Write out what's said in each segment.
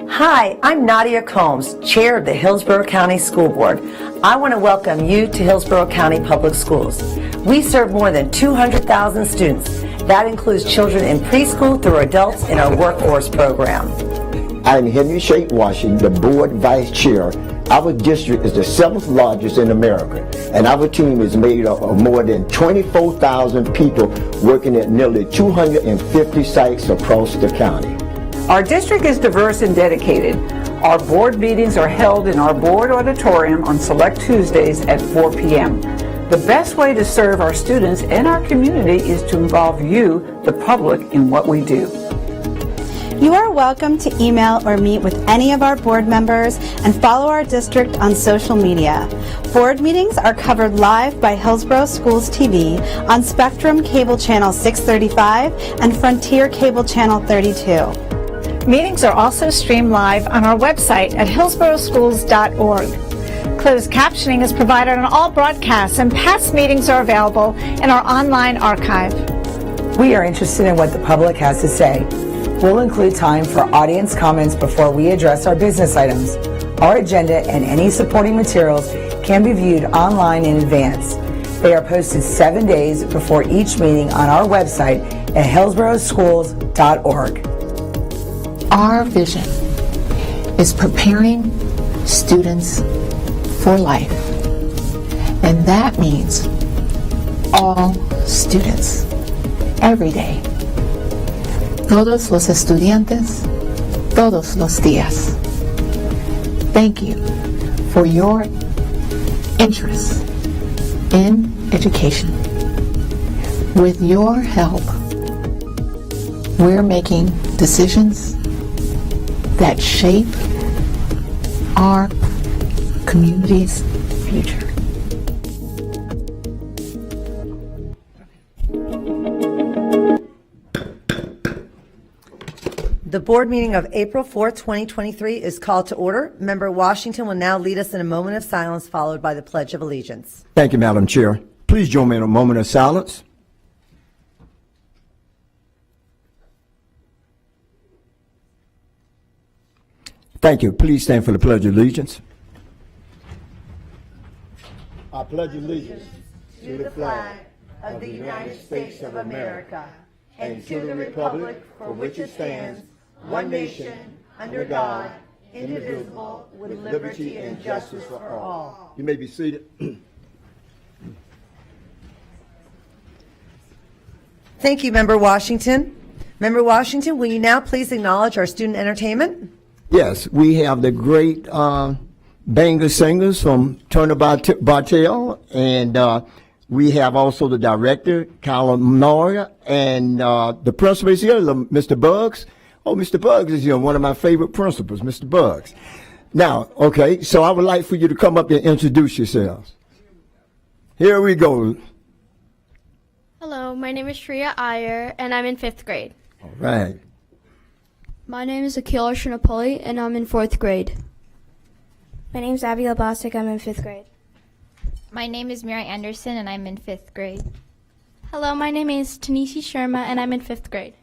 Hi, I'm Nadia Combs, Chair of the Hillsborough County School Board. I want to welcome you to Hillsborough County Public Schools. We serve more than 200,000 students. That includes children in preschool through adults in our workforce program. I'm Henry Shake Washington, the Board Vice Chair. Our district is the 7th largest in America, and our team is made up of more than 24,000 people working at nearly 250 sites across the county. Our district is diverse and dedicated. Our board meetings are held in our board auditorium on select Tuesdays at 4 p.m. The best way to serve our students and our community is to involve you, the public, in what we do. You are welcome to email or meet with any of our board members and follow our district on social media. Board meetings are covered live by Hillsborough Schools TV on Spectrum Cable Channel 635 and Frontier Cable Channel 32. Meetings are also streamed live on our website at hillsboroughschools.org. Closed captioning is provided on all broadcasts, and past meetings are available in our online archive. We are interested in what the public has to say. We'll include time for audience comments before we address our business items. Our agenda and any supporting materials can be viewed online in advance. They are posted 7 days before each meeting on our website at hillsboroughschools.org. Our vision is preparing students for life, and that means all students, every day. Todos los estudiantes, todos los días. Thank you for your interest in education. With your help, we're making decisions that shape our community's future. The board meeting of April 4th, 2023 is called to order. Member Washington will now lead us in a moment of silence followed by the Pledge of Allegiance. Thank you, Madam Chair. Please join me in a moment of silence. Thank you. Please stand for the Pledge of Allegiance. I pledge allegiance to the flag of the United States of America and to the republic for which it stands, one nation, under God, indivisible, with liberty and justice for all. You may be seated. Thank you, Member Washington. Member Washington, will you now please acknowledge our student entertainment? Yes, we have the great banger singers from Turner Bartell, and we have also the director, Kyla Moria, and the principal is here, Mr. Buggs. Oh, Mr. Buggs is here, one of my favorite principals, Mr. Buggs. Now, okay, so I would like for you to come up and introduce yourselves. Here we go. Hello, my name is Shreya Iyer, and I'm in 5th grade. All right. My name is Akil Shinapoli, and I'm in 4th grade. My name is Abby Labasik, I'm in 5th grade. My name is Miri Anderson, and I'm in 5th grade. Hello, my name is Tanisi Sharma, and I'm in 5th grade.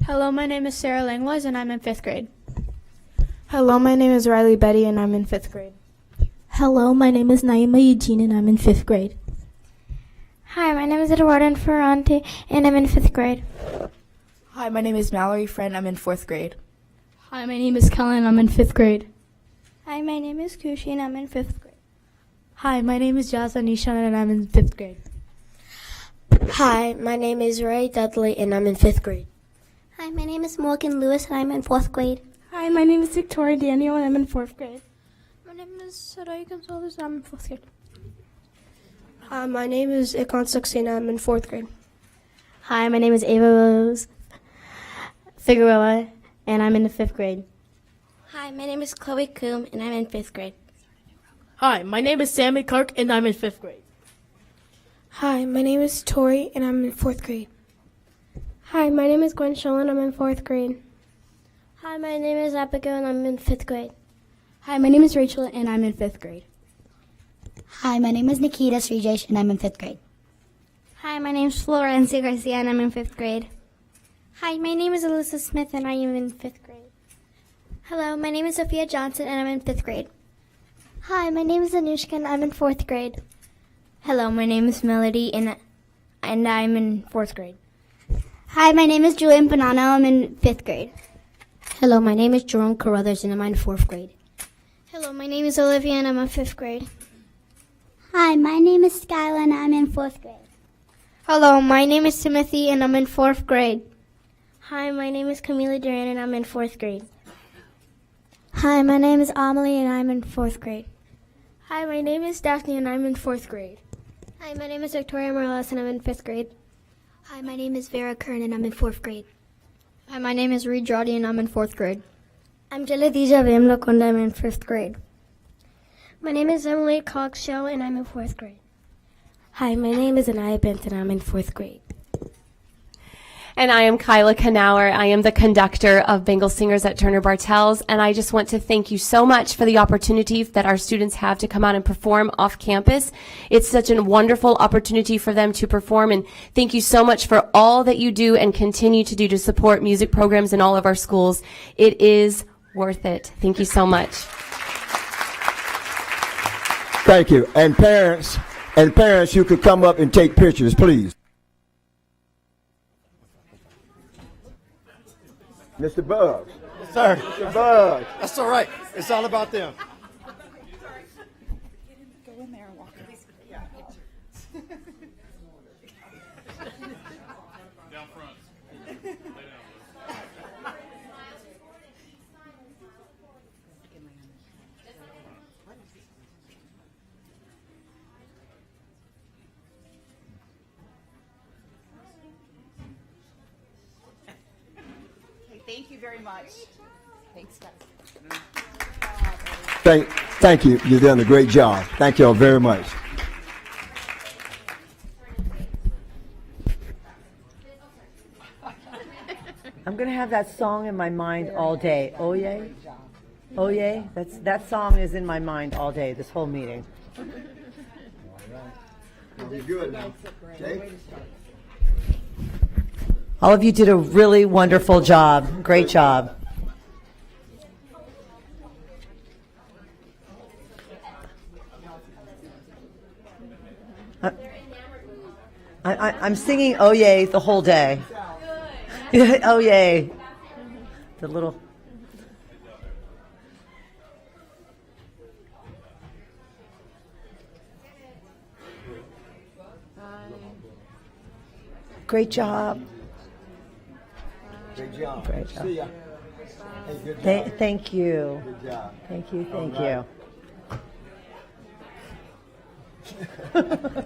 Hello, my name is Sarah Langlois, and I'm in 5th grade. Hello, my name is Riley Betty, and I'm in 5th grade. Hello, my name is Naima Eugene, and I'm in 5th grade. Hi, my name is Eduardo Ferrante, and I'm in 5th grade. Hi, my name is Mallory Friend, I'm in 4th grade. Hi, my name is Kellen, I'm in 5th grade. Hi, my name is Kushi, and I'm in 5th grade. Hi, my name is Jazza Nishan, and I'm in 5th grade. Hi, my name is Ray Dudley, and I'm in 5th grade. Hi, my name is Morgan Lewis, and I'm in 4th grade. Hi, my name is Victoria Daniel, and I'm in 4th grade. My name is Sarai Gonzalez, and I'm in 4th grade. Hi, my name is Ikon Saxena, I'm in 4th grade. Hi, my name is Ava Rose Figueroa, and I'm in the 5th grade. Hi, my name is Chloe Coombe, and I'm in 5th grade. Hi, my name is Sammy Clark, and I'm in 5th grade. Hi, my name is Tori, and I'm in 4th grade. Hi, my name is Gwen Sholin, I'm in 4th grade. Hi, my name is Abigail, and I'm in 5th grade. Hi, my name is Rachel, and I'm in 5th grade. Hi, my name is Nikita Srijesh, and I'm in 5th grade. Hi, my name is Florencia Garcia and I'm in 5th grade. Hi, my name is Alyssa Smith and I am in 5th grade. Hello, my name is Sophia Johnson and I'm in 5th grade. Hi, my name is Anushka and I'm in 4th grade. Hello, my name is Melody and I'm in 4th grade. Hi, my name is Julian Bonanno. I'm in 5th grade. Hello, my name is Jerome Carruthers and I'm in 4th grade. Hello, my name is Olivia and I'm in 5th grade. Hi, my name is Skyla and I'm in 4th grade. Hello, my name is Timothy and I'm in 4th grade. Hi, my name is Camila Duran and I'm in 4th grade. Hi, my name is Amelie and I'm in 4th grade. Hi, my name is Daphne and I'm in 4th grade. Hi, my name is Victoria Morales and I'm in 5th grade. Hi, my name is Vera Kern and I'm in 4th grade. Hi, my name is Reed Jody and I'm in 4th grade. I'm Jaladija Vemlakonda. I'm in 5th grade. My name is Emily Coxshell and I'm in 4th grade. Hi, my name is Anaya Bent and I'm in 4th grade. And I am Kyla Knauer. I am the conductor of Bengal Singers at Turner Bartels, and I just want to thank you so much for the opportunity that our students have to come out and perform off campus. It's such a wonderful opportunity for them to perform, and thank you so much for all that you do and continue to do to support music programs in all of our schools. It is worth it. Thank you so much. Thank you. And parents, you could come up and take pictures, please. Mr. Buggs. Yes, sir. Mr. Buggs. That's all right. It's all about them. Go in there and walk. Down front. Thank you very much. Thanks, guys. Thank you. You've done a great job. Thank you all very much. I'm going to have that song in my mind all day. Oh, yay. Oh, yay. That song is in my mind all day, this whole meeting. You're good now. Jay? All of you did a really wonderful job. Great job. I'm singing "Oh Yay" the whole day. Oh yay! The little. Great job. Great job. Great job. See ya. Hey, good job. Thank you. Good job. Thank you. Thank All right. you.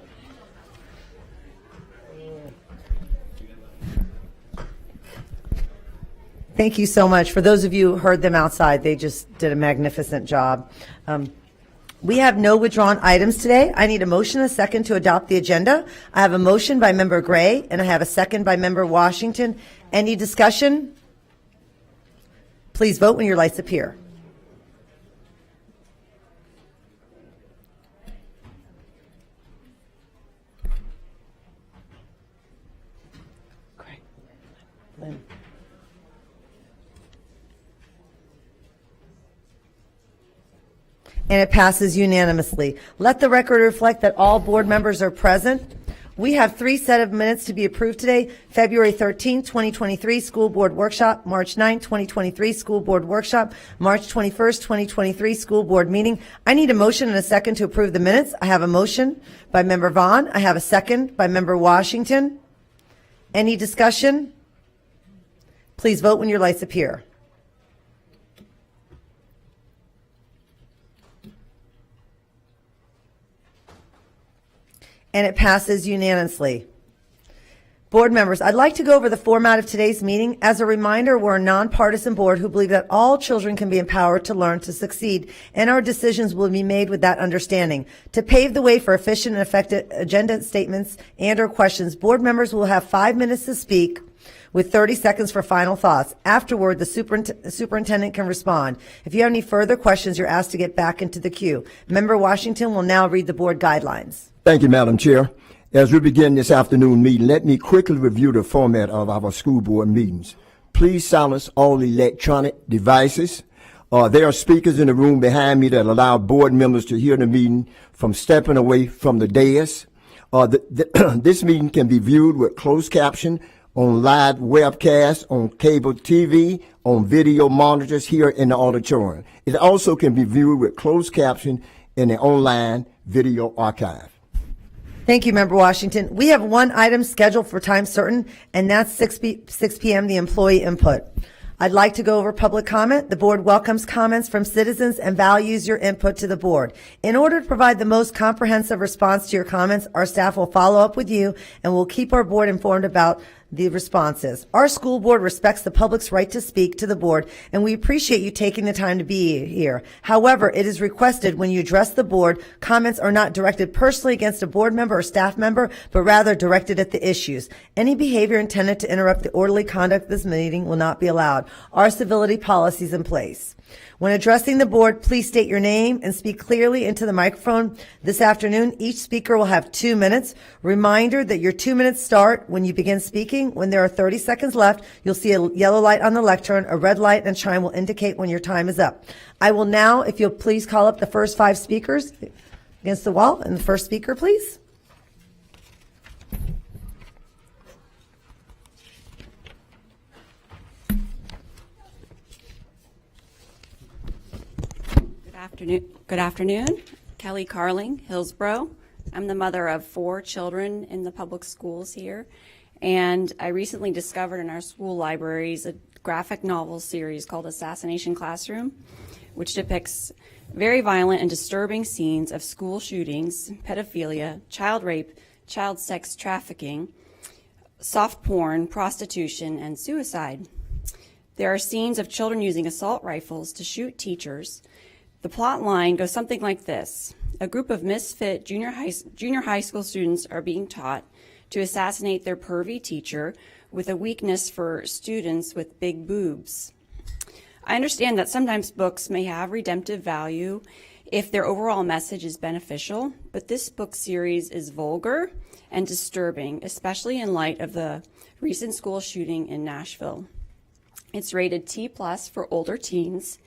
Thank you so much. For those of you who heard them outside, they just did a magnificent job. We have no withdrawn items today. I need a motion and a second to adopt the agenda. I have a motion by Member Gray, and I have a second by Member Washington. Any discussion? Please vote when your lights appear. Great. Lynn. And it passes unanimously. Let the record reflect that all board members are present. We have 3 set of minutes to be approved today. February 13, 2023, School Board Workshop. March 9, 2023, School Board Workshop. March 21st, 2023, School Board Meeting. I need a motion and a second to approve the minutes. I have a motion by Member Vaughn. I have a second by Member Washington. Any discussion? Please vote when your lights appear. And it passes unanimously. Board members, I'd like to go over the format of today's meeting. As a reminder, we're a nonpartisan board who believe that all children can be empowered to learn to succeed, and our decisions will be made with that understanding. To pave the way for efficient and effective agenda statements and or questions, board members will have 5 minutes to speak with 30 seconds for final thoughts. Afterward, the superintendent can respond. If you have any further questions, you're asked to get back into the queue. Member Washington will now read the board guidelines. Thank you, Madam Chair. As we begin this afternoon meeting, let me quickly review the format of our school board meetings. Please silence all electronic devices. There are speakers in the room behind me that allow board members to hear the meeting from stepping away from the dais. This meeting can be viewed with closed caption on live webcast, on cable TV, on video monitors here in the auditorium. It also can be viewed with closed caption in the online video archive. Thank you, Member Washington. We have one item scheduled for time certain, and that's 6 p.m., the employee input. I'd like to go over public comment. The board welcomes comments from citizens and values your input to the board. In order to provide the most comprehensive response to your comments, our staff will follow up with you and will keep our board informed about the responses. Our school board respects the public's right to speak to the board, and we appreciate you taking the time to be here. However, it is requested when you address the board, comments are not directed personally against a board member or staff member, but rather directed at the issues. Any behavior intended to interrupt the orderly conduct of this meeting will not be allowed. Our civility policy is in place. When addressing the board, please state your name and speak clearly into the microphone. This afternoon, each speaker will have 2 minutes. Reminder that your 2 minutes start when you begin speaking. When there are 30 seconds left, you'll see a yellow light on the lectern. A red light and chime will indicate when your time is up. I will now, if you'll please call up the first 5 speakers against the wall. And the first speaker, please. Good afternoon. Kelly Carling, Hillsborough. I'm the mother of 4 children in the public schools here, and I recently discovered in our school libraries a graphic novel series called Assassination Classroom, which depicts very violent and disturbing scenes of school shootings, pedophilia, child rape, child sex trafficking, soft porn, prostitution, and suicide. There are scenes of children using assault rifles to shoot teachers. The plot line goes something like this. A group of misfit junior high school students are being taught to assassinate their pervy teacher with a weakness for students with big boobs. I understand that sometimes books may have redemptive value if their overall message is beneficial, but this book series is vulgar and disturbing, especially in light of the recent school shooting in Nashville. It's rated T+ for older teens.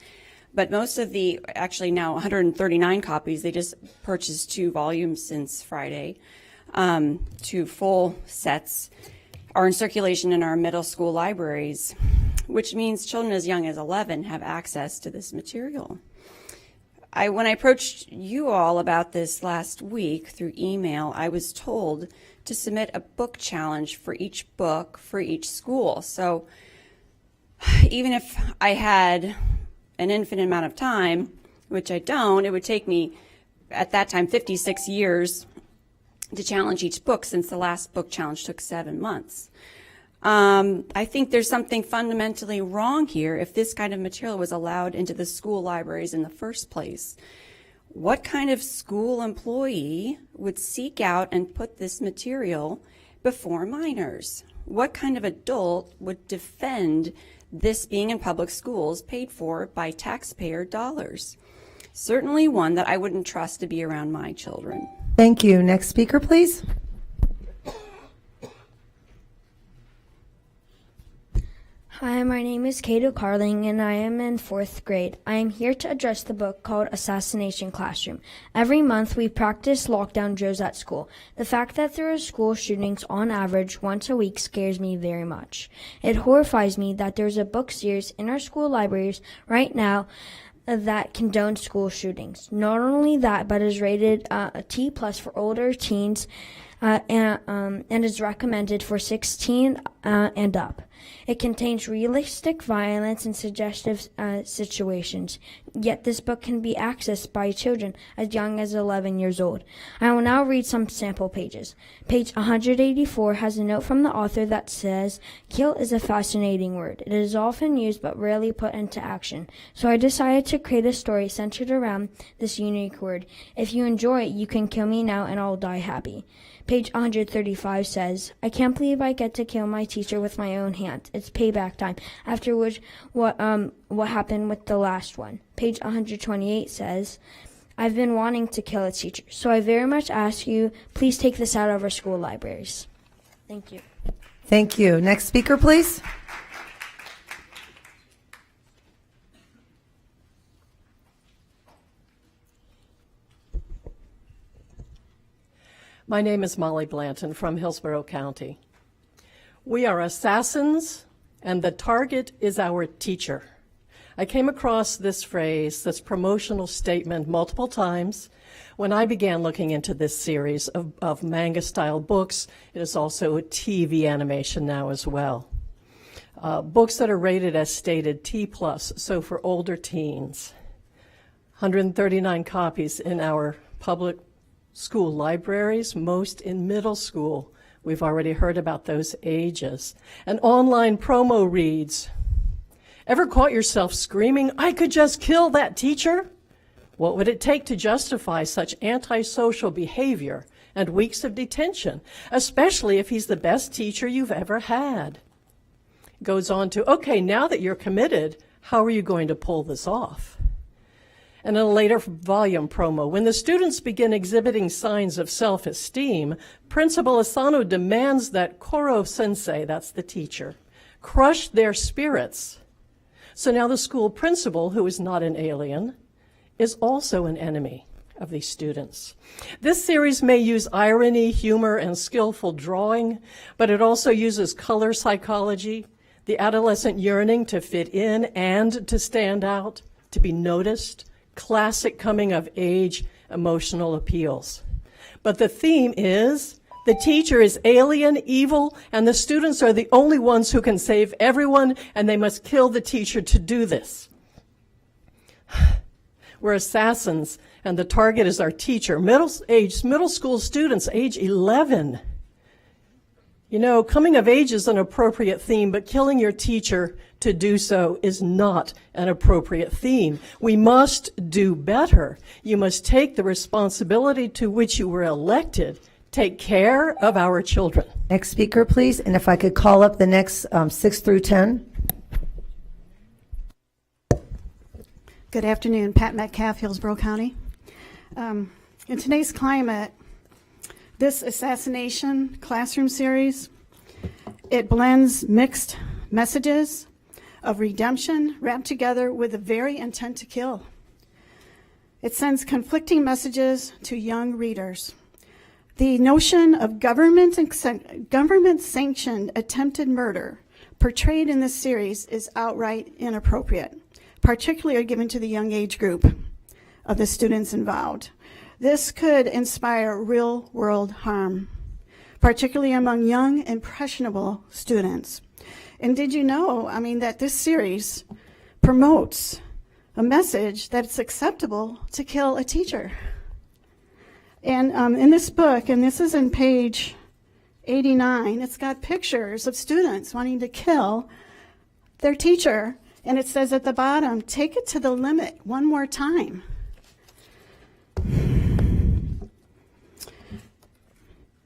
But most of the, actually now 139 copies, they just purchased 2 volumes since Friday, 2 full sets, are in circulation in our middle school libraries, which means children as young as 11 have access to this material. When I approached you all about this last week through email, I was told to submit a book challenge for each book for each school. So even if I had an infinite amount of time, which I don't, it would take me, at that time, 56 years to challenge each book, since the last book challenge took 7 months. I think there's something fundamentally wrong here if this kind of material was allowed into the school libraries in the first place. What kind of school employee would seek out and put this material before minors? What kind of adult would defend this being in public schools paid for by taxpayer dollars? Certainly one that I wouldn't trust to be around my children. Thank you. Next speaker, please. Hi, my name is Kato Carling, and I am in 4th grade. I am here to address the book called Assassination Classroom. Every month, we practice lockdown drills at school. The fact that there are school shootings on average once a week scares me very much. It horrifies me that there's a book series in our school libraries right now that condones school shootings. Not only that, but is rated a T+ for older teens and is recommended for 16 and up. It contains realistic violence and suggestive situations, yet this book can be accessed by children as young as 11 years old. I will now read some sample pages. Page 184 has a note from the author that says, "Kill is a fascinating word. It is often used but rarely put into action. So I decided to create a story centered around this unique word. If you enjoy it, you can kill me now and I'll die happy." Page 135 says, "I can't believe I get to kill my teacher with my own hand. It's payback time. After which, what happened with the last one?" Page 128 says, I've been wanting to kill a teacher. So I very much ask you, please take this out of our school libraries. Thank you. Thank you. Next speaker, please. My name is Molly Blanton from Hillsborough County. We are assassins, and the target is our teacher. I came across this phrase, this promotional statement, multiple times when I began looking into this series of manga-style books. It is also a TV animation now as well. Books that are rated as stated T+, so for older teens. 139 copies in our public school libraries, most in middle school. We've already heard about those ages. And online promo reads, ever caught yourself screaming, I could just kill that teacher? What would it take to justify such antisocial behavior and weeks of detention, especially if he's the best teacher you've ever had? Goes on to, okay, now that you're committed, how are you going to pull this off? And in a later volume promo, when the students begin exhibiting signs of self-esteem, Principal Asano demands that Koro Sensei, that's the teacher, crush their spirits. So now the school principal, who is not an alien, is also an enemy of these students. This series may use irony, humor, and skillful drawing, but it also uses color psychology, the adolescent yearning to fit in and to stand out, to be noticed, classic coming-of-age emotional appeals. But the theme is the teacher is alien, evil, and the students are the only ones who can save everyone, and they must kill the teacher to do this. We're assassins, and the target is our teacher, middle school students, age 11. You know, coming of age is an appropriate theme, but killing your teacher to do so is not an appropriate theme. We must do better. You must take the responsibility to which you were elected. Take care of our children. Next speaker, please. And if I could call up the next 6 through 10. Good afternoon. Pat Metcalf, Hillsborough County. In today's climate, this assassination classroom series, it blends mixed messages of redemption wrapped together with the very intent to kill. It sends conflicting messages to young readers. The notion of government-sanctioned attempted murder portrayed in this series is outright inappropriate, particularly given to the young age group of the students involved. This could inspire real-world harm, particularly among young, impressionable students. And did you know, that this series promotes a message that it's acceptable to kill a teacher? And in this book, and this is in page 89, it's got pictures of students wanting to kill their teacher. And it says at the bottom, take it to the limit one more time.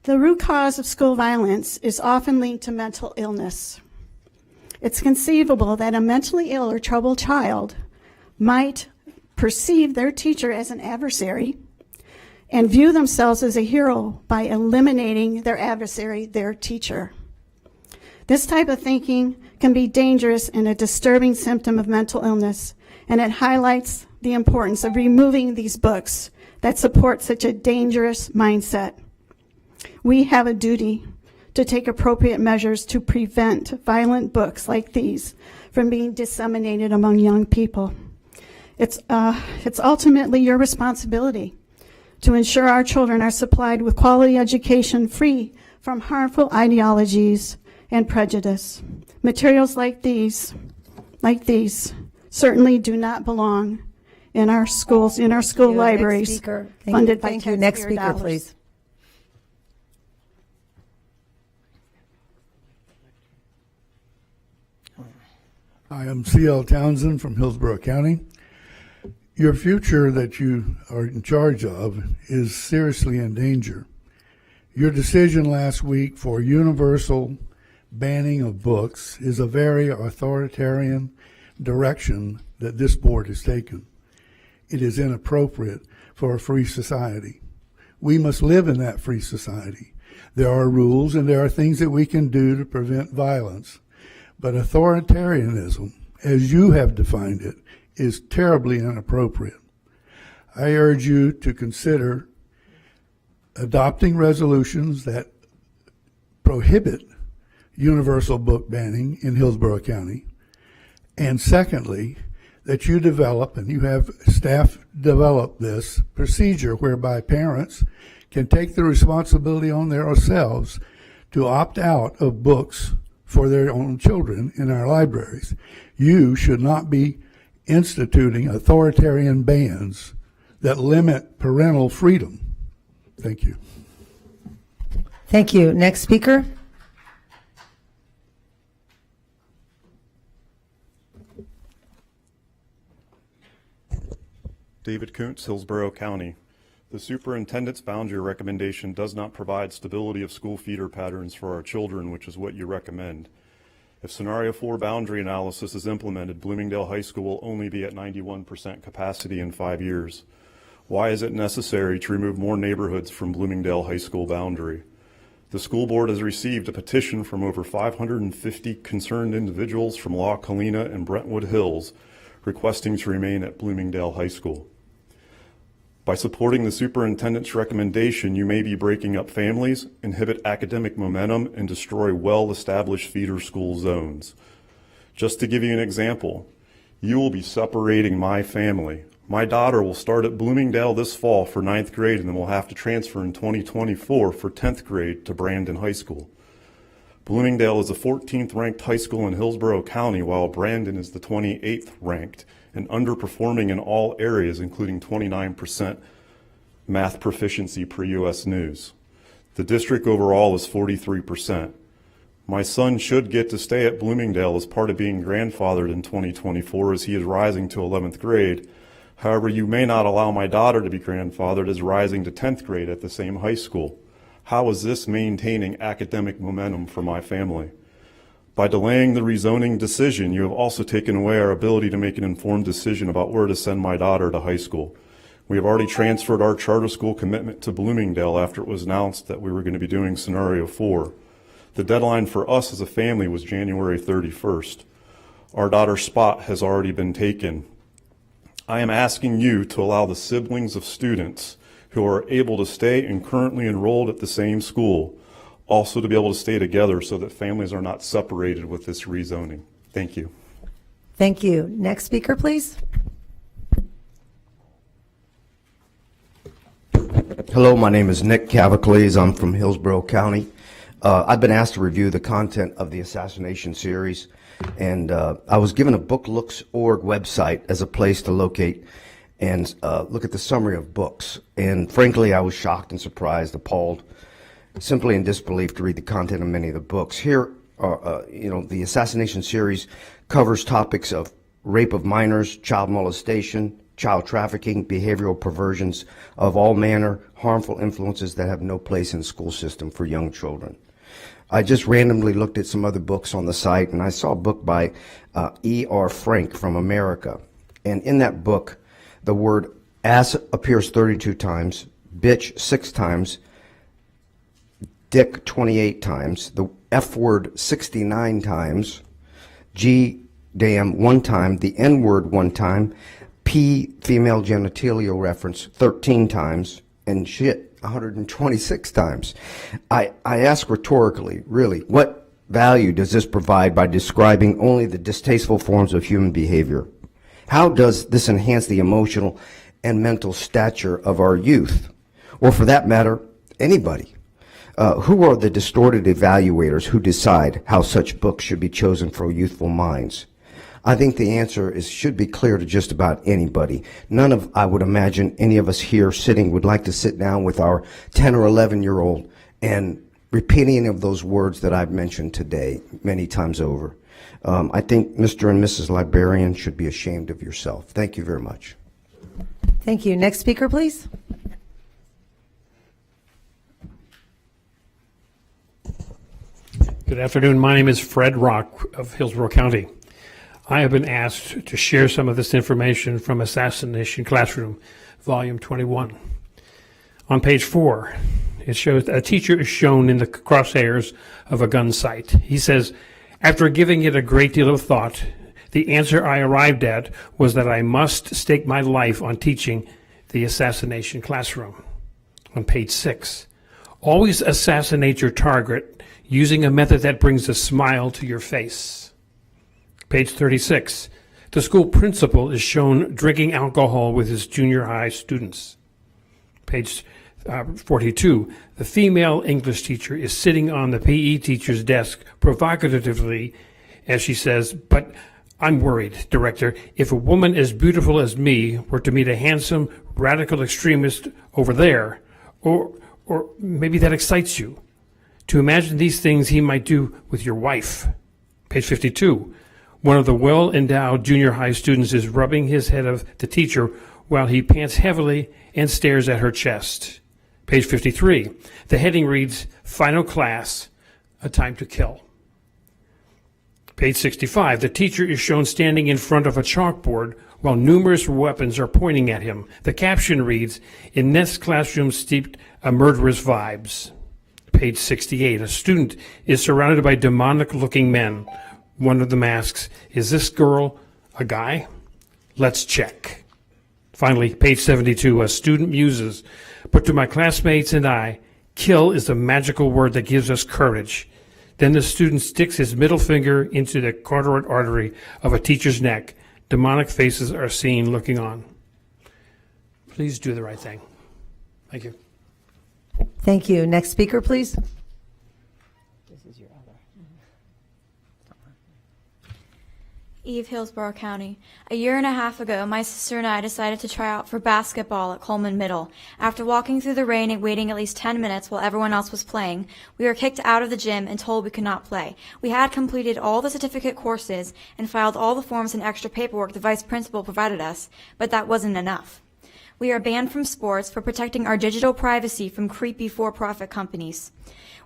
The root cause of school violence is often linked to mental illness. It's conceivable that a mentally ill or troubled child might perceive their teacher as an adversary and view themselves as a hero by eliminating their adversary, their teacher. This type of thinking can be dangerous and a disturbing symptom of mental illness, and it highlights the importance of removing these books that support such a dangerous mindset. We have a duty to take appropriate measures to prevent violent books like these from being disseminated among young people. It's ultimately your responsibility to ensure our children are supplied with quality education free from harmful ideologies and prejudice. Materials like these certainly do not belong in our schools, in our school libraries, funded by taxpayer dollars. Next speaker, please. I am C.L. Townsend from Hillsborough County. Your future that you are in charge of is seriously in danger. Your decision last week for universal banning of books is a very authoritarian direction that this board has taken. It is inappropriate for a free society. We must live in that free society. There are rules and there are things that we can do to prevent violence. But authoritarianism, as you have defined it, is terribly inappropriate. I urge you to consider adopting resolutions that prohibit universal book banning in Hillsborough County. And secondly, that you develop, and you have staff develop this procedure whereby parents can take the responsibility on themselves to opt out of books for their own children in our libraries. You should not be instituting authoritarian bans that limit parental freedom. Thank you. Thank you. Next speaker. David Kuntz, Hillsborough County. The superintendent's boundary recommendation does not provide stability of school feeder patterns for our children, which is what you recommend. If Scenario 4 boundary analysis is implemented, Bloomingdale High School will only be at 91% capacity in 5 years. Why is it necessary to remove more neighborhoods from Bloomingdale High School boundary? The school board has received a petition from over 550 concerned individuals from La Colina and Brentwood Hills requesting to remain at Bloomingdale High School. By supporting the superintendent's recommendation, you may be breaking up families, inhibit academic momentum, and destroy well-established feeder school zones. Just to give you an example, you will be separating my family. My daughter will start at Bloomingdale this fall for 9th grade and then will have to transfer in 2024 for 10th grade to Brandon High School. Bloomingdale is the 14th ranked high school in Hillsborough County, while Brandon is the 28th ranked and underperforming in all areas, including 29% math proficiency per U.S. News. The district overall is 43%. My son should get to stay at Bloomingdale as part of being grandfathered in 2024 as he is rising to 11th grade. However, you may not allow my daughter to be grandfathered as rising to 10th grade at the same high school. How is this maintaining academic momentum for my family? By delaying the rezoning decision, you have also taken away our ability to make an informed decision about where to send my daughter to high school. We have already transferred our charter school commitment to Bloomingdale after it was announced that we were going to be doing Scenario 4. The deadline for us as a family was January 31st. Our daughter's spot has already been taken. I am asking you to allow the siblings of students who are able to stay and currently enrolled at the same school also to be able to stay together so that families are not separated with this rezoning. Thank you. Thank you. Next speaker, please. Hello, my name is Nick Cavacles. I'm from Hillsborough County. I've been asked to review the content of the assassination series, and I was given a booklooks.org website as a place to locate and look at the summary of books. And frankly, I was shocked and surprised, appalled, simply in disbelief to read the content of many of the books. Here, the assassination series covers topics of rape of minors, child molestation, child trafficking, behavioral perversions of all manner, harmful influences that have no place in the school system for young children. I just randomly looked at some other books on the site, and I saw a book by E.R. Frank from America. And in that book, the word ass appears 32 times, bitch 6 times, dick 28 times, the F word 69 times, G damn 1 time, the N word 1 time, P female genitalia reference 13 times, and shit 126 times. I ask rhetorically, really, what value does this provide by describing only the distasteful forms of human behavior? How does this enhance the emotional and mental stature of our youth? Or for that matter, anybody? Who are the distorted evaluators who decide how such books should be chosen for youthful minds? I think the answer should be clear to just about anybody. None of, I would imagine, any of us here sitting would like to sit down with our 10 or 11-year-old and repeat any of those words that I've mentioned today many times over. I think Mr. and Mrs. Librarian should be ashamed of yourself. Thank you very much. Thank you. Next speaker, please. Good afternoon. My name is Fred Rock of Hillsborough County. I have been asked to share some of this information from Assassination Classroom volume 21. On page 4, it shows a teacher is shown in the crosshairs of a gun sight. He says, after giving it a great deal of thought, the answer I arrived at was that I must stake my life on teaching the assassination classroom. On page 6, always assassinate your target using a method that brings a smile to your face. Page 36, the school principal is shown drinking alcohol with his junior high students. Page 42, the female English teacher is sitting on the PE teacher's desk provocatively as she says, but I'm worried, Director, if a woman as beautiful as me were to meet a handsome radical extremist over there, or maybe that excites you, to imagine these things he might do with your wife. Page 52, one of the well-endowed junior high students is rubbing his head of the teacher while he pants heavily and stares at her chest. Page 53, the heading reads, Final Class, A Time to Kill. Page 65, the teacher is shown standing in front of a chalkboard while numerous weapons are pointing at him. The caption reads, In this classroom steeped a murderous vibes. Page 68, a student is surrounded by demonic-looking men. One of the masks, is this girl a guy? Let's check. Finally, page 72, a student muses, but to my classmates and I, kill is a magical word that gives us courage. Then the student sticks his middle finger into the carotid artery of a teacher's neck. Demonic faces are seen looking on. Please do the right thing. Thank you. Thank you. Next speaker, please. Eve, Hillsborough County. A year and a half ago, my sister and I decided to try out for basketball at Coleman Middle. After walking through the rain and waiting at least 10 minutes while everyone else was playing, we were kicked out of the gym and told we could not play. We had completed all the certificate courses and filed all the forms and extra paperwork the vice principal provided us, but that wasn't enough. We are banned from sports for protecting our digital privacy from creepy for-profit companies.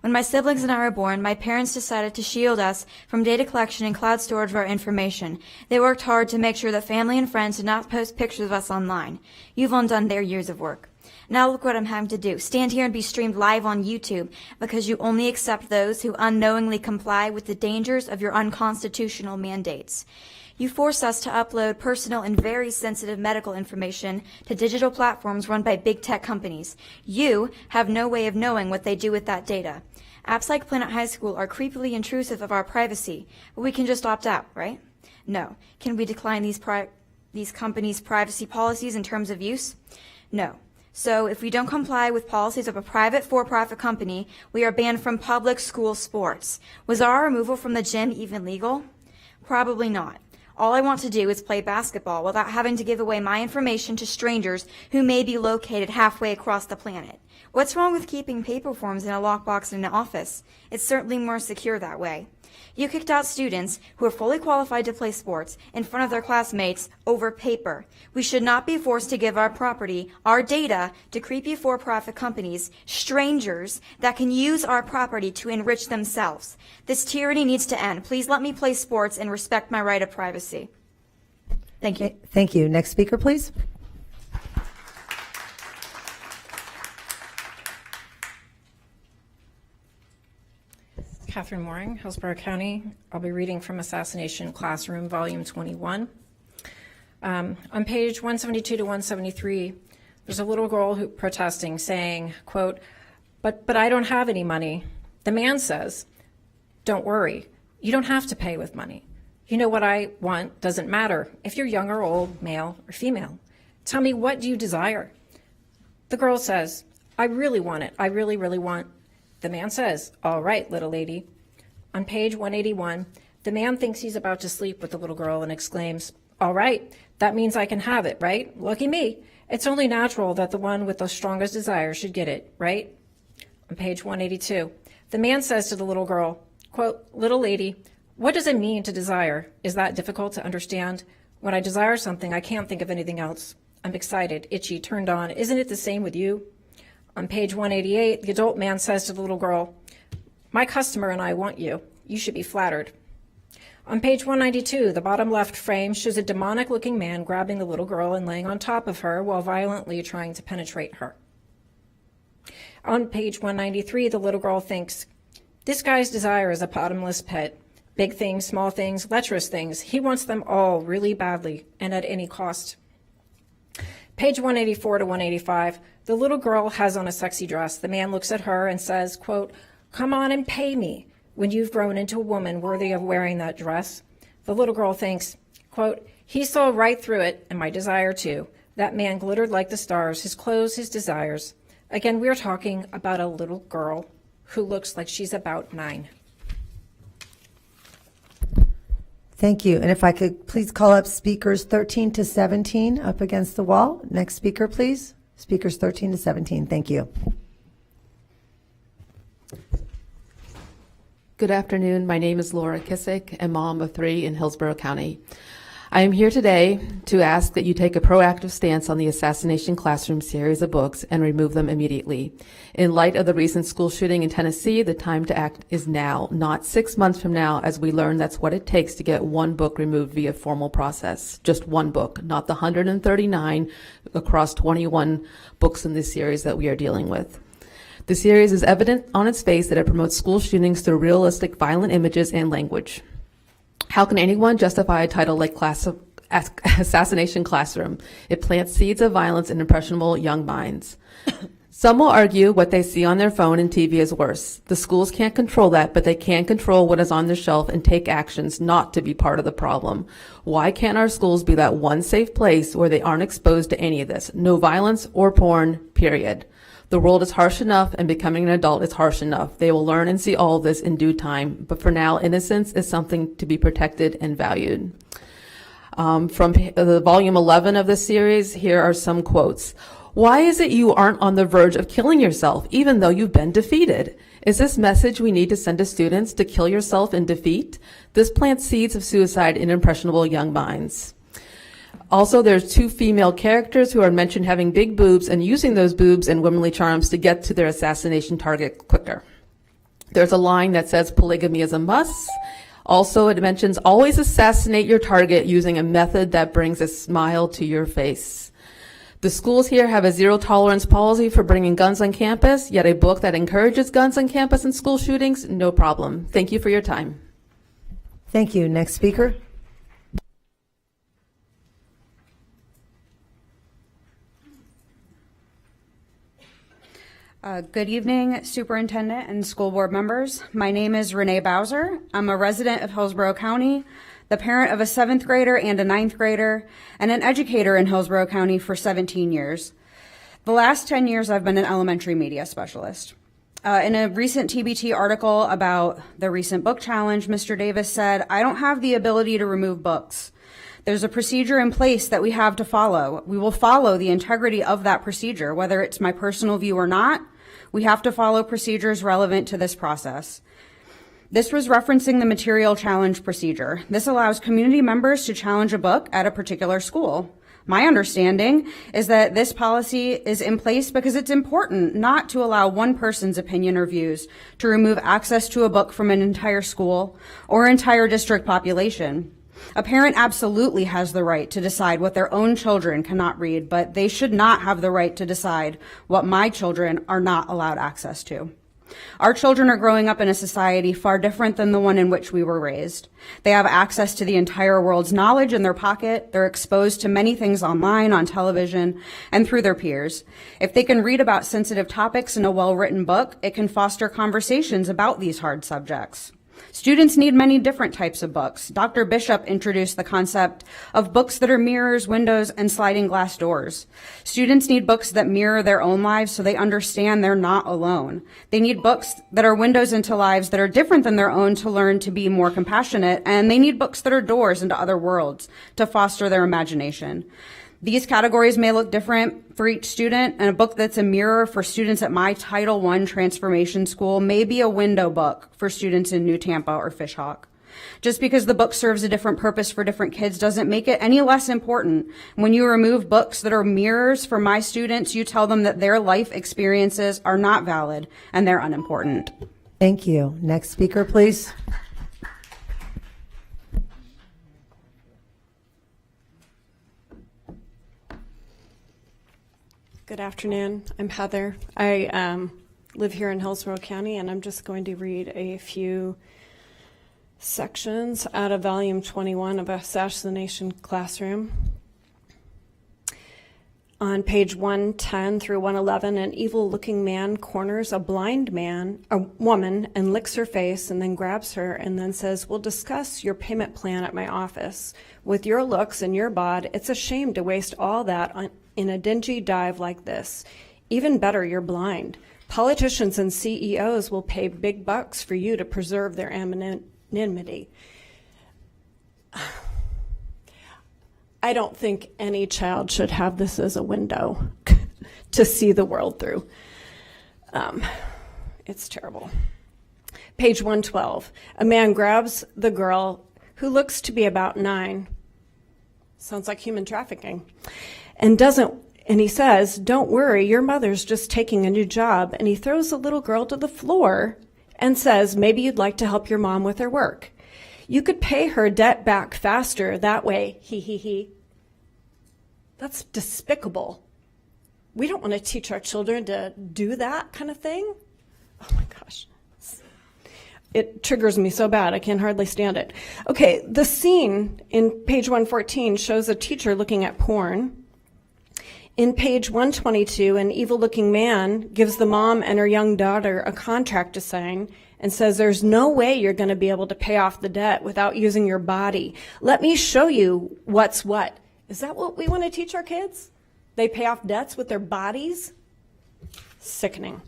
When my siblings and I were born, my parents decided to shield us from data collection and cloud storage of our information. They worked hard to make sure that family and friends did not post pictures of us online. You've undone their years of work. Now look what I'm having to do. Stand here and be streamed live on YouTube because you only accept those who unknowingly comply with the dangers of your unconstitutional mandates. You force us to upload personal and very sensitive medical information to digital platforms run by big tech companies. You have no way of knowing what they do with that data. Apps like Planet High School are creepily intrusive of our privacy, but we can just opt out, right? No. Can we decline these companies' privacy policies and terms of use? No. So if we don't comply with policies of a private for-profit company, we are banned from public school sports. Was our removal from the gym even legal? Probably not. All I want to do is play basketball without having to give away my information to strangers who may be located halfway across the planet. What's wrong with keeping paper forms in a lockbox in an office? It's certainly more secure that way. You kicked out students who are fully qualified to play sports in front of their classmates over paper. We should not be forced to give our property, our data, to creepy for-profit companies, strangers that can use our property to enrich themselves. This tyranny needs to end. Please let me play sports and respect my right of privacy. Thank you. Thank you. Next speaker, please. Catherine Mooring, Hillsborough County. I'll be reading from Assassination Classroom, Volume 21. On page 172 to 173, there's a little girl protesting, saying, quote, but I don't have any money. The man says, don't worry, you don't have to pay with money. You know what I want doesn't matter if you're young or old, male or female. Tell me, what do you desire? The girl says, I really want it. I really, really want. The man says, all right, little lady. On page 181, the man thinks he's about to sleep with the little girl and exclaims, all right, that means I can have it, right? Lucky me. It's only natural that the one with the strongest desire should get it, right? On page 182, the man says to the little girl, quote, little lady, what does it mean to desire? Is that difficult to understand? When I desire something, I can't think of anything else. I'm excited, itchy, turned on. Isn't it the same with you? On page 188, the adult man says to the little girl, my customer and I want you. You should be flattered. On page 192, the bottom left frame shows a demonic-looking man grabbing the little girl and laying on top of her while violently trying to penetrate her. On page 193, the little girl thinks, "This guy's desire is a bottomless pit. Big things, small things, lecherous things. He wants them all really badly and at any cost." Page 184 to 185, the little girl has on a sexy dress. The man looks at her and says, quote, "Come on and pay me when you've grown into a woman worthy of wearing that dress." The little girl thinks, quote, "He saw right through it and my desire too. That man glittered like the stars, his clothes, his desires." Again, we're talking about a little girl who looks like she's about 9. Thank you. And if I could please call up speakers 13 to 17 up against the wall. Next speaker, please. Speakers 13 to 17. Thank you. Good afternoon. My name is Laura Kissick, a mom of 3 in Hillsborough County. I am here today to ask that you take a proactive stance on the Assassination Classroom series of books and remove them immediately. In light of the recent school shooting in Tennessee, the time to act is now, not 6 months from now, as we learn that's what it takes to get one book removed via formal process. Just one book, not the 139 across 21 books in this series that we are dealing with. The series is evident on its face that it promotes school shootings through realistic violent images and language. How can anyone justify a title like Assassination Classroom? It plants seeds of violence in impressionable young minds. Some will argue what they see on their phone and TV is worse. The schools can't control that, but they can control what is on the shelf and take actions not to be part of the problem. Why can't our schools be that one safe place where they aren't exposed to any of this? No violence or porn, period. The world is harsh enough, and becoming an adult is harsh enough. They will learn and see all this in due time, but for now, innocence is something to be protected and valued. From the volume 11 of this series, here are some quotes. Why is it you aren't on the verge of killing yourself, even though you've been defeated? Is this message we need to send to students, to kill yourself in defeat? This plants seeds of suicide in impressionable young minds. Also, there's 2 female characters who are mentioned having big boobs and using those boobs and womanly charms to get to their assassination target quicker. There's a line that says polygamy is a must. Also, it mentions always assassinate your target using a method that brings a smile to your face. The schools here have a zero tolerance policy for bringing guns on campus, yet a book that encourages guns on campus and school shootings, no problem. Thank you for your time. Thank you. Next speaker. Good evening, Superintendent and school board members. My name is Renee Bowser. I'm a resident of Hillsborough County, the parent of a 7th grader and a 9th grader, and an educator in Hillsborough County for 17 years. The last 10 years, I've been an elementary media specialist. In a recent TBT article about the recent book challenge, Mr. Davis said, "I don't have the ability to remove books. There's a procedure in place that we have to follow. We will follow the integrity of that procedure, whether it's my personal view or not. We have to follow procedures relevant to this process." This was referencing the material challenge procedure. This allows community members to challenge a book at a particular school. My understanding is that this policy is in place because it's important not to allow one person's opinion or views to remove access to a book from an entire school or entire district population. A parent absolutely has the right to decide what their own children cannot read, but they should not have the right to decide what my children are not allowed access to. Our children are growing up in a society far different than the one in which we were raised. They have access to the entire world's knowledge in their pocket. They're exposed to many things online, on television, and through their peers. If they can read about sensitive topics in a well-written book, it can foster conversations about these hard subjects. Students need many different types of books. Dr. Bishop introduced the concept of books that are mirrors, windows, and sliding glass doors. Students need books that mirror their own lives so they understand they're not alone. They need books that are windows into lives that are different than their own to learn to be more compassionate, and they need books that are doors into other worlds to foster their imagination. These categories may look different for each student, and a book that's a mirror for students at my Title I transformation school may be a window book for students in New Tampa or Fishhawk. Just because the book serves a different purpose for different kids doesn't make it any less important. When you remove books that are mirrors for my students, you tell them that their life experiences are not valid and they're unimportant. Thank you. Next speaker, please. Good afternoon. I'm Heather. I live here in Hillsborough County, and I'm just going to read a few sections out of volume 21 of Assassination Classroom. On page 110 through 111, an evil-looking man corners a woman, and licks her face, and then grabs her, and then says, "We'll discuss your payment plan at my office. With your looks and your bod, it's a shame to waste all that in a dingy dive like this. Even better, you're blind. Politicians and CEOs will pay big bucks for you to preserve their anonymity." I don't think any child should have this as a window to see the world through. It's terrible. Page 112. A man grabs the girl who looks to be about 9. Sounds like human trafficking. And he says, "Don't worry, your mother's just taking a new job." And he throws the little girl to the floor and says, "Maybe you'd like to help your mom with her work. You could pay her debt back faster that way, he. That's despicable. We don't want to teach our children to do that kind of thing. Oh my gosh. It triggers me so bad, I can hardly stand it. Okay, the scene in page 114 shows a teacher looking at porn. In page 122, an evil-looking man gives the mom and her young daughter a contract to sign and says, "There's no way you're going to be able to pay off the debt without using your body. Let me show you what's what." Is that what we want to teach our kids? They pay off debts with their bodies? Sickening.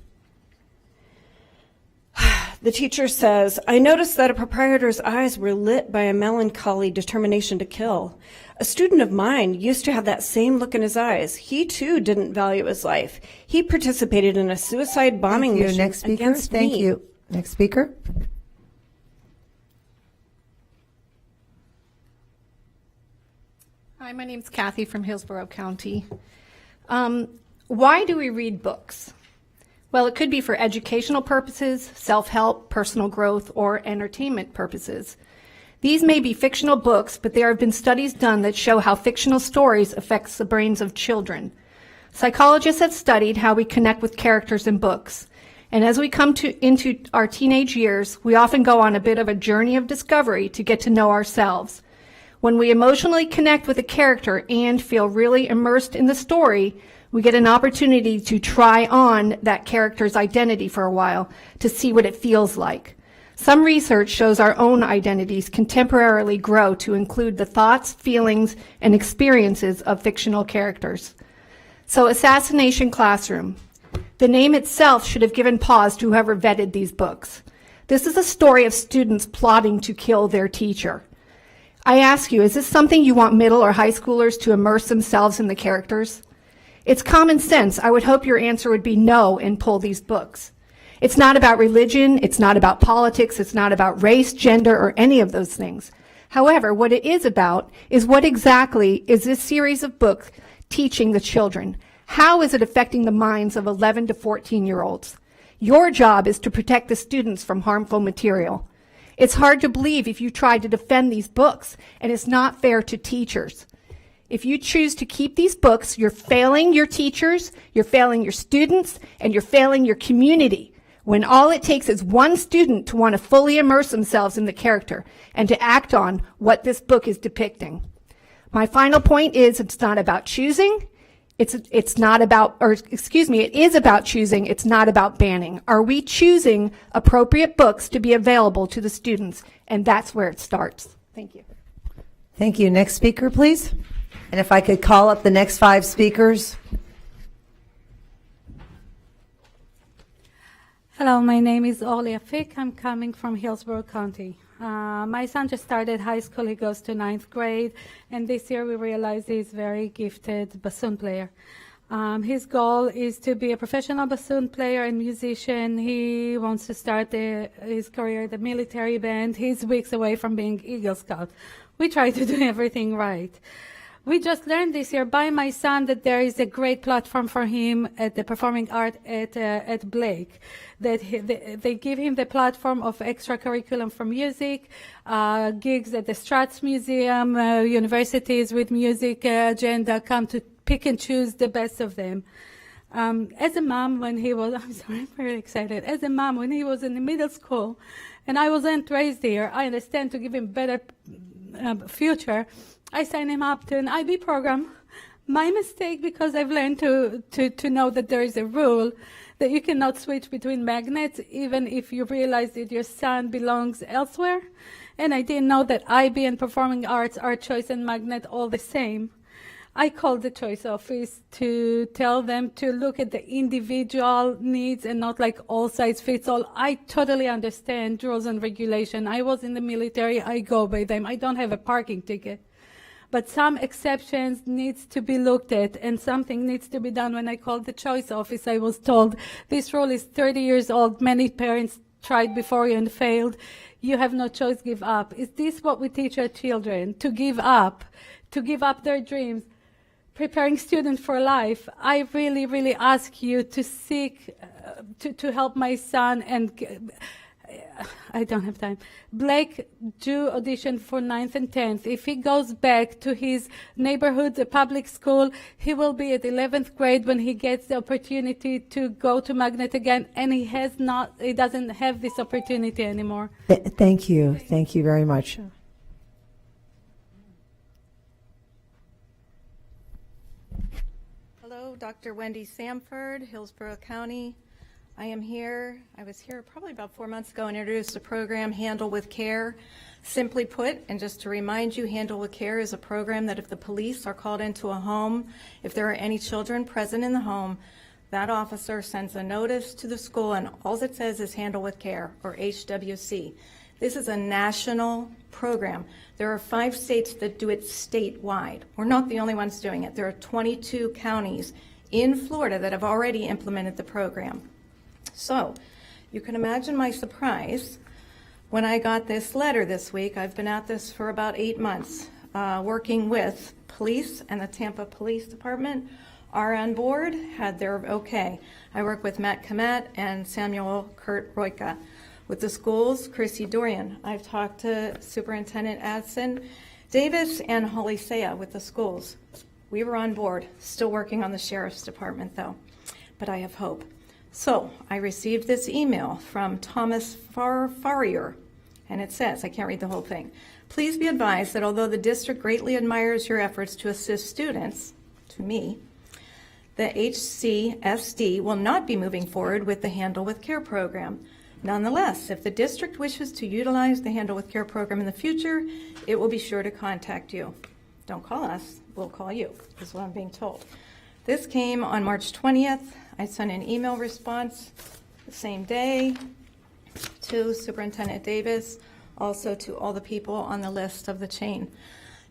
The teacher says, "I noticed that a proprietor's eyes were lit by a melancholy determination to kill. A student of mine used to have that same look in his eyes. He too didn't value his life. He participated in a suicide bombing Thank you. mission Next speaker. against Thank me." you. Next speaker. Hi, my name's Kathy from Hillsborough County. Why do we read books? Well, it could be for educational purposes, self-help, personal growth, or entertainment purposes. These may be fictional books, but there have been studies done that show how fictional stories affects the brains of children. Psychologists have studied how we connect with characters in books. And as we come into our teenage years, we often go on a bit of a journey of discovery to get to know ourselves. When we emotionally connect with a character and feel really immersed in the story, we get an opportunity to try on that character's identity for a while to see what it feels like. Some research shows our own identities can temporarily grow to include the thoughts, feelings, and experiences of fictional characters. So, Assassination Classroom. The name itself should have given pause to whoever vetted these books. This is a story of students plotting to kill their teacher. I ask you, is this something you want middle or high schoolers to immerse themselves in the characters? It's common sense. I would hope your answer would be no and pull these books. It's not about religion, it's not about politics, it's not about race, gender, or any of those things. However, what it is about is what exactly is this series of books teaching the children? How is it affecting the minds of 11 to 14-year-olds? Your job is to protect the students from harmful material. It's hard to believe if you try to defend these books, and it's not fair to teachers. If you choose to keep these books, you're failing your teachers, you're failing your students, and you're failing your community, when all it takes is one student to want to fully immerse themselves in the character and to act on what this book is depicting. My final point is it's not about choosing. It is about choosing, it's not about banning. Are we choosing appropriate books to be available to the students? And that's where it starts. Thank you. Thank you. Next speaker, please. And if I could call up the next 5 speakers. Hello, my name is Olia Fick. I'm coming from Hillsborough County. My son just started high school. He goes to 9th grade, and this year we realized he's a very gifted bassoon player. His goal is to be a professional bassoon player and musician. He wants to start his career at the military band. He's weeks away from being Eagle Scout. We try to do everything right. We just learned this year by my son that there is a great platform for him at the performing art at Blake. That they give him the platform of extracurriculum for music, gigs at the Stratz Museum, universities with music agenda come to pick and choose the best of them. As a mom, when he was, I'm sorry, I'm very excited. As a mom, when he was in the middle school, and I wasn't raised here, I understand to give him better future, I signed him up to an IB program. My mistake, because I've learned to know that there is a rule that you cannot switch between magnets, even if you realize that your son belongs elsewhere. And I didn't know that IB and performing arts are choice and magnet all the same. I called the choice office to tell them to look at the individual needs and not like all size fits all. I totally understand rules and regulation. I was in the military, I go by them. I don't have a parking ticket. But some exceptions needs to be looked at and something needs to be done. When I called the choice office, I was told this rule is 30 years old. Many parents tried before you and failed. You have no choice, give up. Is this what we teach our children? To give up their dreams, preparing students for life? I really, really ask you to seek, to help my son and I don't have time. Blake do audition for 9th and 10th. If he goes back to his neighborhood, the public school, he will be at 11th grade when he gets the opportunity to go to Magnet again, and he doesn't have this opportunity anymore. Thank you. Thank you very much. Hello, Dr. Wendy Samford, Hillsborough County. I was here probably about 4 months ago and introduced a program, Handle with Care. Simply put, and just to remind you, Handle with Care is a program that if the police are called into a home, if there are any children present in the home, that officer sends a notice to the school and all it says is Handle with Care, or HWC. This is a national program. There are 5 states that do it statewide. We're not the only ones doing it. There are 22 counties in Florida that have already implemented the program. So you can imagine my surprise when I got this letter this week. I've been at this for about 8 months, working with police, and the Tampa Police Department are on board, had their okay. I work with Matt Kamat and Samuel Kurt Royka. With the schools, Chrissy Dorian. I've talked to Superintendent Addison Davis and Holly Saya with the schools. We were on board, still working on the Sheriff's Department though, but I have hope. So I received this email from Thomas Farrier, and it says, I can't read the whole thing. Please be advised that although the district greatly admires your efforts to assist students, to me, the HCSD will not be moving forward with the Handle with Care program. Nonetheless, if the district wishes to utilize the Handle with Care program in the future, it will be sure to contact you. Don't call us, we'll call you, is what I'm being told. This came on March 20th. I sent an email response the same day to Superintendent Davis, also to all the people on the list of the chain.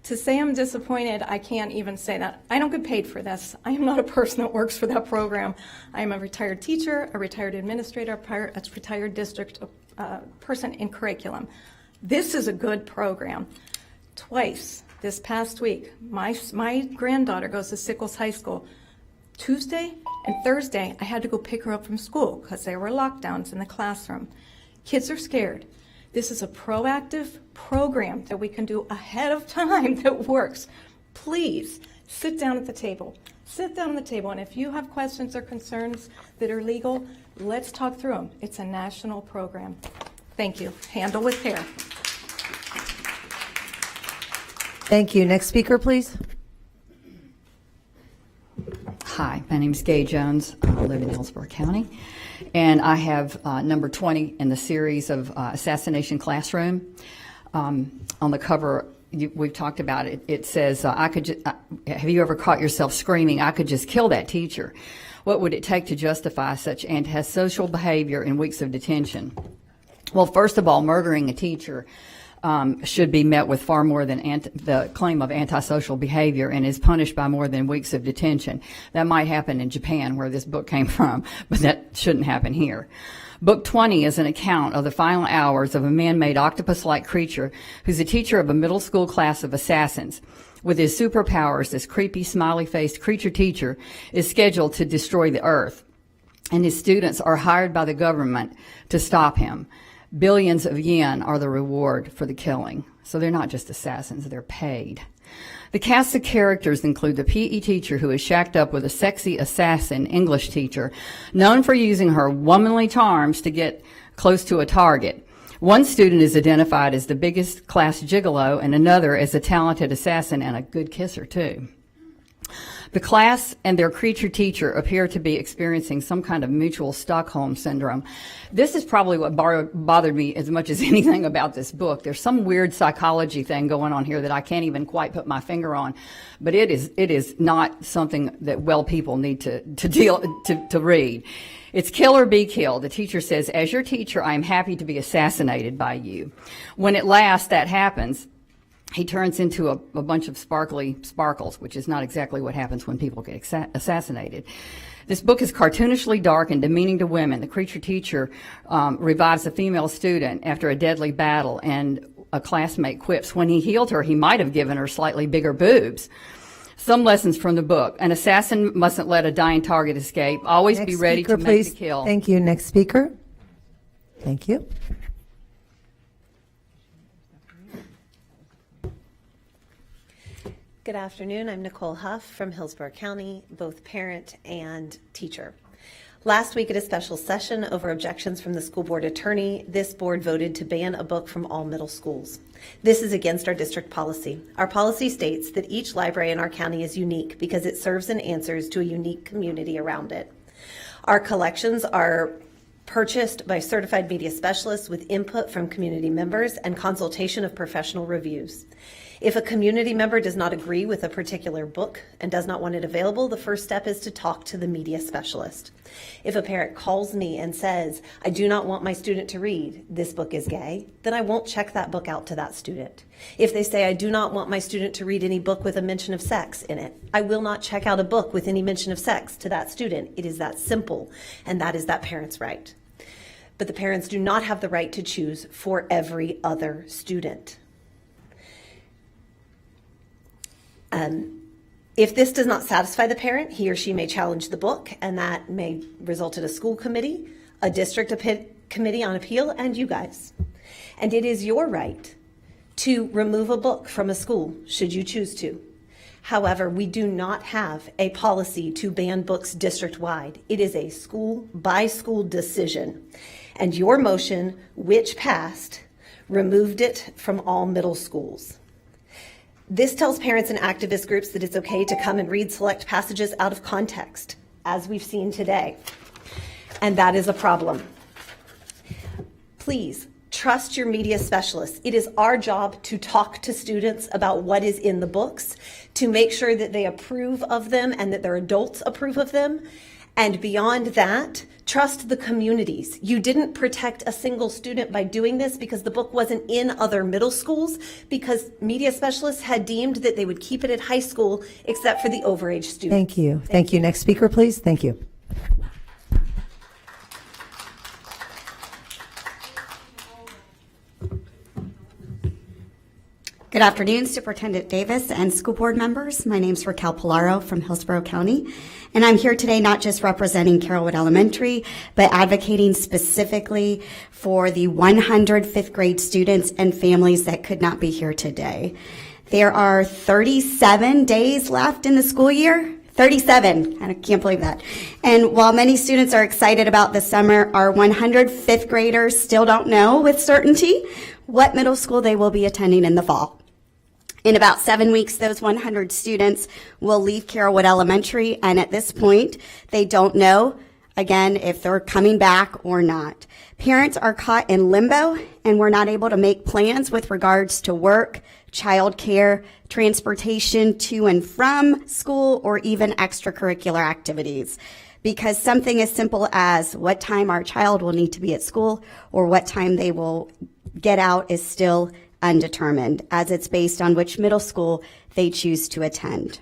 To say I'm disappointed, I can't even say that. I don't get paid for this. I am not a person that works for that program. I am a retired teacher, a retired administrator, a retired district person in curriculum. This is a good program. Twice this past week, my granddaughter goes to Sickles High School. Tuesday and Thursday, I had to go pick her up from school because there were lockdowns in the classroom. Kids are scared. This is a proactive program that we can do ahead of time that works. Please sit down at the table. Sit down at the table, and if you have questions or concerns that are legal, let's talk through them. It's a national program. Thank you. Handle with Care. Thank you. Next speaker, please. Hi, my name is Gay Jones. I live in Hillsborough County, and I have number 20 in the series of Assassination Classroom. On the cover, we've talked about it. It says, have you ever caught yourself screaming, I could just kill that teacher? What would it take to justify such antisocial behavior in weeks of detention? Well, first of all, murdering a teacher should be met with far more than the claim of antisocial behavior and is punished by more than weeks of detention. That might happen in Japan, where this book came from, but that shouldn't happen here. Book 20 is an account of the final hours of a man-made octopus-like creature who's a teacher of a middle school class of assassins. With his superpowers, this creepy, smiley-faced creature teacher is scheduled to destroy the earth, and his students are hired by the government to stop him. Billions of yen are the reward for the killing. So they're not just assassins, they're paid. The cast of characters include the PE teacher who is shacked up with a sexy assassin English teacher, known for using her womanly charms to get close to a target. One student is identified as the biggest class gigolo and another as a talented assassin and a good kisser, too. The class and their creature teacher appear to be experiencing some kind of mutual Stockholm syndrome. This is probably what bothered me as much as anything about this book. There's some weird psychology thing going on here that I can't even quite put my finger on, but it is not something that well people need to read. It's kill or be killed. The teacher says, as your teacher, I am happy to be assassinated by you. When at last that happens, he turns into a bunch of sparkly sparkles, which is not exactly what happens when people get assassinated. This book is cartoonishly dark and demeaning to women. The creature teacher revives a female student after a deadly battle, and a classmate quips, when he healed her, he might have given her slightly bigger boobs. Some lessons from the book. An assassin mustn't let a dying target escape. Always be ready to make the kill. Thank you. Next speaker. Thank you. Good afternoon. I'm Nicole Huff from Hillsborough County, both parent and teacher. Last week at a special session over objections from the school board attorney, this board voted to ban a book from all middle schools. This is against our district policy. Our policy states that each library in our county is unique because it serves and answers to a unique community around it. Our collections are purchased by certified media specialists with input from community members and consultation of professional reviews. If a community member does not agree with a particular book and does not want it available, the first step is to talk to the media specialist. If a parent calls me and says, I do not want my student to read, this book is gay, then I won't check that book out to that student. If they say, I do not want my student to read any book with a mention of sex in it, I will not check out a book with any mention of sex to that student. It is that simple, and that is that parent's right. But the parents do not have the right to choose for every other student. If this does not satisfy the parent, he or she may challenge the book, and that may result in a school committee, a district committee on appeal, and you guys. And it is your right to remove a book from a school, should you choose to. However, we do not have a policy to ban books district-wide. It is a school-by-school decision. And your motion, which passed, removed it from all middle schools. This tells parents and activist groups that it's okay to come and read select passages out of context, as we've seen today. And that is a problem. Please trust your media specialists. It is our job to talk to students about what is in the books, to make sure that they approve of them and that their adults approve of them. And beyond that, trust the communities. You didn't protect a single student by doing this because the book wasn't in other middle schools, because media specialists had deemed that they would keep it at high school except for the overage students. Thank you. Thank you. Next speaker, please. Thank you. Good afternoon, Superintendent Davis and school board members. My name is Raquel Polaro from Hillsborough County, and I'm here today not just representing Carrollwood Elementary, but advocating specifically for the 100 fifth grade students and families that could not be here today. There are 37 days left in the school year. 37. I can't believe that. And while many students are excited about the summer, our 100 fifth graders still don't know with certainty what middle school they will be attending in the fall. In about 7 weeks, those 100 students will leave Carrollwood Elementary, and at this point, they don't know, again, if they're coming back or not. Parents are caught in limbo, and we're not able to make plans with regards to work, childcare, transportation to and from school, or even extracurricular activities. Because something as simple as what time our child will need to be at school or what time they will get out is still undetermined, as it's based on which middle school they choose to attend.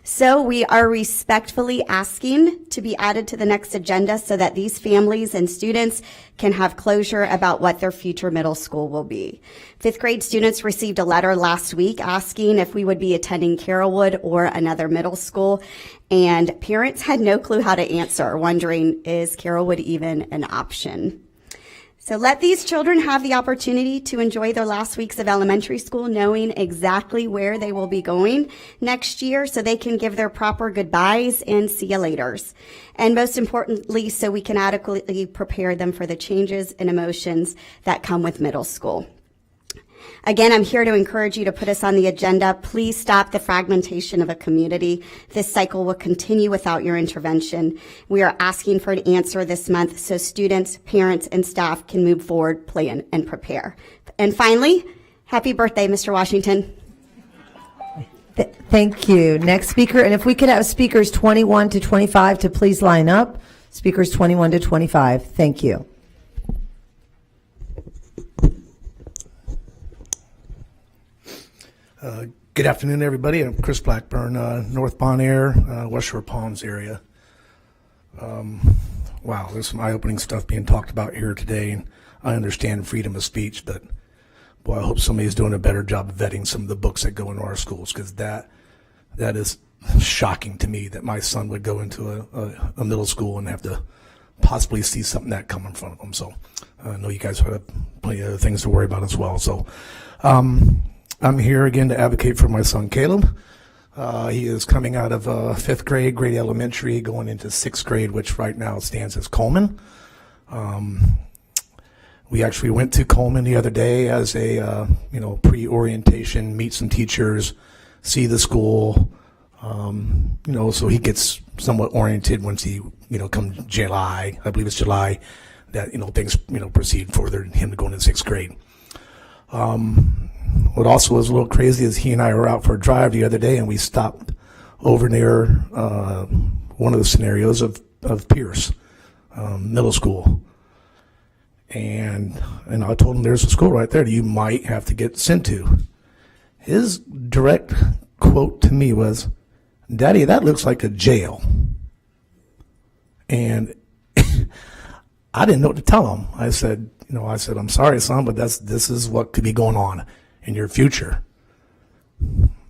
So we are respectfully asking to be added to the next agenda so that these families and students can have closure about what their future middle school will be. Fifth grade students received a letter last week asking if we would be attending Carrollwood or another middle school, and parents had no clue how to answer, wondering, is Carrollwood even an option? So let these children have the opportunity to enjoy their last weeks of elementary school knowing exactly where they will be going next year so they can give their proper goodbyes and see you laters. And most importantly, so we can adequately prepare them for the changes and emotions that come with middle school. Again, I'm here to encourage you to put us on the agenda. Please stop the fragmentation of a community. This cycle will continue without your intervention. We are asking for an answer this month so students, parents, and staff can move forward, plan, and prepare. And finally, happy birthday, Mr. Washington. Thank you. Next speaker, and if we could have speakers 21 to 25 to please line up. Speakers 21 to 25. Thank you. Good afternoon, everybody. I'm Chris Blackburn, North Bon Air, West Shore Palms area. Wow, there's some eye-opening stuff being talked about here today, and I understand freedom of speech, but boy, I hope somebody's doing a better job of vetting some of the books that go into our schools, because that is shocking to me that my son would go into a middle school and have to possibly see something that come in front of him. So I know you guys have plenty of other things to worry about as well. So I'm here again to advocate for my son Caleb. He is coming out of 5th grade, Grady Elementary, going into 6th grade, which right now stands as Coleman. We actually went to Coleman the other day as a pre-orientation, meet some teachers, see the school, so he gets somewhat oriented once he comes July, I believe it's July, that things proceed further than him going into 6th grade. What also was a little crazy is he and I were out for a drive the other day, and we stopped over near one of the scenarios of Pierce Middle School. And I told him there's a school right there that you might have to get sent to. His direct quote to me was, "Daddy, that looks like a jail." And I didn't know what to tell him. I said, "I'm sorry, son, but this is what could be going on in your future."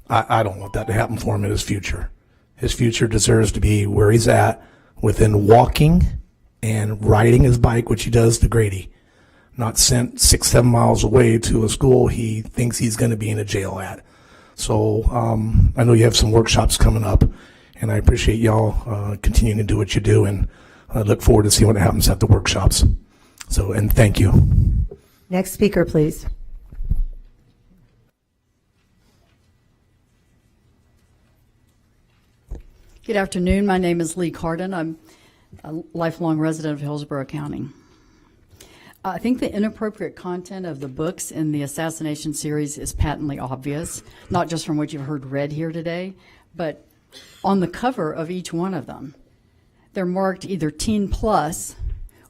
I don't want that to happen for him in his future. His future deserves to be where he's at, within walking and riding his bike, which he does to Grady, not sent 6-7 miles away to a school he thinks he's going to be in a jail at. So I know you have some workshops coming up, and I appreciate y'all continuing to do what you do, and I look forward to seeing what happens at the workshops. So, and thank you. Next speaker, please. Good afternoon. My name is Lee Carden. I'm a lifelong resident of Hillsborough County. I think the inappropriate content of the books in the assassination series is patently obvious, not just from what you've heard read here today, but on the cover of each one of them. They're marked either teen plus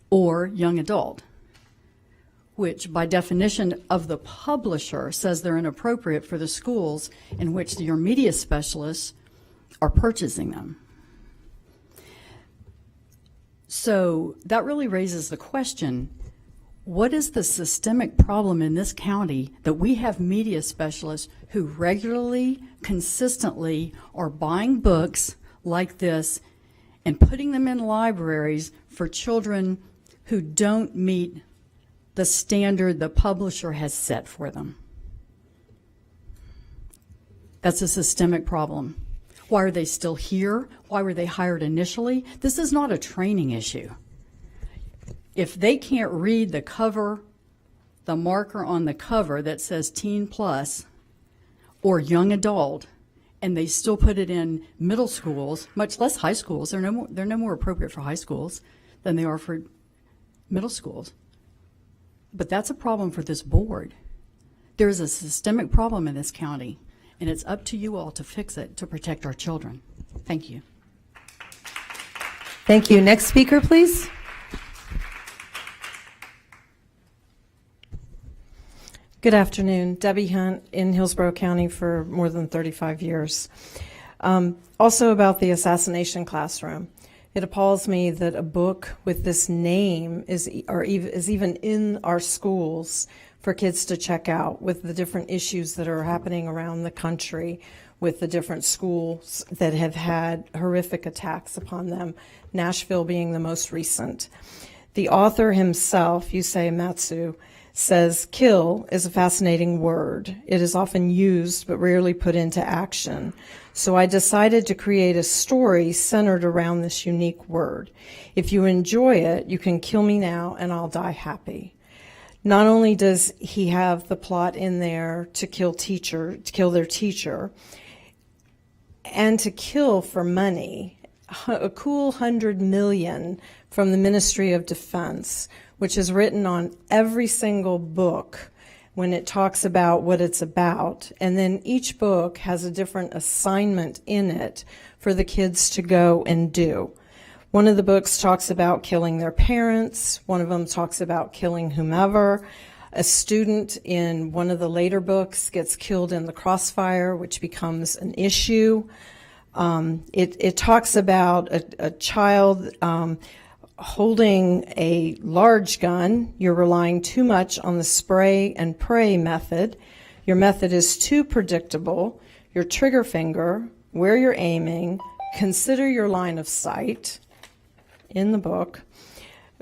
or young adult, which by definition of the publisher says they're inappropriate for the schools in which your media specialists are purchasing them. So that really raises the question, what is the systemic problem in this county that we have media specialists who regularly, consistently are buying books like this and putting them in libraries for children who don't meet the standard the publisher has set for them? That's a systemic problem. Why are they still here? Why were they hired initially? This is not a training issue. If they can't read the cover, the marker on the cover that says teen plus or young adult, and they still put it in middle schools, much less high schools, they're no more appropriate for high schools than they are for middle schools. But that's a problem for this board. There is a systemic problem in this county, and it's up to you all to fix it to protect our children. Thank you. Thank you. Next speaker, please. Good afternoon. Debbie Hunt in Hillsborough County for more than 35 years. Also about the assassination classroom. It appalls me that a book with this name is even in our schools for kids to check out, with the different issues that are happening around the country with the different schools that have had horrific attacks upon them, Nashville being the most recent. The author himself, Yusei Matsu, says kill is a fascinating word. It is often used but rarely put into action. So I decided to create a story centered around this unique word. If you enjoy it, you can kill me now and I'll die happy. Not only does he have the plot in there to kill their teacher, and to kill for money, a cool $100 million from the Ministry of Defense, which is written on every single book when it talks about what it's about. And then each book has a different assignment in it for the kids to go and do. One of the books talks about killing their parents. One of them talks about killing whomever. A student in one of the later books gets killed in the crossfire, which becomes an issue. It talks about a child holding a large gun. You're relying too much on the spray and pray method. Your method is too predictable. Your trigger finger, where you're aiming, consider your line of sight in the book.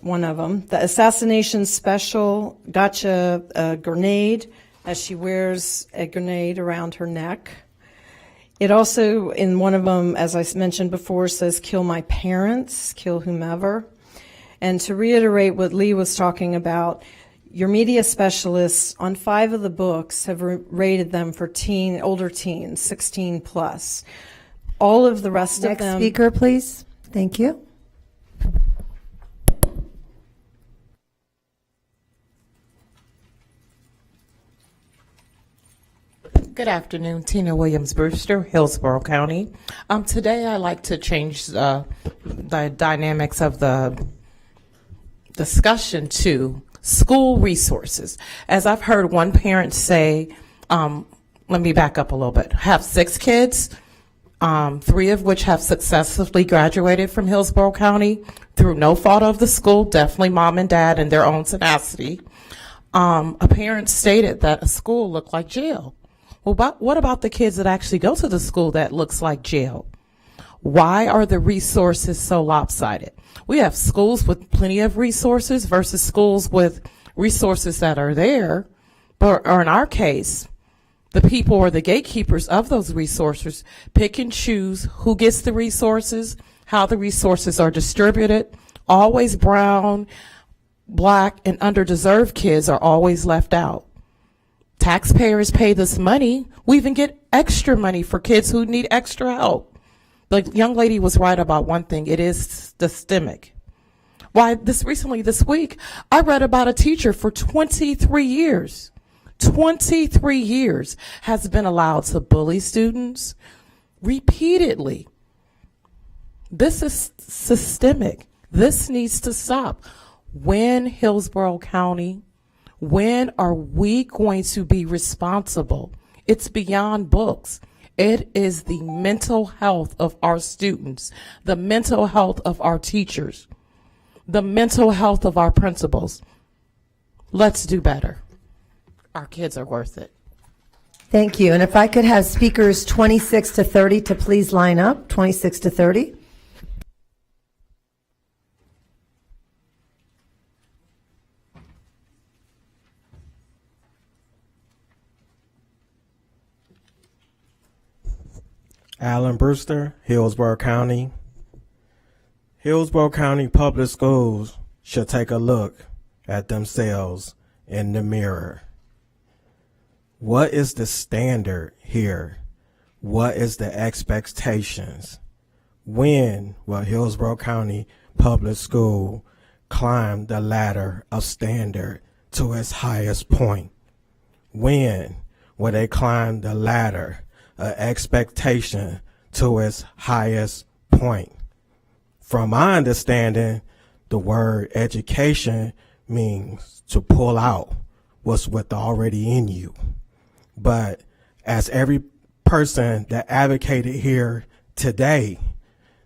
One of them, the assassination special, gotcha a grenade as she wears a grenade around her neck. It also, in one of them, as I mentioned before, says kill my parents, kill whomever. And to reiterate what Lee was talking about, your media specialists on 5 of the books have rated them for older teens, 16 plus. All of the rest of them. Next speaker, please. Thank you. Good afternoon, Tina Williams Brewster, Hillsborough County. Today I'd like to change the dynamics of the discussion to school resources. As I've heard one parent say, let me back up a little bit, have 6 kids, 3 of which have successfully graduated from Hillsborough County through no fault of the school, definitely mom and dad and their own tenacity. A parent stated that a school looked like jail. Well, what about the kids that actually go to the school that looks like jail? Why are the resources so lopsided? We have schools with plenty of resources versus schools with resources that are there, or in our case, the people or the gatekeepers of those resources pick and choose who gets the resources, how the resources are distributed. Always brown, black, and underdeserved kids are always left out. Taxpayers pay this money. We even get extra money for kids who need extra help. The young lady was right about one thing. It is systemic. Why, this week, I read about a teacher for 23 years. 23 years has been allowed to bully students repeatedly. This is systemic. This needs to stop. When Hillsborough County, when are we going to be responsible? It's beyond books. It is the mental health of our students, the mental health of our teachers, the mental health of our principals. Let's do better. Our kids are worth it. Thank you. And if I could have speakers 26 to 30 to please line up, 26 to 30. Alan Brewster, Hillsborough County. Hillsborough County Public Schools should take a look at themselves in the mirror. What is the standard here? What is the expectations? When will Hillsborough County Public School climb the ladder of standard to its highest point? When will they climb the ladder of expectation to its highest point? From my understanding, the word education means to pull out what's already in you. But as every person that advocated here today,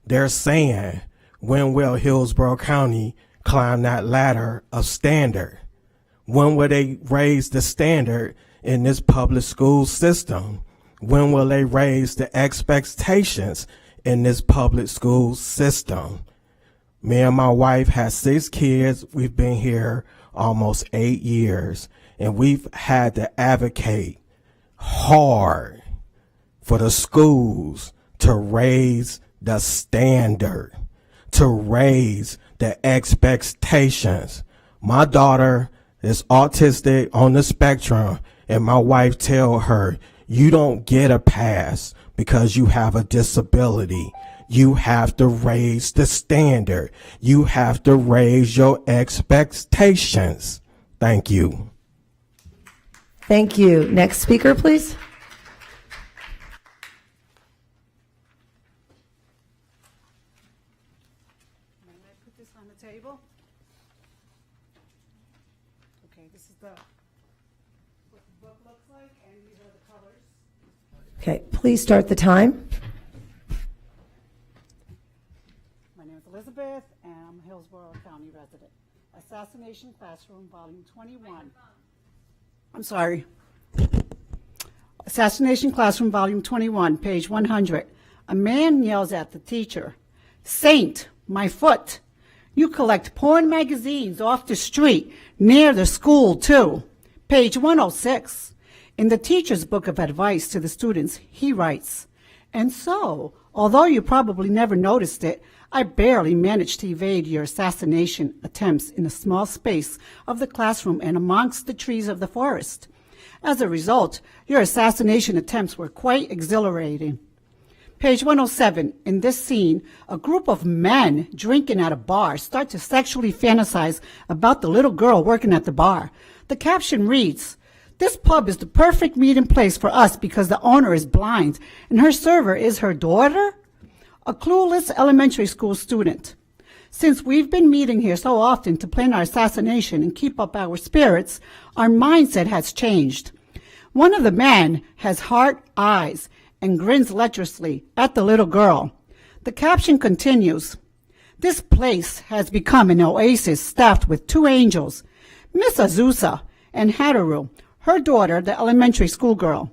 they're saying, when will Hillsborough County climb that ladder of standard? When will they raise the standard in this public school system? When will they raise the expectations in this public school system? Me and my wife had 6 kids. We've been here almost 8 years, and we've had to advocate hard for the schools to raise the standard, to raise the expectations. My daughter is autistic on the spectrum, and my wife tell her, you don't get a pass because you have a disability. You have to raise the standard. You have to raise your expectations. Thank you. Thank you. Next speaker, please. Put this on the table. Okay, this is what the book looks like, and these are the colors. Okay, please start the time. My name is Elizabeth, and I'm a Hillsborough County resident. Assassination Classroom, Volume 21. I'm sorry. Assassination Classroom, Volume 21, page 100. A man yells at the teacher, "Saint, my foot. You collect porn magazines off the street near the school, too." Page 106. In the teacher's book of advice to the students, he writes, "And so, although you probably never noticed it, I barely managed to evade your assassination attempts in a small space of the classroom and amongst the trees of the forest. As a result, your assassination attempts were quite exhilarating." Page 107. In this scene, a group of men drinking at a bar start to sexually fantasize about the little girl working at the bar. The caption reads, "This pub is the perfect meeting place for us because the owner is blind and her server is her daughter?" A clueless elementary school student. Since we've been meeting here so often to plan our assassination and keep up our spirits, our mindset has changed. One of the men has hard eyes and grins lecherously at the little girl. The caption continues, "This place has become an oasis staffed with 2 angels, Miss Azusa and Hataru, her daughter, the elementary school girl."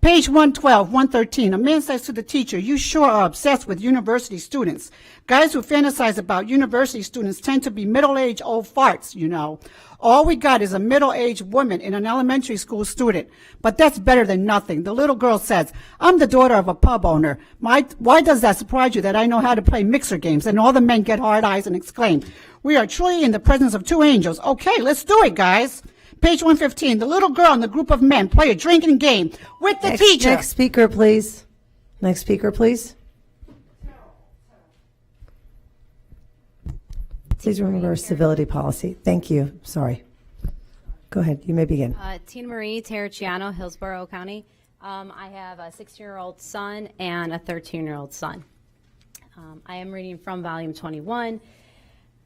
Page 112, 113, a man says to the teacher, "You sure are obsessed with university students. Guys who fantasize about university students tend to be middle-aged old farts, you know. All we got is a middle-aged woman and an elementary school student, but that's better than nothing." The little girl says, "I'm the daughter of a pub owner. Why does that surprise you that I know how to play mixer games?" And all the men get hard eyes and exclaim, "We are truly in the presence of 2 angels. Okay, let's do it, guys." Page 115, the little girl and the group of men play a drinking game with the teacher. Next speaker, please. Next speaker, please. Please remember our civility policy. Thank you. Sorry. Go ahead. You may begin. Tina Marie Terracciano, Hillsborough County. I have a 16-year-old son and a 13-year-old son. I am reading from volume 21.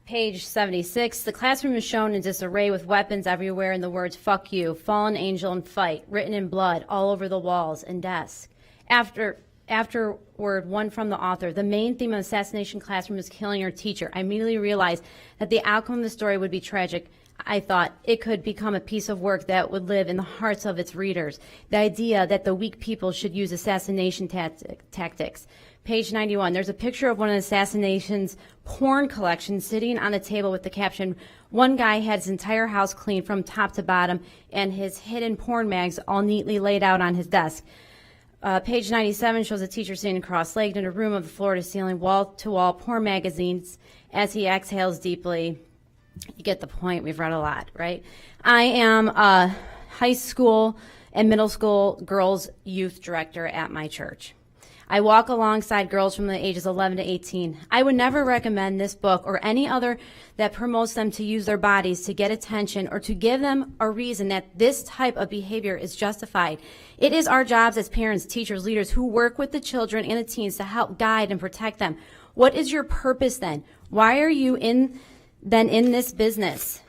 Page 76, the classroom is shown in disarray with weapons everywhere and the words "fuck you," "fallen angel," and "fight" written in blood all over the walls and desks. Afterward, one from the author, the main theme of Assassination Classroom is killing your teacher. I immediately realized that the outcome of the story would be tragic. I thought it could become a piece of work that would live in the hearts of its readers. The idea that the weak people should use assassination tactics. Page 91, there's a picture of one of the assassination's porn collections sitting on a table with the caption, "One guy had his entire house cleaned from top to bottom and his hidden porn mags all neatly laid out on his desk." Page 97 shows a teacher sitting cross-legged in a room of the floor-to-ceiling, wall-to-wall porn magazines as he exhales deeply. You get the point. We've read a lot, right? I am a high school and middle school girls youth director at my church. I walk alongside girls from the ages 11 to 18. I would never recommend this book or any other that promotes them to use their bodies to get attention or to give them a reason that this type of behavior is justified. It is our jobs as parents, teachers, leaders who work with the children and the teens to help guide and protect them. What is your purpose then? Why are you in this business?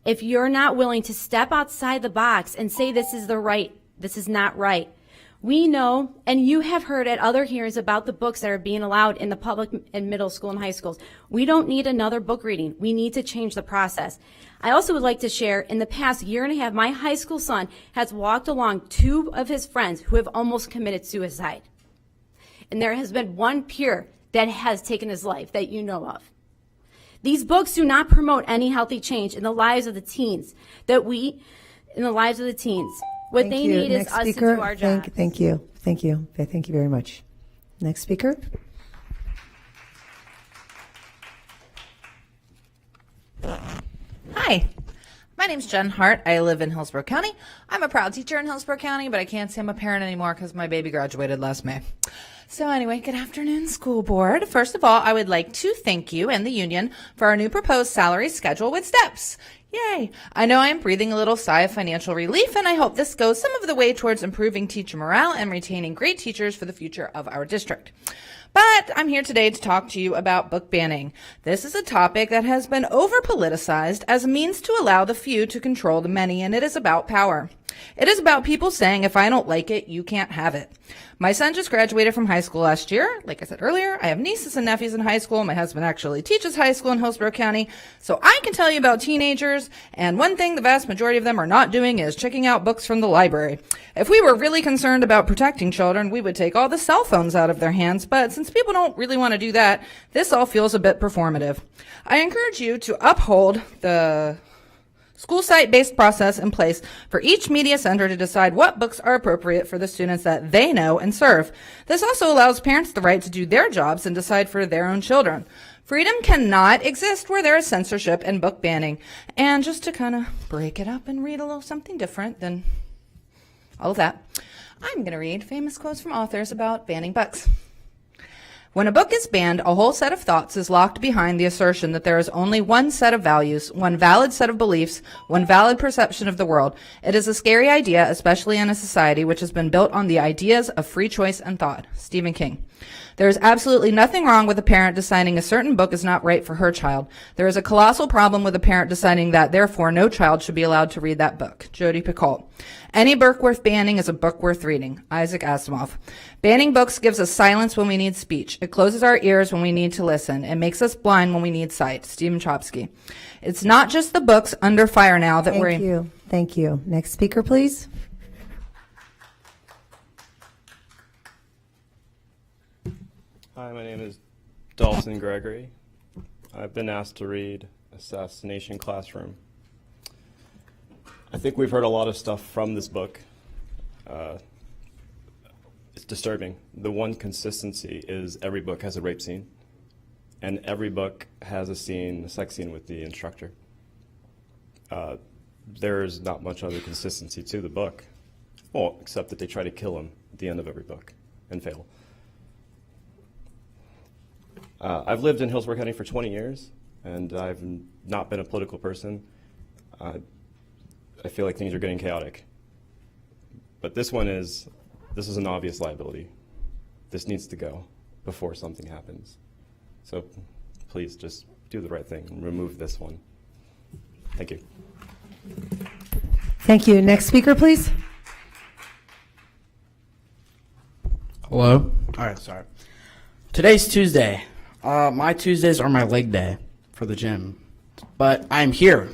If you're not willing to step outside the box and say this is not right. We know, and you have heard at other hearings about the books that are being allowed in the public and middle school and high schools. We don't need another book reading. We need to change the process. I also would like to share, in the past year and a half, my high school son has walked along 2 of his friends who have almost committed suicide. And there has been one peer that has taken his life that you know of. These books do not promote any healthy change in the lives of the teens What Thank they you. need is Next us to speaker. do our job. Thank you. Thank you. Okay, thank you very much. Next speaker. Hi, my name's Jen Hart. I live in Hillsborough County. I'm a proud teacher in Hillsborough County, but I can't say I'm a parent anymore because my baby graduated last May. So anyway, good afternoon, school board. First of all, I would like to thank you and the union for our new proposed salary schedule with steps. Yay! I know I am breathing a little sigh of financial relief, and I hope this goes some of the way towards improving teacher morale and retaining great teachers for the future of our district. But I'm here today to talk to you about book banning. This is a topic that has been over-politicized as a means to allow the few to control the many, and it is about power. It is about people saying, if I don't like it, you can't have it. My son just graduated from high school last year. Like I said earlier, I have nieces and nephews in high school. My husband actually teaches high school in Hillsborough County. So I can tell you about teenagers, and one thing the vast majority of them are not doing is checking out books from the library. If we were really concerned about protecting children, we would take all the cell phones out of their hands, but since people don't really want to do that, this all feels a bit performative. I encourage you to uphold the school site-based process in place for each media center to decide what books are appropriate for the students that they know and serve. This also allows parents the right to do their jobs and decide for their own children. Freedom cannot exist where there is censorship and book banning. And just to kind of break it up and read a little something different than all of that, I'm going to read famous quotes from authors about banning books. When a book is banned, a whole set of thoughts is locked behind the assertion that there is only one set of values, one valid set of beliefs, one valid perception of the world. It is a scary idea, especially in a society which has been built on the ideas of free choice and thought. Stephen King. There is absolutely nothing wrong with a parent deciding a certain book is not right for her child. There is a colossal problem with a parent deciding that, therefore, no child should be allowed to read that book. Jodi Picoult. Any book worth banning is a book worth reading. Isaac Asimov. Banning books gives us silence when we need speech. It closes our ears when we need to listen. It makes us blind when we need sight. Stephen Chbosky. It's not just the books under fire now that we're... Thank you. Thank you. Next speaker, please. Hi, my name is Dalton Gregory. I've been asked to read Assassination Classroom. I think we've heard a lot of stuff from this book. It's disturbing. The one consistency is every book has a rape scene, and every book has a sex scene with the instructor. There's not much other consistency to the book, well, except that they try to kill him at the end of every book and fail. I've lived in Hillsborough County for 20 years, and I've not been a political person. I feel like things are getting chaotic. But this is an obvious liability. This needs to go before something happens. So please just do the right thing and remove this one. Thank you. Thank you. Next speaker, please. Hello? All right, sorry. Today's Tuesday. My Tuesdays are my leg day for the gym. But I'm here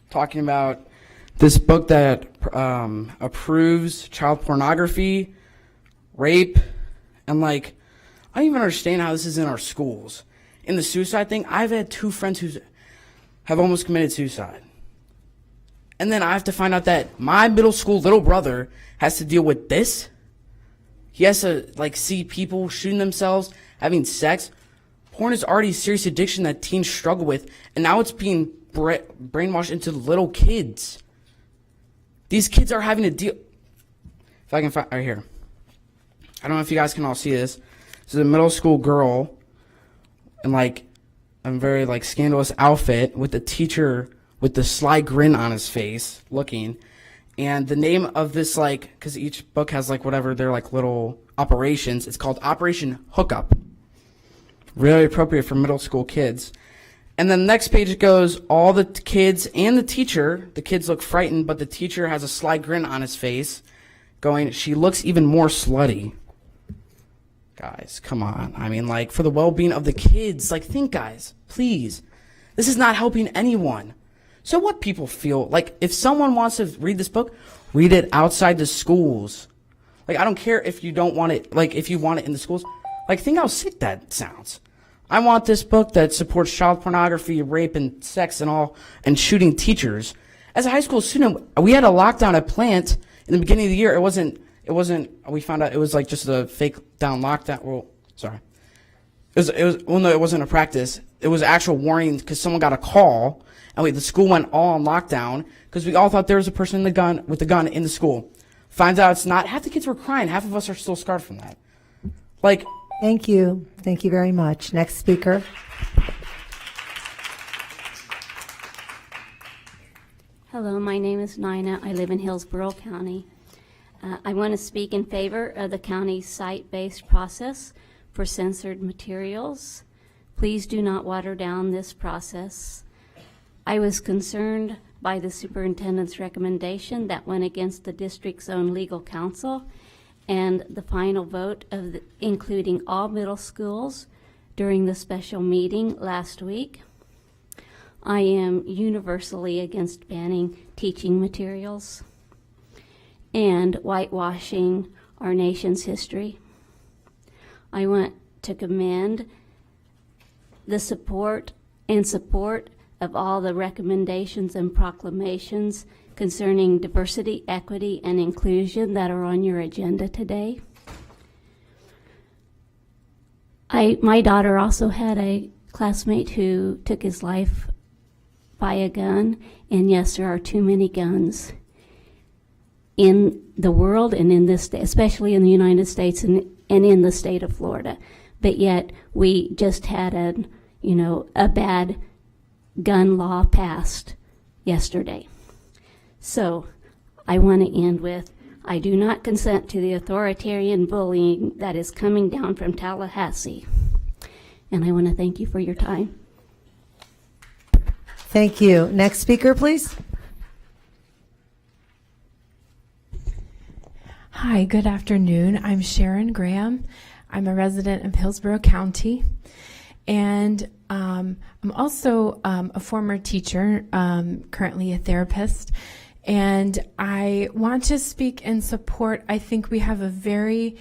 talking about this book that approves child pornography, rape, and I don't even understand how this is in our schools. In the suicide thing, I've had 2 friends who have almost committed suicide. And then I have to find out that my middle school little brother has to deal with this. He has to see people shooting themselves, having sex. Porn is already a serious addiction that teens struggle with, and now it's being brainwashed into little kids. These kids are having to deal... If I can find... Right here. I don't know if you guys can all see this. This is a middle school girl in a very scandalous outfit with the teacher with the sly grin on his face looking. And the name of this, because each book has whatever their little operations, it's called Operation Hookup. Really appropriate for middle school kids. And then the next page it goes, all the kids and the teacher, the kids look frightened, but the teacher has a sly grin on his face, going, she looks even more slutty. Guys, come on. I mean, for the well-being of the kids, think, guys, please. This is not helping anyone. So what people feel, if someone wants to read this book, read it outside the schools. I don't care if you don't want it, if you want it in the schools. Think how sick that sounds. I want this book that supports child pornography, rape, and sex and all, and shooting teachers. As a high school student, we had a lockdown at Plant in the beginning of the year. It wasn't, we found out it was like just a fake down lockdown. Well, sorry. Well, no, it wasn't a practice. It was actual warning because someone got a call, and the school went all on lockdown because we all thought there was a person with a gun in the school. Finds out it's not. Half the kids were crying. Half of us are still scarred from that. Like. Thank you. Thank you very much. Next speaker. Hello, my name is Nina. I live in Hillsborough County. I want to speak in favor of the county's site-based process for censored materials. Please do not water down this process. I was concerned by the superintendent's recommendation that went against the district's own legal counsel and the final vote of including all middle schools during the special meeting last week. I am universally against banning teaching materials and whitewashing our nation's history. I want to commend the support of all the recommendations and proclamations concerning diversity, equity, and inclusion that are on your agenda today. My daughter also had a classmate who took his life by a gun, and yes, there are too many guns in the world and in this state, especially in the United States and in the state of Florida. But yet we just had a bad gun law passed yesterday. So I want to end with, I do not consent to the authoritarian bullying that is coming down from Tallahassee. And I want to thank you for your time. Thank you. Next speaker, please. Hi, good afternoon. I'm Sharon Graham. I'm a resident of Hillsborough County. And I'm also a former teacher, currently a therapist. And I want to speak in support. I think we have a very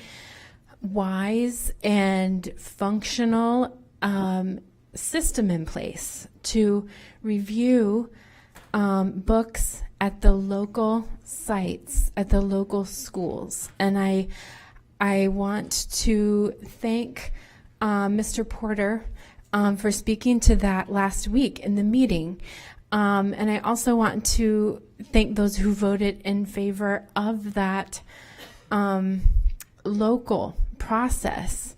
wise and functional system in place to review books at the local sites, at the local schools. And I want to thank Mr. Porter for speaking to that last week in the meeting. And I also want to thank those who voted in favor of that local process.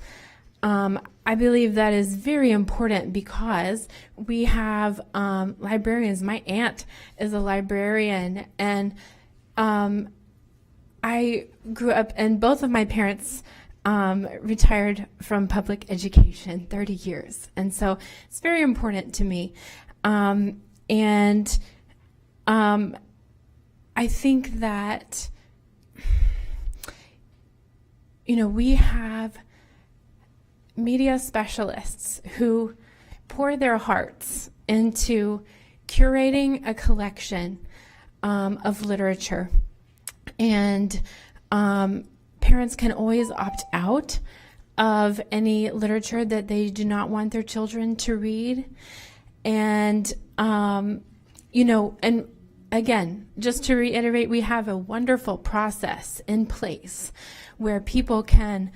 I believe that is very important because we have librarians. My aunt is a librarian, and I grew up, and both of my parents retired from public education 30 years. And so it's very important to me. I think that, we have media specialists who pour their hearts into curating a collection of literature. And parents can always opt out of any literature that they do not want their children to read. And, and again, just to reiterate, we have a wonderful process in place where people can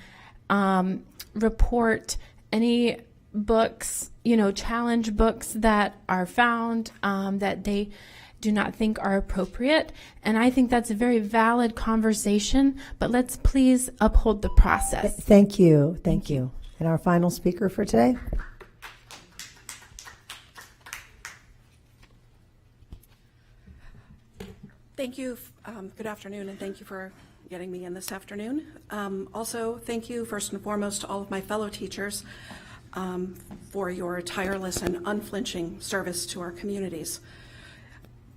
report any books, challenge books that are found that they do not think are appropriate. And I think that's a very valid conversation, but let's please uphold the process. Thank you. Thank you. And our final speaker for today. Thank you. Good afternoon, and thank you for getting me in this afternoon. Also, thank you first and foremost to all of my fellow teachers for your tireless and unflinching service to our communities.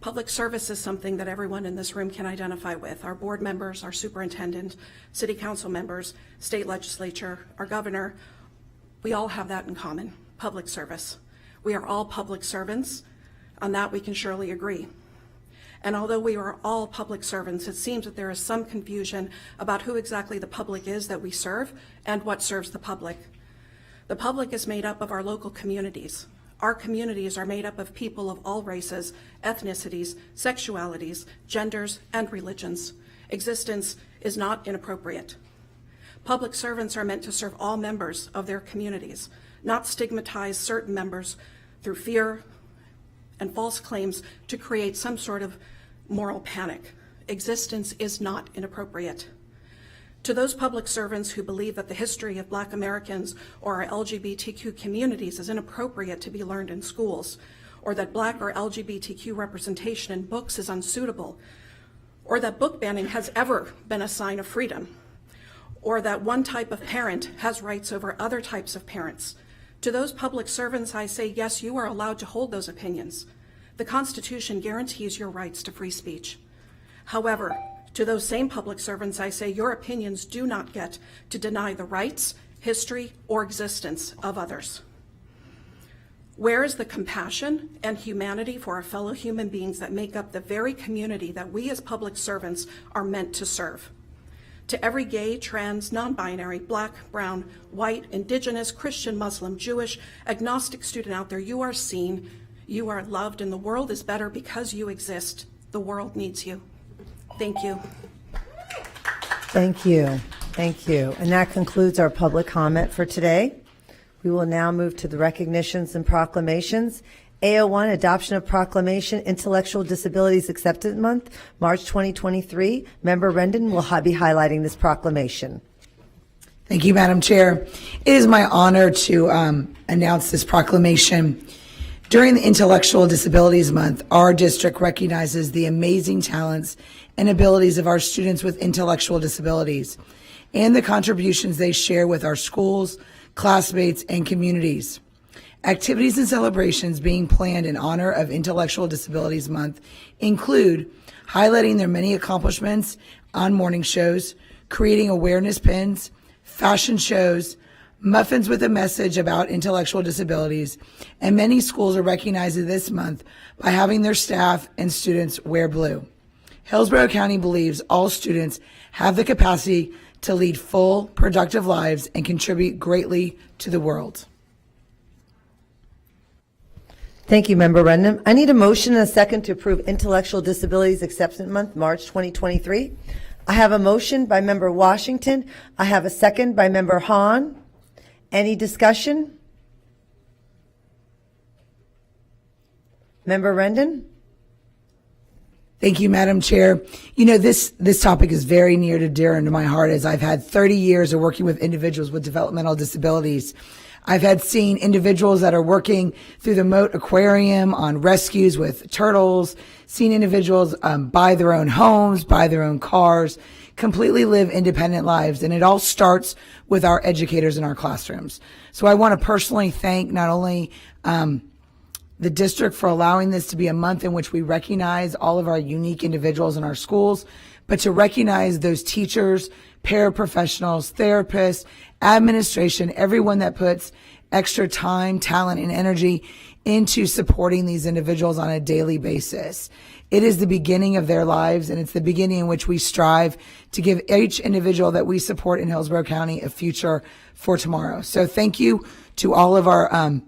Public service is something that everyone in this room can identify with. Our board members, our superintendent, city council members, state legislature, our governor, we all have that in common, public service. We are all public servants. On that we can surely agree. And although we are all public servants, it seems that there is some confusion about who exactly the public is that we serve and what serves the public. The public is made up of our local communities. Our communities are made up of people of all races, ethnicities, sexualities, genders, and religions. Existence is not inappropriate. Public servants are meant to serve all members of their communities, not stigmatize certain members through fear and false claims to create some sort of moral panic. Existence is not inappropriate. To those public servants who believe that the history of Black Americans or our LGBTQ communities is inappropriate to be learned in schools, or that Black or LGBTQ representation in books is unsuitable, or that book banning has ever been a sign of freedom, or that one type of parent has rights over other types of parents. To those public servants, I say, yes, you are allowed to hold those opinions. The Constitution guarantees your rights to free speech. However, to those same public servants, I say, your opinions do not get to deny the rights, history, or existence of others. Where is the compassion and humanity for our fellow human beings that make up the very community that we as public servants are meant to serve? To every gay, trans, non-binary, Black, brown, white, indigenous, Christian, Muslim, Jewish, agnostic student out there, you are seen, you are loved, and the world is better because you exist. The world needs you. Thank you. Thank you. Thank you. And that concludes our public comment for today. We will now move to the recognitions and proclamations. AO1, Adoption of Proclamation, Intellectual Disabilities Acceptance Month, March 2023. Member Rendon will be highlighting this proclamation. Thank you, Madam Chair. It is my honor to announce this proclamation. During the Intellectual Disabilities Month, our district recognizes the amazing talents and abilities of our students with intellectual disabilities and the contributions they share with our schools, classmates, and communities. Activities and celebrations being planned in honor of Intellectual Disabilities Month include highlighting their many accomplishments on morning shows, creating awareness pins, fashion shows, muffins with a message about intellectual disabilities, and many schools are recognizing this month by having their staff and students wear blue. Hillsborough County believes all students have the capacity to lead full, productive lives and contribute greatly to the world. Thank you, Member Rendon. I need a motion and a second to approve Intellectual Disabilities Acceptance Month, March 2023. I have a motion by Member Washington. I have a second by Member Hahn. Any discussion? Member Rendon? Thank you, Madam Chair. You know, this topic is very near to dear to my heart, as I've had 30 years of working with individuals with developmental disabilities. I've had seen individuals that are working through the Moat Aquarium on rescues with turtles, seen individuals buy their own homes, buy their own cars, completely live independent lives. And it all starts with our educators in our classrooms. So I want to personally thank not only the district for allowing this to be a month in which we recognize all of our unique individuals in our schools, but to recognize those teachers, paraprofessionals, therapists, administration, everyone that puts extra time, talent, and energy into supporting these individuals on a daily basis. It is the beginning of their lives, and it's the beginning in which we strive to give each individual that we support in Hillsborough County a future for tomorrow. So thank you to all of our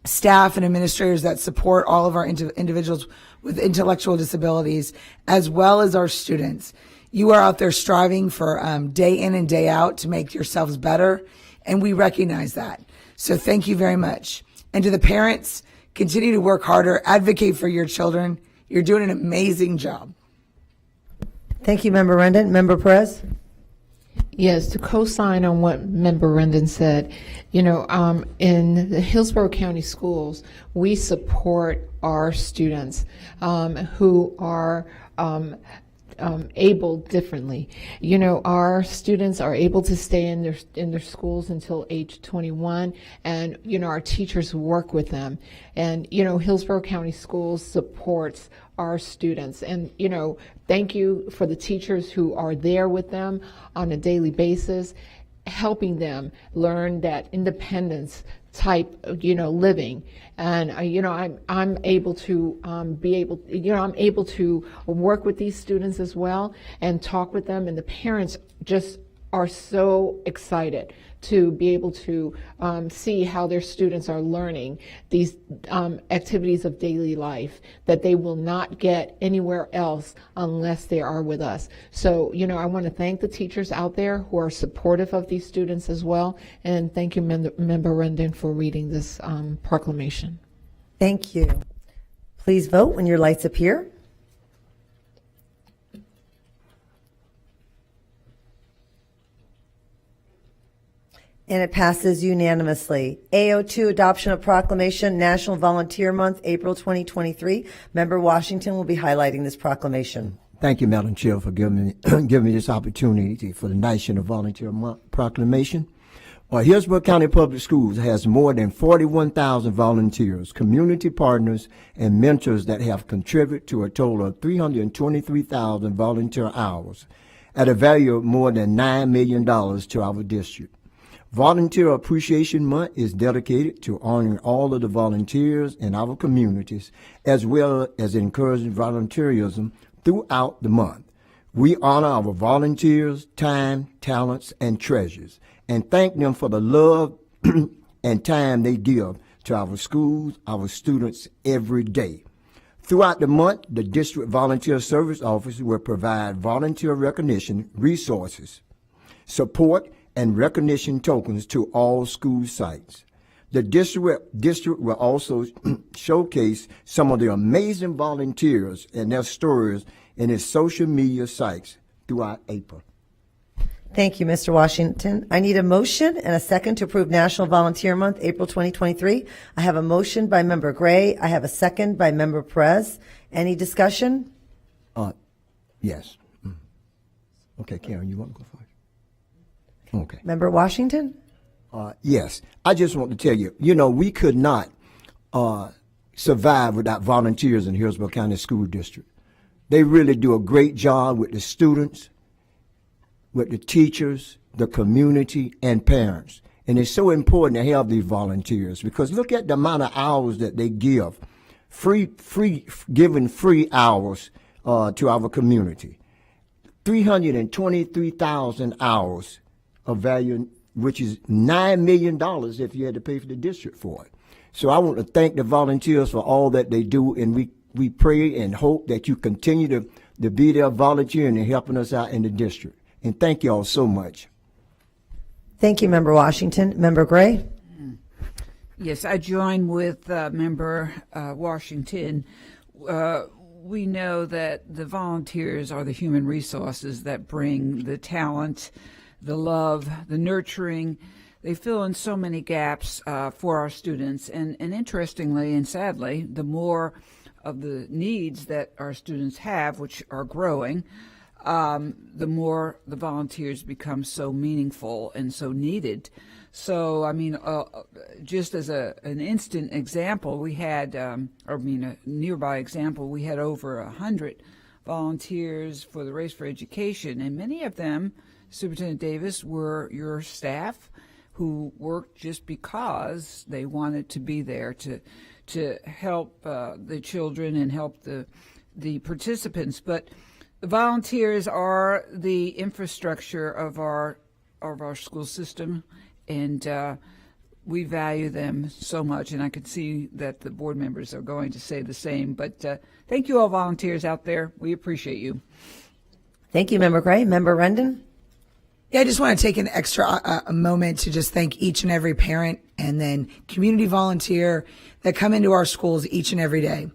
staff and administrators that support all of our individuals with intellectual disabilities, as well as our students. You are out there striving for day in and day out to make yourselves better, and we recognize that. So thank you very much. And to the parents, continue to work harder, advocate for your children. You're doing an amazing job. Thank you, Member Rendon. Member Perez? Yes, to co-sign on what Member Rendon said, you know, in the Hillsborough County Schools, we support our students who are able differently. You know, our students are able to stay in their schools until age 21, and you know, our teachers work with them. And you know, Hillsborough County Schools supports our students, and you know, thank you for the teachers who are there with them on a daily basis, helping them learn that independence type, you know, living. And you know, I'm able to I'm able to work with these students as well and talk with them, and the parents just are so excited to be able to see how their students are learning these activities of daily life that they will not get anywhere else unless they are with us. So, I want to thank the teachers out there who are supportive of these students as well. And thank you, Member Rendon, for reading this proclamation. Thank you. Please vote when your lights appear. And it passes unanimously. AO2, Adoption of Proclamation, National Volunteer Month, April 2023. Member Washington will be highlighting this proclamation. Thank you, Madam Chair, for giving me this opportunity for the National Volunteer Month proclamation. Hillsborough County Public Schools has more than 41,000 volunteers, community partners, and mentors that have contributed to a total of 323,000 volunteer hours at a value of more than $9 million to our district. Volunteer Appreciation Month is dedicated to honoring all of the volunteers in our communities, as well as encouraging volunteerism throughout the month. We honor our volunteers' time, talents, and treasures, and thank them for the love and time they give to our schools, our students every day. Throughout the month, the District Volunteer Service Office will provide volunteer recognition resources, support, and recognition tokens to all school sites. The district will also showcase some of the amazing volunteers and their stories in its social media sites throughout April. Thank you, Mr. Washington. I need a motion and a second to approve National Volunteer Month, April 2023. I have a motion by Member Gray. I have a second by Member Perez. Any discussion? Yes. Okay, Karen, you want to go first? Okay. Member Washington? Yes. I just want to tell you, we could not survive without volunteers in Hillsborough County School District. They really do a great job with the students, with the teachers, the community, and parents. And it's so important to have these volunteers because look at the amount of hours that they give, giving free hours to our community. 323,000 hours of value, which is $9 million if you had to pay for the district for it. So I want to thank the volunteers for all that they do, and we pray and hope that you continue to be there volunteering and helping us out in the district. And thank you all so much. Thank you, Member Washington. Member Gray? Yes, I join with Member Washington. We know that the volunteers are the human resources that bring the talent, the love, the nurturing. They fill in so many gaps for our students. And interestingly and sadly, the more of the needs that our students have, which are growing, the more the volunteers become so meaningful and so needed. So, just as an instant example, we had, a nearby example, we had over 100 volunteers for the Race for Education, and many of them, Superintendent Davis, were your staff who worked just because they wanted to be there to help the children and help the participants. But the volunteers are the infrastructure of our school system, and we value them so much. And I could see that the board members are going to say the same. But thank you all volunteers out there. We appreciate you. Thank you, Member Gray. Member Rendon? Yeah, I just want to take an extra a moment to just thank each and every parent and then community volunteer that come into our schools each and every day.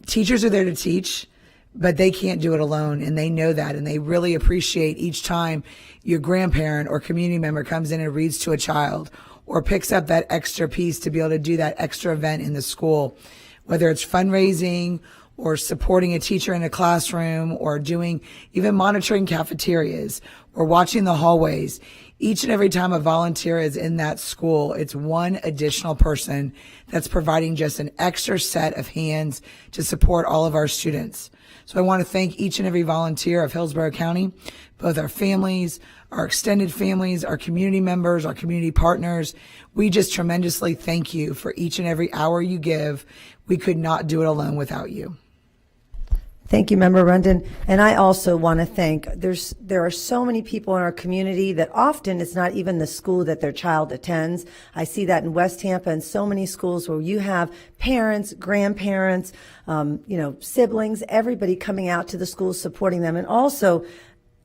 Teachers are there to teach, but they can't do it alone, and they know that, and they really appreciate each time your grandparent or community member comes in and reads to a child or picks up that extra piece to be able to do that extra event in the school, whether it's fundraising or supporting a teacher in a classroom or doing even monitoring cafeterias or watching the hallways. Each and every time a volunteer is in that school, it's one additional person that's providing just an extra set of hands to support all of our students. So I want to thank each and every volunteer of Hillsborough County, both our families, our extended families, our community members, our community partners. We just tremendously thank you for each and every hour you give. We could not do it alone without you. Thank you, Member Rundon. And I also want to thank, there are so many people in our community that often it's not even the school that their child attends. I see that in West Tampa and so many schools where you have parents, grandparents, siblings, everybody coming out to the schools supporting them. And also,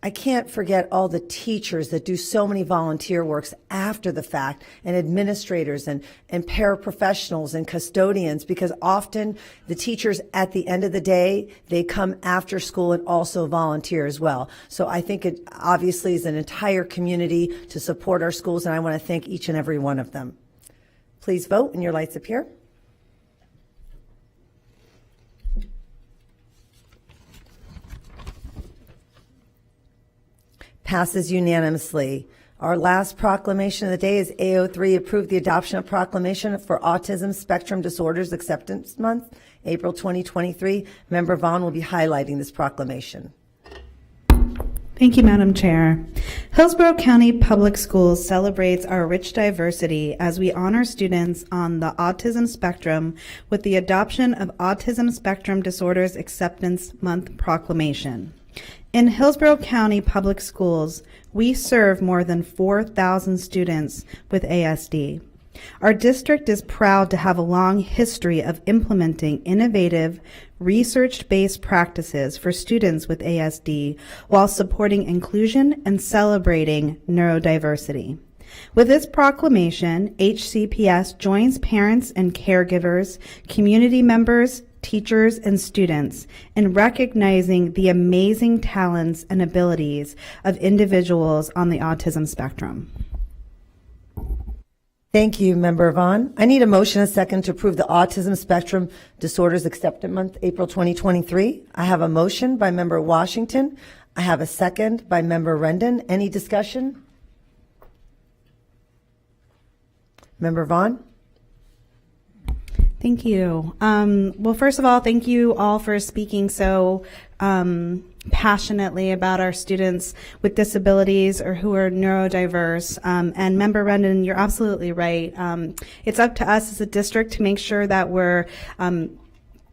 I can't forget all the teachers that do so many volunteer works after the fact, and administrators and paraprofessionals and custodians, because often the teachers at the end of the day, they come after school and also volunteer as well. So I think it obviously is an entire community to support our schools, and I want to thank each and every one of them. Please vote and your lights appear. Passes unanimously. Our last proclamation of the day is A03, approve the adoption of proclamation for Autism Spectrum Disorders Acceptance Month, April 2023. Member Vaughn will be highlighting this proclamation. Thank you, Madam Chair. Hillsborough County Public Schools celebrates our rich diversity as we honor students on the autism spectrum with the adoption of Autism Spectrum Disorders Acceptance Month proclamation. In Hillsborough County Public Schools, we serve more than 4,000 students with ASD. Our district is proud to have a long history of implementing innovative, research-based practices for students with ASD while supporting inclusion and celebrating neurodiversity. With this proclamation, HCPS joins parents and caregivers, community members, teachers, and students in recognizing the amazing talents and abilities of individuals on the autism spectrum. Thank you, Member Vaughn. I need a motion and a second to approve the Autism Spectrum Disorders Acceptance Month, April 2023. I have a motion by Member Washington. I have a second by Member Rendon. Any discussion? Member Vaughn? Thank you. Well, first of all, thank you all for speaking so passionately about our students with disabilities or who are neurodiverse. And Member Rendon, you're absolutely right. It's up to us as a district to make sure that we're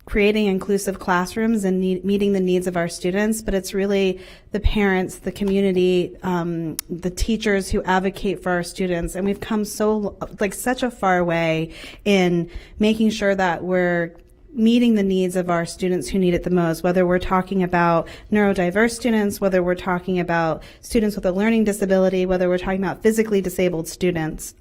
creating inclusive classrooms and meeting the needs of our students, but it's really the parents, the community, the teachers who advocate for our students. And we've come such a far way in making sure that we're meeting the needs of our students who need it the most, whether we're talking about neurodiverse students, whether we're talking about students with a learning disability, whether we're talking about physically disabled students.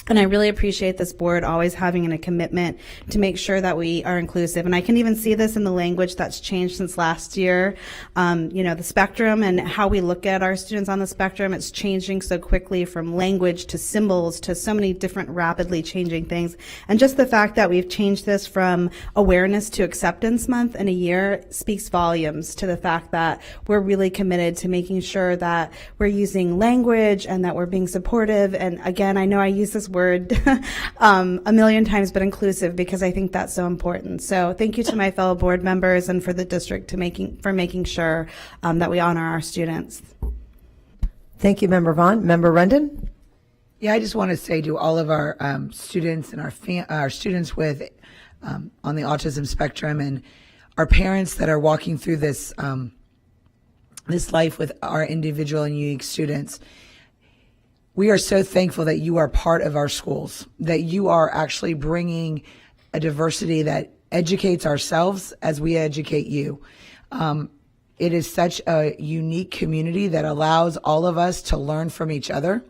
And I really appreciate this board always having a commitment to make sure that we are inclusive. And I can even see this in the language that's changed since last year. The spectrum and how we look at our students on the spectrum, it's changing so quickly from language to symbols to so many different rapidly changing things. And just the fact that we've changed this from awareness to acceptance month in a year speaks volumes to the fact that we're really committed to making sure that we're using language and that we're being supportive. And again, I know I use this word a million times, but inclusive, because I think that's so important. So thank you to my fellow board members and for the district for making sure that we honor our students. Thank you, Member Vaughn. Member Rendon? Yeah, I just want to say to all of our students and our students with on the autism spectrum and our parents that are walking through this this life with our individual and unique students. We are so thankful that you are part of our schools, that you are actually bringing a diversity that educates ourselves as we educate you. It is such a unique community that allows all of us to learn from each other.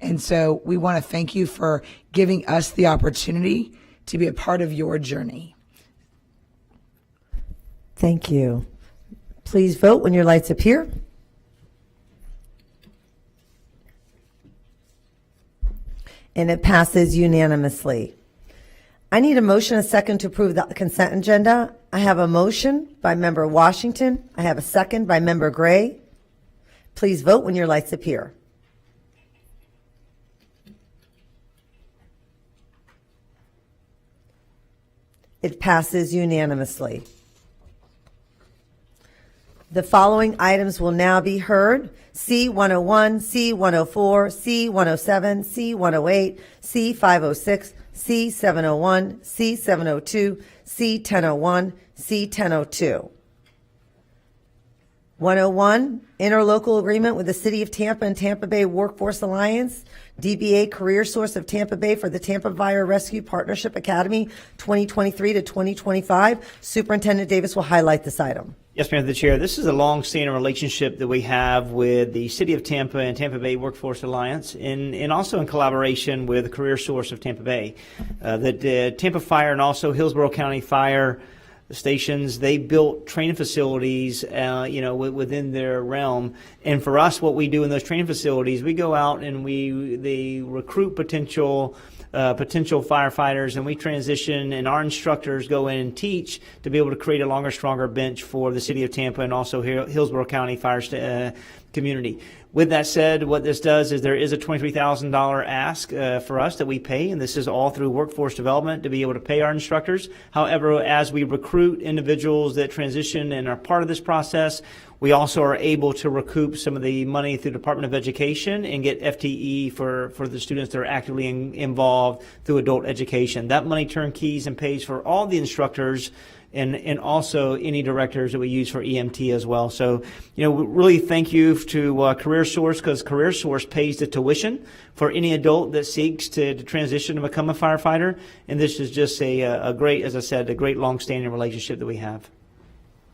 And so we want to thank you for giving us the opportunity to be a part of your journey. Thank you. Please vote when your lights appear. And it passes unanimously. I need a motion and a second to approve the consent agenda. I have a motion by Member Washington. I have a second by Member Gray. Please vote when your lights appear. It passes unanimously. The following items will now be heard. C-101, C-104, C-107, C-108, C-506, C-701, C-702, C-1001, C-1002. 101, interlocal agreement with the City of Tampa and Tampa Bay Workforce Alliance, DBA Career Source of Tampa Bay for the Tampa Fire Rescue Partnership Academy 2023 to 2025. Superintendent Davis will highlight this item. Yes, ma'am, the chair. This is a long-standing relationship that we have with the City of Tampa and Tampa Bay Workforce Alliance, and also in collaboration with Career Source of Tampa Bay. The Tampa Fire and also Hillsborough County Fire stations, they built training facilities, within their realm. And for us, what we do in those training facilities, we go out and they recruit potential firefighters, and we transition, and our instructors go in and teach to be able to create a longer, stronger bench for the City of Tampa and also Hillsborough County Fire community. With that said, what this does is there is a $23,000 ask for us that we pay, and this is all through workforce development to be able to pay our instructors. However, as we recruit individuals that transition and are part of this process, we also are able to recoup some of the money through Department of Education and get FTE for the students that are actively involved through adult education. That money turnkeys and pays for all the instructors and also any directors that we use for EMT as well. So, really thank you to Career Source, because Career Source pays the tuition for any adult that seeks to transition to become a firefighter. And this is just a great, as I said, a great long-standing relationship that we have.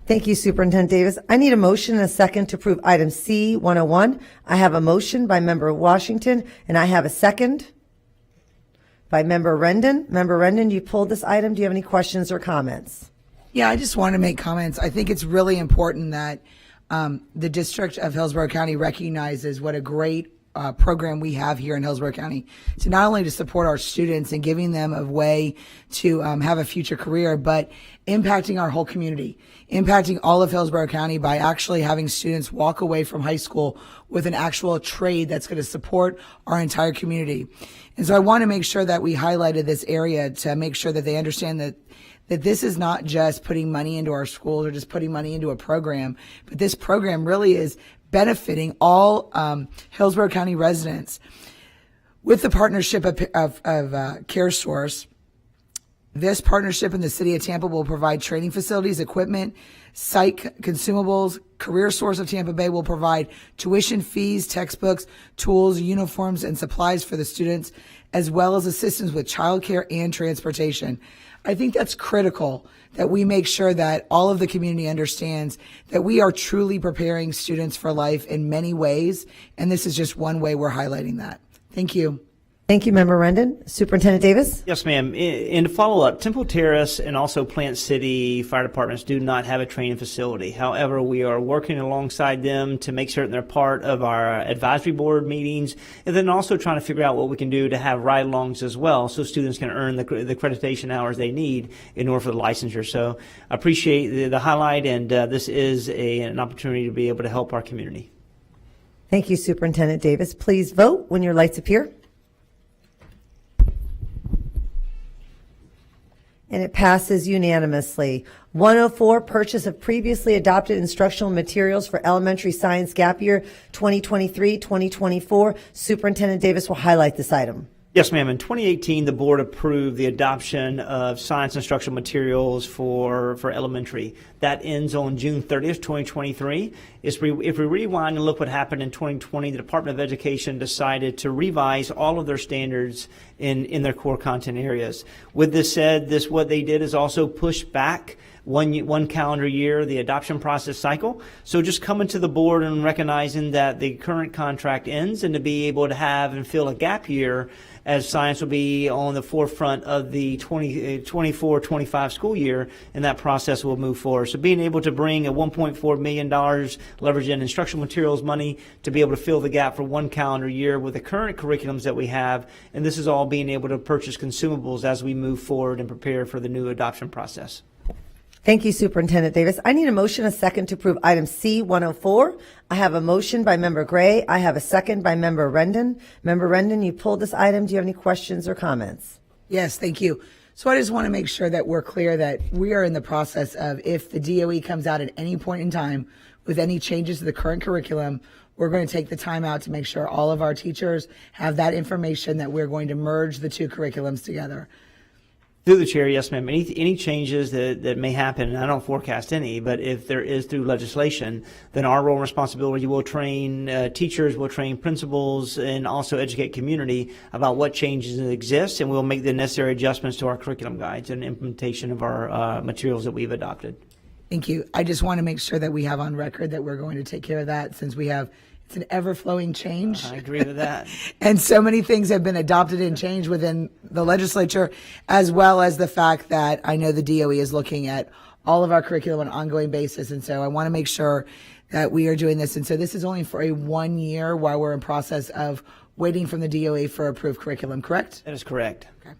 Thank you, Superintendent Davis. I need a motion and a second to approve item C-101. I have a motion by Member Washington, and I have a second by Member Rendon. Member Rendon, you pulled this item. Do you have any questions or comments? Yeah, I just want to make comments. I think it's really important that the District of Hillsborough County recognizes what a great program we have here in Hillsborough County to not only to support our students and giving them a way to have a future career, but impacting our whole community, impacting all of Hillsborough County by actually having students walk away from high school with an actual trade that's going to support our entire community. And so I want to make sure that we highlighted this area to make sure that they understand that this is not just putting money into our schools or just putting money into a program, but this program really is benefiting all Hillsborough County residents. With the partnership of Care Source, this partnership in the City of Tampa will provide training facilities, equipment, site consumables. Career Source of Tampa Bay will provide tuition fees, textbooks, tools, uniforms, and supplies for the students, as well as assistance with childcare and transportation. I think that's critical that we make sure that all of the community understands that we are truly preparing students for life in many ways, and this is just one way we're highlighting that. Thank you. Thank you, Member Rendon. Superintendent Davis? Yes, ma'am. And to follow up, Temple Terrace and also Plant City fire departments do not have a training facility. However, we are working alongside them to make certain they're part of our advisory board meetings, and then also trying to figure out what we can do to have ride-alongs as well so students can earn the accreditation hours they need in order for the licensure. So I appreciate the highlight, and this is an opportunity to be able to help our community. Thank you, Superintendent Davis. Please vote when your lights appear. And it passes unanimously. 104, purchase of previously adopted instructional materials for elementary science gap year 2023-2024. Superintendent Davis will highlight this item. Yes, ma'am. In 2018, the board approved the adoption of science instructional materials for elementary. That ends on June 30th, 2023. If we rewind and look what happened in 2020, the Department of Education decided to revise all of their standards in their core content areas. With this said, what they did is also push back one calendar year, the adoption process cycle. So just coming to the board and recognizing that the current contract ends, and to be able to have and fill a gap year as science will be on the forefront of the 24-25 school year, and that process will move forward. So being able to bring a $1.4 million leverage in instructional materials money to be able to fill the gap for one calendar year with the current curriculums that we have, and this is all being able to purchase consumables as we move forward and prepare for the new adoption process. Thank you, Superintendent Davis. I need a motion, a second to approve item C-104. I have a motion by Member Gray. I have a second by Member Rendon. Member Rendon, you pulled this item. Do you have any questions or comments? Yes, thank you. So I just want to make sure that we're clear that we are in the process of, if the DOE comes out at any point in time with any changes to the current curriculum, we're going to take the time out to make sure all of our teachers have that information, that we're going to merge the two curriculums together. Through the chair, yes, ma'am. Any changes that may happen, and I don't forecast any, but if there is through legislation, then our role and responsibility will train teachers, will train principals, and also educate community about what changes exist, and we'll make the necessary adjustments to our curriculum guides and implementation of our materials that we've adopted. Thank you. I just want to make sure that we have on record that we're going to take care of that, since it's an ever-flowing change. I agree with that. And so many things have been adopted and changed within the legislature, as well as the fact that I know the DOE is looking at all of our curriculum on an ongoing basis. And so I want to make sure that we are doing this. And so this is only for a 1 year while we're in process of waiting from the DOE for approved curriculum, correct? That is correct. Okay.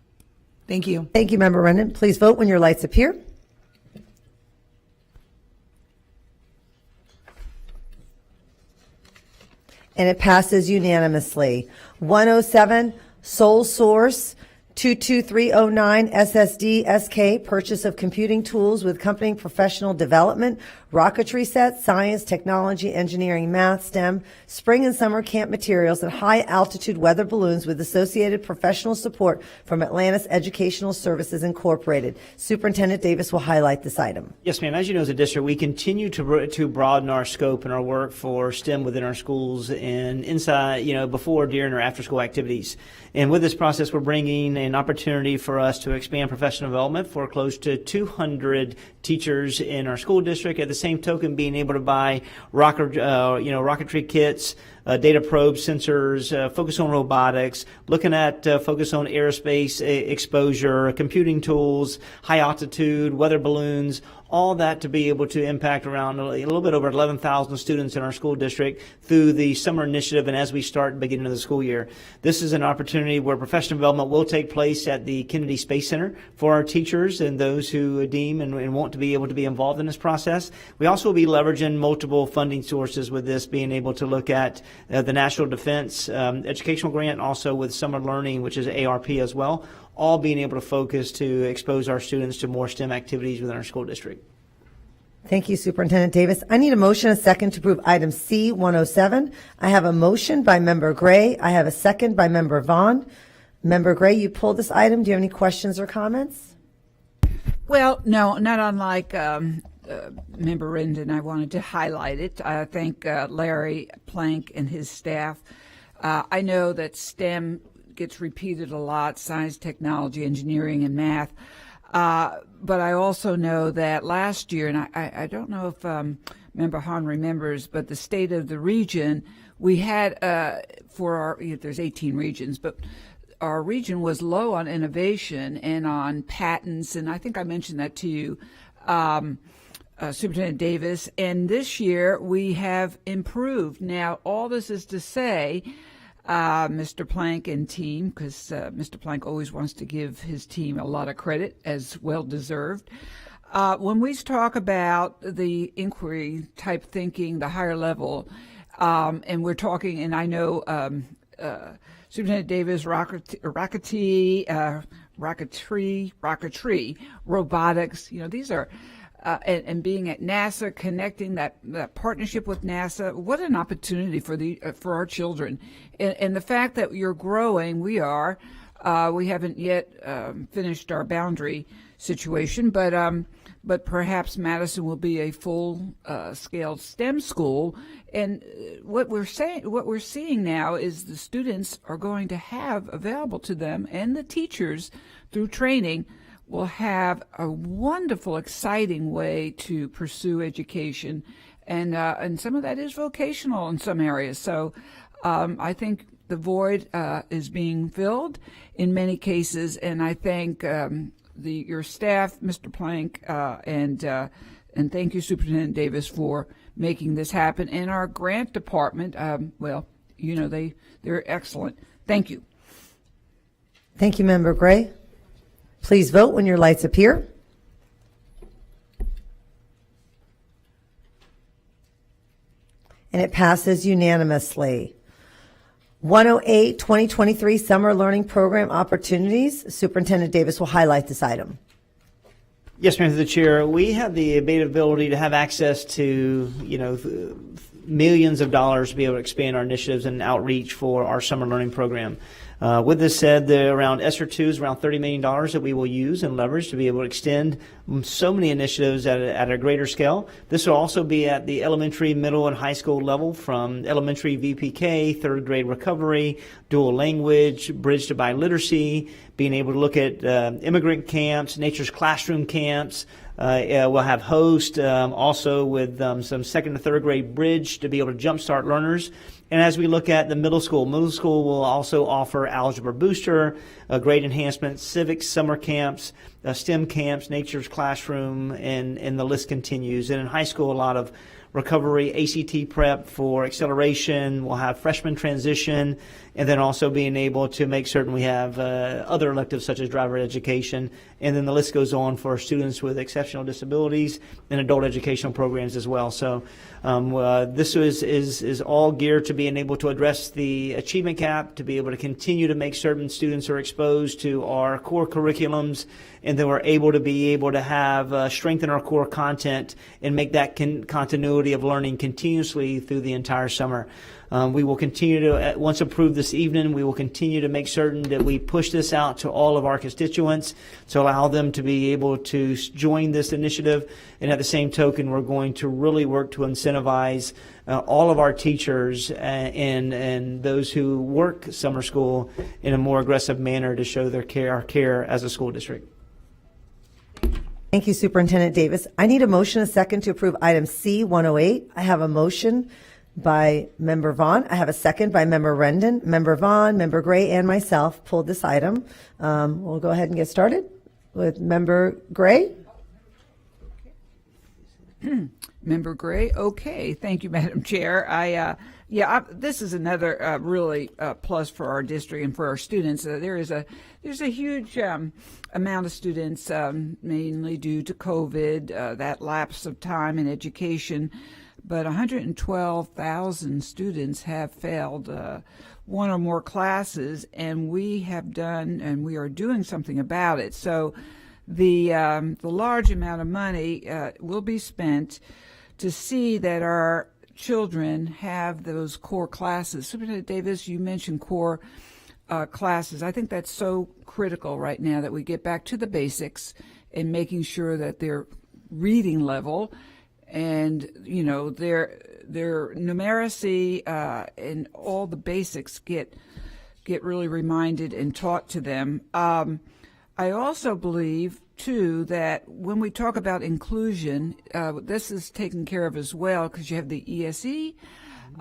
Thank you. Thank you, Member Rendon. Please vote when your lights appear. And it passes unanimously. 107, Sole Source, 22309 SSD SK, purchase of computing tools with accompanying professional development, rocketry sets, science, technology, engineering, math, STEM, spring and summer camp materials, and high altitude weather balloons with associated professional support from Atlantis Educational Services Incorporated. Superintendent Davis will highlight this item. Yes, ma'am. As you know, as a district, we continue to broaden our scope and our work for STEM within our schools and inside, before, during, or after school activities. And with this process, we're bringing an opportunity for us to expand professional development for close to 200 teachers in our school district. At the same token, being able to buy rocketry kits, data probes, sensors, focus on robotics, looking at focus on aerospace exposure, computing tools, high altitude, weather balloons, all that to be able to impact around a little bit over 11,000 students in our school district through the summer initiative and as we start the beginning of the school year. This is an opportunity where professional development will take place at the Kennedy Space Center for our teachers and those who deem and want to be able to be involved in this process. We also will be leveraging multiple funding sources with this, being able to look at the National Defense Educational Grant, also with Summer Learning, which is ARP as well, all being able to focus to expose our students to more STEM activities within our school district. Thank you, Superintendent Davis. I need a motion, a second to approve item C-107. I have a motion by Member Gray. I have a second by Member Vaughn. Member Gray, you pulled this item. Do you have any questions or comments? Well, no, not unlike Member Rendon. I wanted to highlight it. I thank Larry Plank and his staff. I know that STEM gets repeated a lot, science, technology, engineering, and math. But I also know that last year, and I don't know if Member Hahn remembers, but the state of the region, we had there's 18 regions, but our region was low on innovation and on patents, and I think I mentioned that to you, Superintendent Davis. And this year we have improved. Now, all this is to say, Mr. Plank and team, because Mr. Plank always wants to give his team a lot of credit, as well deserved. When we talk about the inquiry type thinking, the higher level, and we're talking, and I know Superintendent Davis, rocketry, robotics, these are, and being at NASA, connecting that partnership with NASA, what an opportunity for our children. And the fact that you're growing, we haven't yet finished our boundary situation, but perhaps Madison will be a full scale STEM school. And what we're seeing now is the students are going to have available to them, and the teachers through training will have a wonderful, exciting way to pursue education, and some of that is vocational in some areas. So I think the void is being filled in many cases, and I thank your staff, Mr. Plank, and thank you, Superintendent Davis, for making this happen. And our grant department, they're excellent. Thank you. Thank you, Member Gray. Please vote when your lights appear. And it passes unanimously. 108, 2023 Summer Learning Program Opportunities. Superintendent Davis will highlight this item. Yes, ma'am, through the chair. We have the ability to have access to, millions of dollars to be able to expand our initiatives and outreach for our summer learning program. With this said, around ESSER 2 is around $30 million that we will use and leverage to be able to extend so many initiatives at a greater scale. This will also be at the elementary, middle, and high school level, from elementary VPK, third grade recovery, dual language, bridge to biliteracy, being able to look at immigrant camps, nature's classroom camps. We'll have host also with some second to third grade bridge to be able to jumpstart learners. And as we look at the middle school will also offer Algebra Booster, grade enhancement, civics summer camps, STEM camps, nature's classroom, and the list continues. And in high school, a lot of recovery, ACT prep for acceleration. We'll have freshman transition, and then also being able to make certain we have other electives such as driver education. And then the list goes on for students with exceptional disabilities and adult educational programs as well. So this is all geared to being able to address the achievement gap, to be able to continue to make certain students are exposed to our core curriculums, and then we're able to have strengthen our core content and make that continuity of learning continuously through the entire summer. We will continue to, once approved this evening, we will continue to make certain that we push this out to all of our constituents to allow them to be able to join this initiative. And at the same token, we're going to really work to incentivize all of our teachers and those who work summer school in a more aggressive manner to show our care as a school district. Thank you, Superintendent Davis. I need a motion, a second, to approve item C-108. I have a motion by Member Vaughn. I have a second by Member Rendon. Member Vaughn, Member Gray, and myself pulled this item. We'll go ahead and get started with Member Gray. Member Gray. Okay. Thank you, Madam Chair. This is another really plus for our district and for our students. There's a huge amount of students, mainly due to COVID, that lapse of time in education. But 112,000 students have failed one or more classes, and we are doing something about it. So the large amount of money will be spent to see that our children have those core classes. Superintendent Davis, you mentioned core classes. I think that's so critical right now that we get back to the basics and making sure that their reading level and their numeracy and all the basics get really reminded and taught to them. I also believe too that when we talk about inclusion, this is taken care of as well, because you have the ESE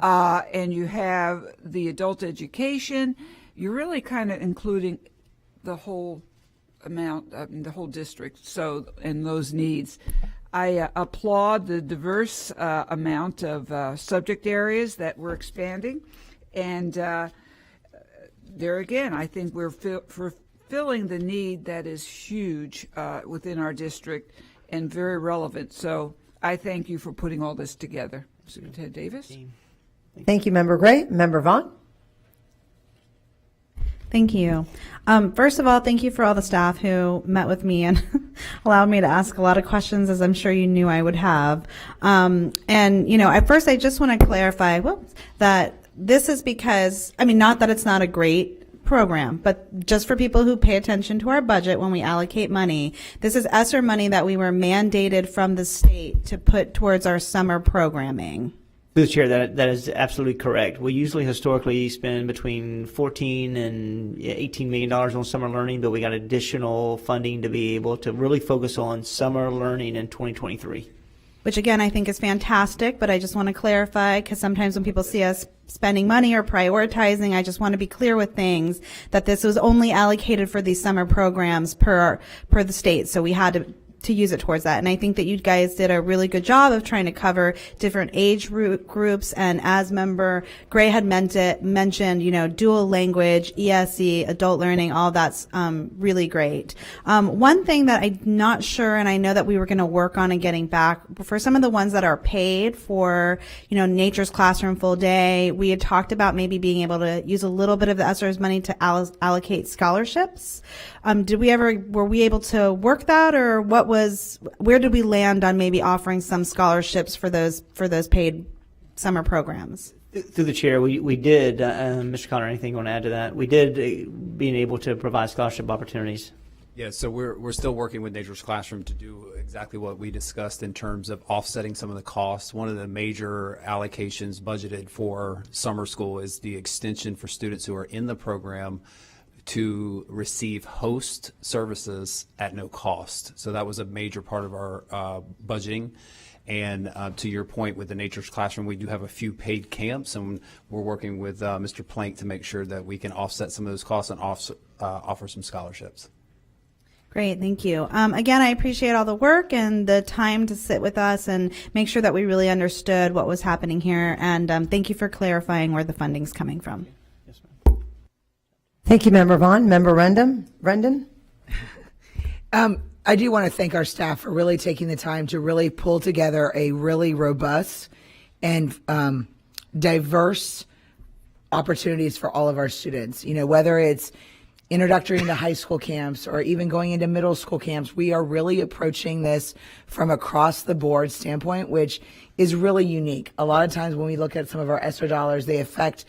and you have the adult education. You're really kind of including the whole amount, the whole district. So, and those needs. I applaud the diverse amount of subject areas that we're expanding. And there again, I think we're fulfilling the need that is huge within our district and very relevant. So I thank you for putting all this together. Superintendent Davis. Thank you, Member Gray. Member Vaughn. Thank you. First of all, thank you for all the staff who met with me and allowed me to ask a lot of questions, as I'm sure you knew I would have. At first I just want to clarify that this is because, not that it's not a great program, but just for people who pay attention to our budget when we allocate money, this is ESSER money that we were mandated from the state to put towards our summer programming. Through the chair, that is absolutely correct. We usually historically spend between $14 and $18 million on summer learning, but we got additional funding to be able to really focus on summer learning in 2023. Which again, I think is fantastic, but I just want to clarify, because sometimes when people see us spending money or prioritizing, I just want to be clear with things that this was only allocated for these summer programs per the state. So we had to use it towards that. And I think that you guys did a really good job of trying to cover different age groups. And as Member Gray had mentioned, dual language, ESE, adult learning, all that's really great. One thing that I'm not sure, and I know that we were going to work on and getting back, for some of the ones that are paid for, Nature's Classroom full day, we had talked about maybe being able to use a little bit of the ESSER's money to allocate scholarships. Were we able to work that, or where did we land on maybe offering some scholarships for those paid summer programs? Through the chair, we did, Mr. Connor, anything you want to add to that? We did being able to provide scholarship opportunities. Yeah, so we're still working with Nature's Classroom to do exactly what we discussed in terms of offsetting some of the costs. One of the major allocations budgeted for summer school is the extension for students who are in the program to receive host services at no cost. So that was a major part of our budgeting. And to your point with the Nature's Classroom, we do have a few paid camps, and we're working with Mr. Plank to make sure that we can offset some of those costs and offer some scholarships. Great, thank you. Again, I appreciate all the work and the time to sit with us and make sure that we really understood what was happening here. And thank you for clarifying where the funding's coming from. Thank you, Member Vaughn. Member Rendon? I do want to thank our staff for really taking the time to really pull together a really robust and diverse opportunities for all of our students. You know, whether it's introductory into high school camps or even going into middle school camps, we are really approaching this from across the board standpoint, which is really unique. A lot of times when we look at some of our ESSER dollars, they affect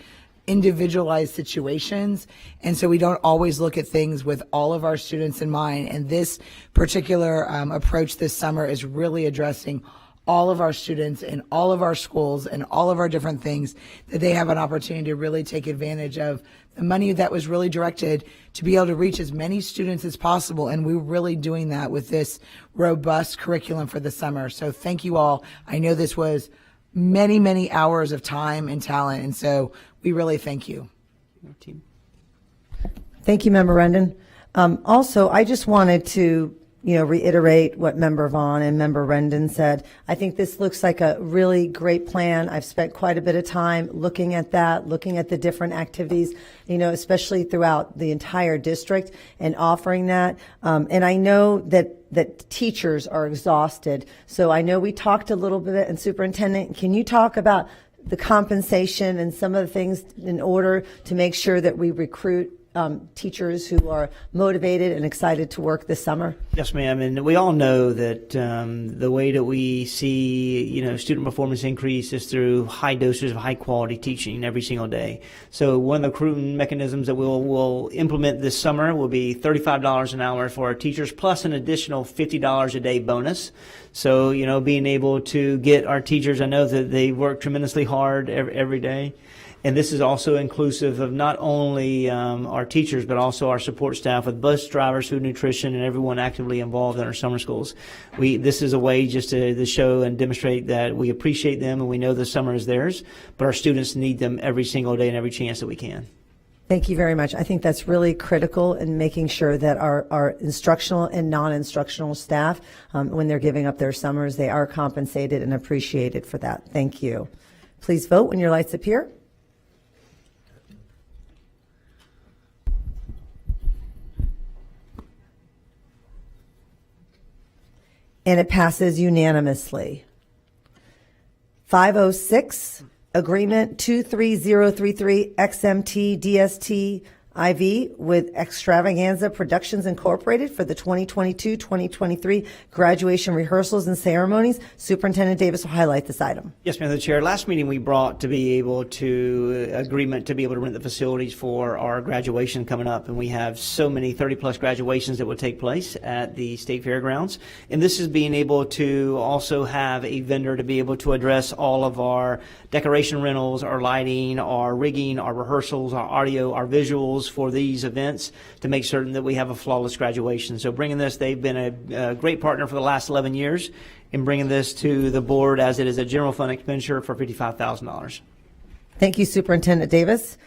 individualized situations, and so we don't always look at things with all of our students in mind. And this particular approach this summer is really addressing all of our students in all of our schools and all of our different things, that they have an opportunity to really take advantage of the money that was really directed to be able to reach as many students as possible. And we're really doing that with this robust curriculum for the summer. So thank you all. I know this was many, many hours of time and talent, and so we really thank you. Thank you, Member Rendon. Also, I just wanted to, reiterate what Member Vaughn and Member Rendon said. I think this looks like a really great plan. I've spent quite a bit of time looking at that, looking at the different activities, especially throughout the entire district, and offering that. And I know that teachers are exhausted. So I know we talked a little bit, and Superintendent, can you talk about the compensation and some of the things in order to make sure that we recruit teachers who are motivated and excited to work this summer? Yes, ma'am. And we all know that the way that we see, student performance increase is through high doses of high quality teaching every single day. So one of the recruiting mechanisms that we'll implement this summer will be $35 an hour for our teachers, plus an additional $50 a day bonus. So, being able to get our teachers, I know that they work tremendously hard every day. And this is also inclusive of not only our teachers, but also our support staff with bus drivers, food nutrition, and everyone actively involved in our summer schools. This is a way just to show and demonstrate that we appreciate them and we know the summer is theirs, but our students need them every single day and every chance that we can. Thank you very much. I think that's really critical in making sure that our instructional and non-instructional staff, when they're giving up their summers, they are compensated and appreciated for that. Thank you. Please vote when your lights appear. And it passes unanimously. 506, Agreement 23033 XMT DST IV with Extravaganza Productions Incorporated for the 2022-2023 graduation rehearsals and ceremonies. Superintendent Davis will highlight this item. Yes, Madam Chair. Last meeting we brought to be able to agreement to be able to rent the facilities for our graduation coming up, and we have so many 30-plus graduations that will take place at the State Fairgrounds. And this is being able to also have a vendor to be able to address all of our decoration rentals, our lighting, our rigging, our rehearsals, our audio, our visuals for these events to make certain that we have a flawless graduation. So bringing this, they've been a great partner for the last 11 years in bringing this to the board as it is a general fund expenditure for $55,000. Thank you, Superintendent Davis.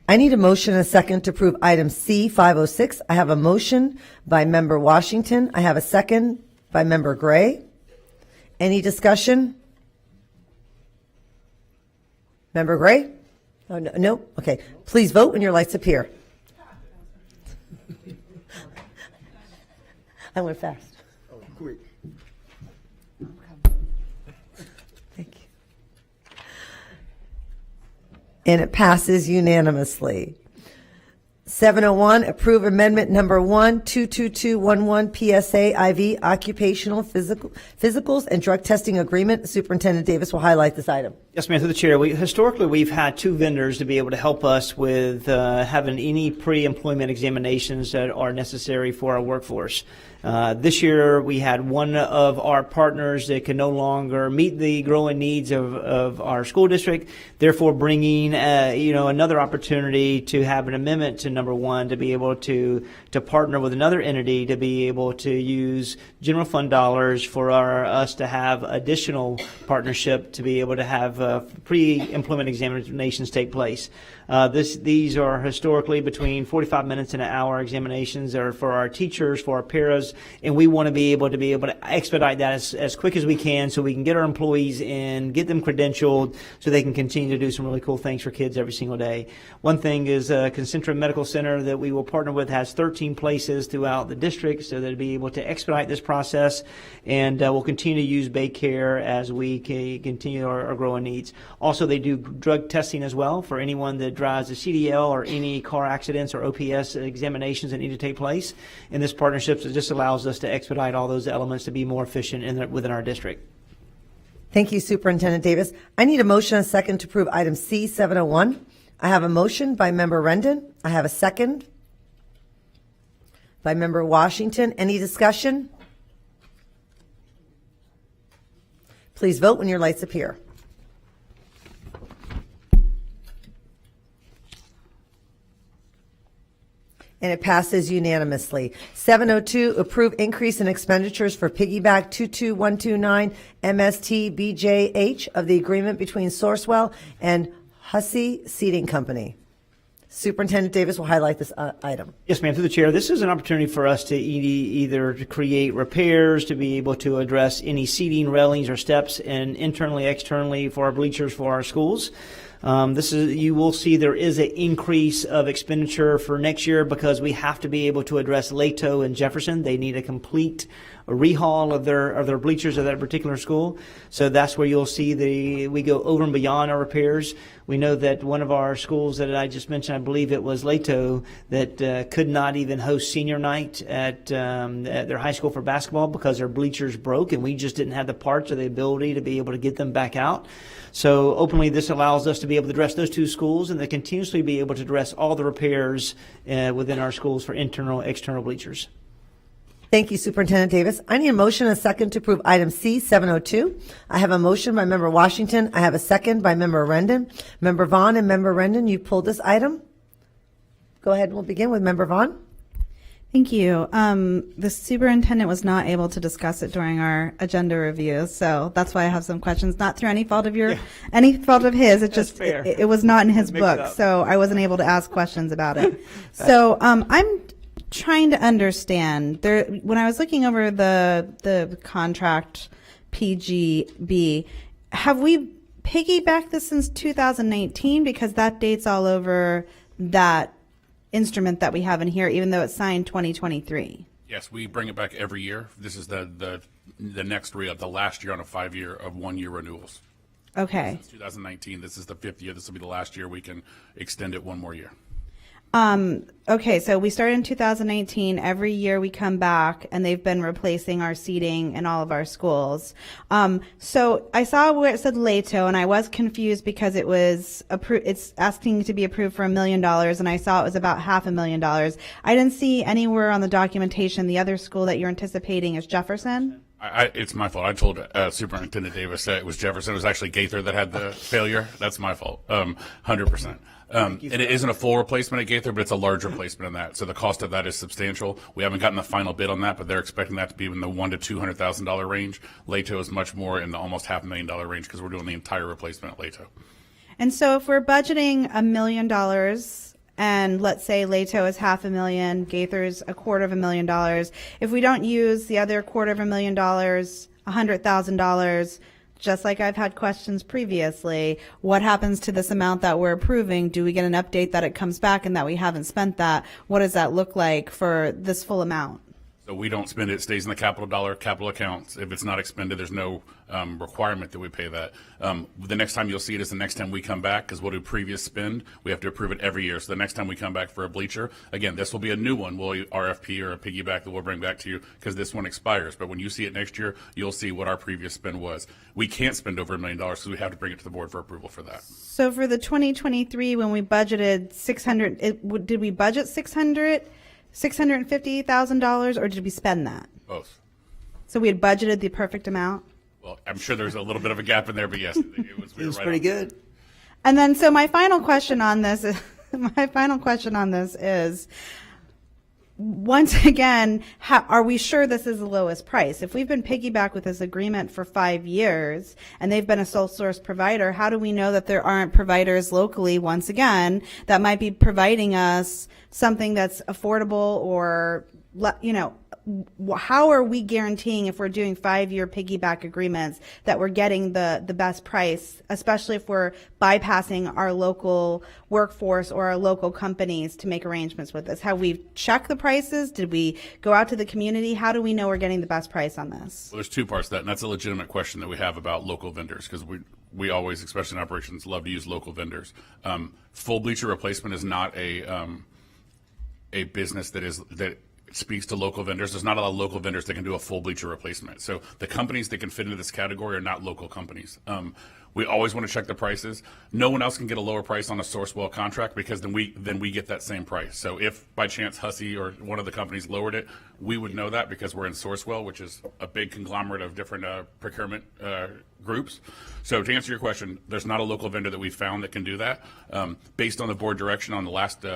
I need a motion and a second to approve item C506. I have a motion by Member Washington. I have a second by Member Gray. Any discussion? Member Gray? Oh, no? Okay. Please vote when your lights appear. I went fast. Oh, quick. Thank you. And it passes unanimously. 701, approve amendment number 1, 22211 PSA IV occupational physicals and drug testing agreement. Superintendent Davis will highlight this item. Yes, ma'am. Through the chair, historically we've had two vendors to be able to help us with having any pre-employment examinations that are necessary for our workforce. This year we had one of our partners that can no longer meet the growing needs of our school district, therefore bringing another opportunity to have an amendment to number 1 to be able to partner with another entity to be able to use general fund dollars for us to have additional partnership to be able to have pre-employment examinations take place. These are historically between 45 minutes and an hour examinations are for our teachers, for our paras, and we want to be able to expedite that as quick as we can so we can get our employees in, get them credentialed so they can continue to do some really cool things for kids every single day. One thing is Concentra Medical Center that we will partner with has 13 places throughout the district so that it'll be able to expedite this process, and we'll continue to use Baycare as we continue our growing needs. Also, they do drug testing as well for anyone that drives a CDL or any car accidents or OPS examinations that need to take place. And this partnership just allows us to expedite all those elements to be more efficient within our district. Thank you, Superintendent Davis. I need a motion and a second to approve item C701. I have a motion by Member Rendon. I have a second by Member Washington. Any discussion? Please vote when your lights appear. And it passes unanimously. 702, approve increase in expenditures for piggyback 22129 MST BJH of the agreement between Sourcewell and Hussey Seating Company. Superintendent Davis will highlight this item. Yes, ma'am. Through the chair, this is an opportunity for us to either to create repairs, to be able to address any seating, railings, or steps, and internally, externally for our bleachers for our schools. You will see there is an increase of expenditure for next year because we have to be able to address Lato and Jefferson. They need a complete rehaul of their bleachers of that particular school. So that's where you'll see we go over and beyond our repairs. We know that one of our schools that I just mentioned, I believe it was Lato, that could not even host senior night at their high school for basketball because their bleachers broke, and we just didn't have the parts or the ability to be able to get them back out. So openly, this allows us to be able to address those two schools and to continuously be able to address all the repairs within our schools for internal, external bleachers. Thank you, Superintendent Davis. I need a motion and a second to approve item C702. I have a motion by Member Washington. I have a second by Member Rendon. Member Vaughn and Member Rendon, you pulled this item. Go ahead. We'll begin with Member Vaughn. Thank you. The superintendent was not able to discuss it during our agenda review, so that's why I have some questions. Not through any fault of any fault of his. It just it was not in his book, so I wasn't able to ask questions about it. So I'm trying to understand. When I was looking over the contract PGB, have we piggybacked this since 2019? Because that date's all over that instrument that we have in here, even though it's signed 2023. Yes, we bring it back every year. This is the next re-up, the last year on a 5-year of 1-year renewals. Okay. Since 2019, this is the 5th year. This will be the last year we can extend it 1 more year. Okay, so we started in 2019. Every year we come back, and they've been replacing our seating in all of our schools. So I saw where it said Lato, and I was confused because it was it's asking to be approved for $1 million, and I saw it was about $500,000. I didn't see anywhere on the documentation the other school that you're anticipating is Jefferson. It's my fault. I told Superintendent Davis it was Jefferson. It was actually Gaither that had the failure. That's my fault, 100%. And it isn't a full replacement at Gaither, but it's a large replacement in that. So the cost of that is substantial. We haven't gotten the final bid on that, but they're expecting that to be in the $100,000 to $200,000 range. Lato is much more in the almost $500,000 range because we're doing the entire replacement at Lato. And so if we're budgeting $1 million, and let's say Lato is $500,000, Gaither's $250,000. If we don't use the other $250,000, $100,000, just like I've had questions previously, what happens to this amount that we're approving? Do we get an update that it comes back and that we haven't spent that? What does that look like for this full amount? So we don't spend it, it stays in the capital accounts. If it's not expended, there's no requirement that we pay that. The next time you'll see it is the next time we come back, because we'll do previous spend. We have to approve it every year. So the next time we come back for a bleacher, again, this will be a new one. We'll RFP or a piggyback that we'll bring back to you because this one expires. But when you see it next year, you'll see what our previous spend was. We can't spend over $1 million because we have to bring it to the board for approval for that. So for the 2023, when we budgeted 600, did we budget $650,000, or did we spend that? Both. So we had budgeted the perfect amount? Well, I'm sure there's a little bit of a gap in there, but yes, it was, It was pretty good. And then, so my final question on this is, once again, are we sure this is the lowest price? If we've been piggyback with this agreement for 5 years and they've been a sole source provider, how do we know that there aren't providers locally, once again, that might be providing us something that's affordable, or, how are we guaranteeing, if we're doing 5-year piggyback agreements, that we're getting the best price, especially if we're bypassing our local workforce or our local companies to make arrangements with us? Have we checked the prices? Did we go out to the community? How do we know we're getting the best price on this? Well, there's two parts to that, and that's a legitimate question that we have about local vendors, because we always, especially in operations, love to use local vendors. Full bleacher replacement is not a business that speaks to local vendors. There's not a lot of local vendors that can do a full bleacher replacement. So the companies that can fit into this category are not local companies. We always want to check the prices. No one else can get a lower price on a Sourcewell contract, because then we get that same price. So if by chance Hussey or one of the companies lowered it, we would know that because we're in Sourcewell, which is a big conglomerate of different procurement groups. So to answer your question, there's not a local vendor that we found that can do that. Based on the board direction on the last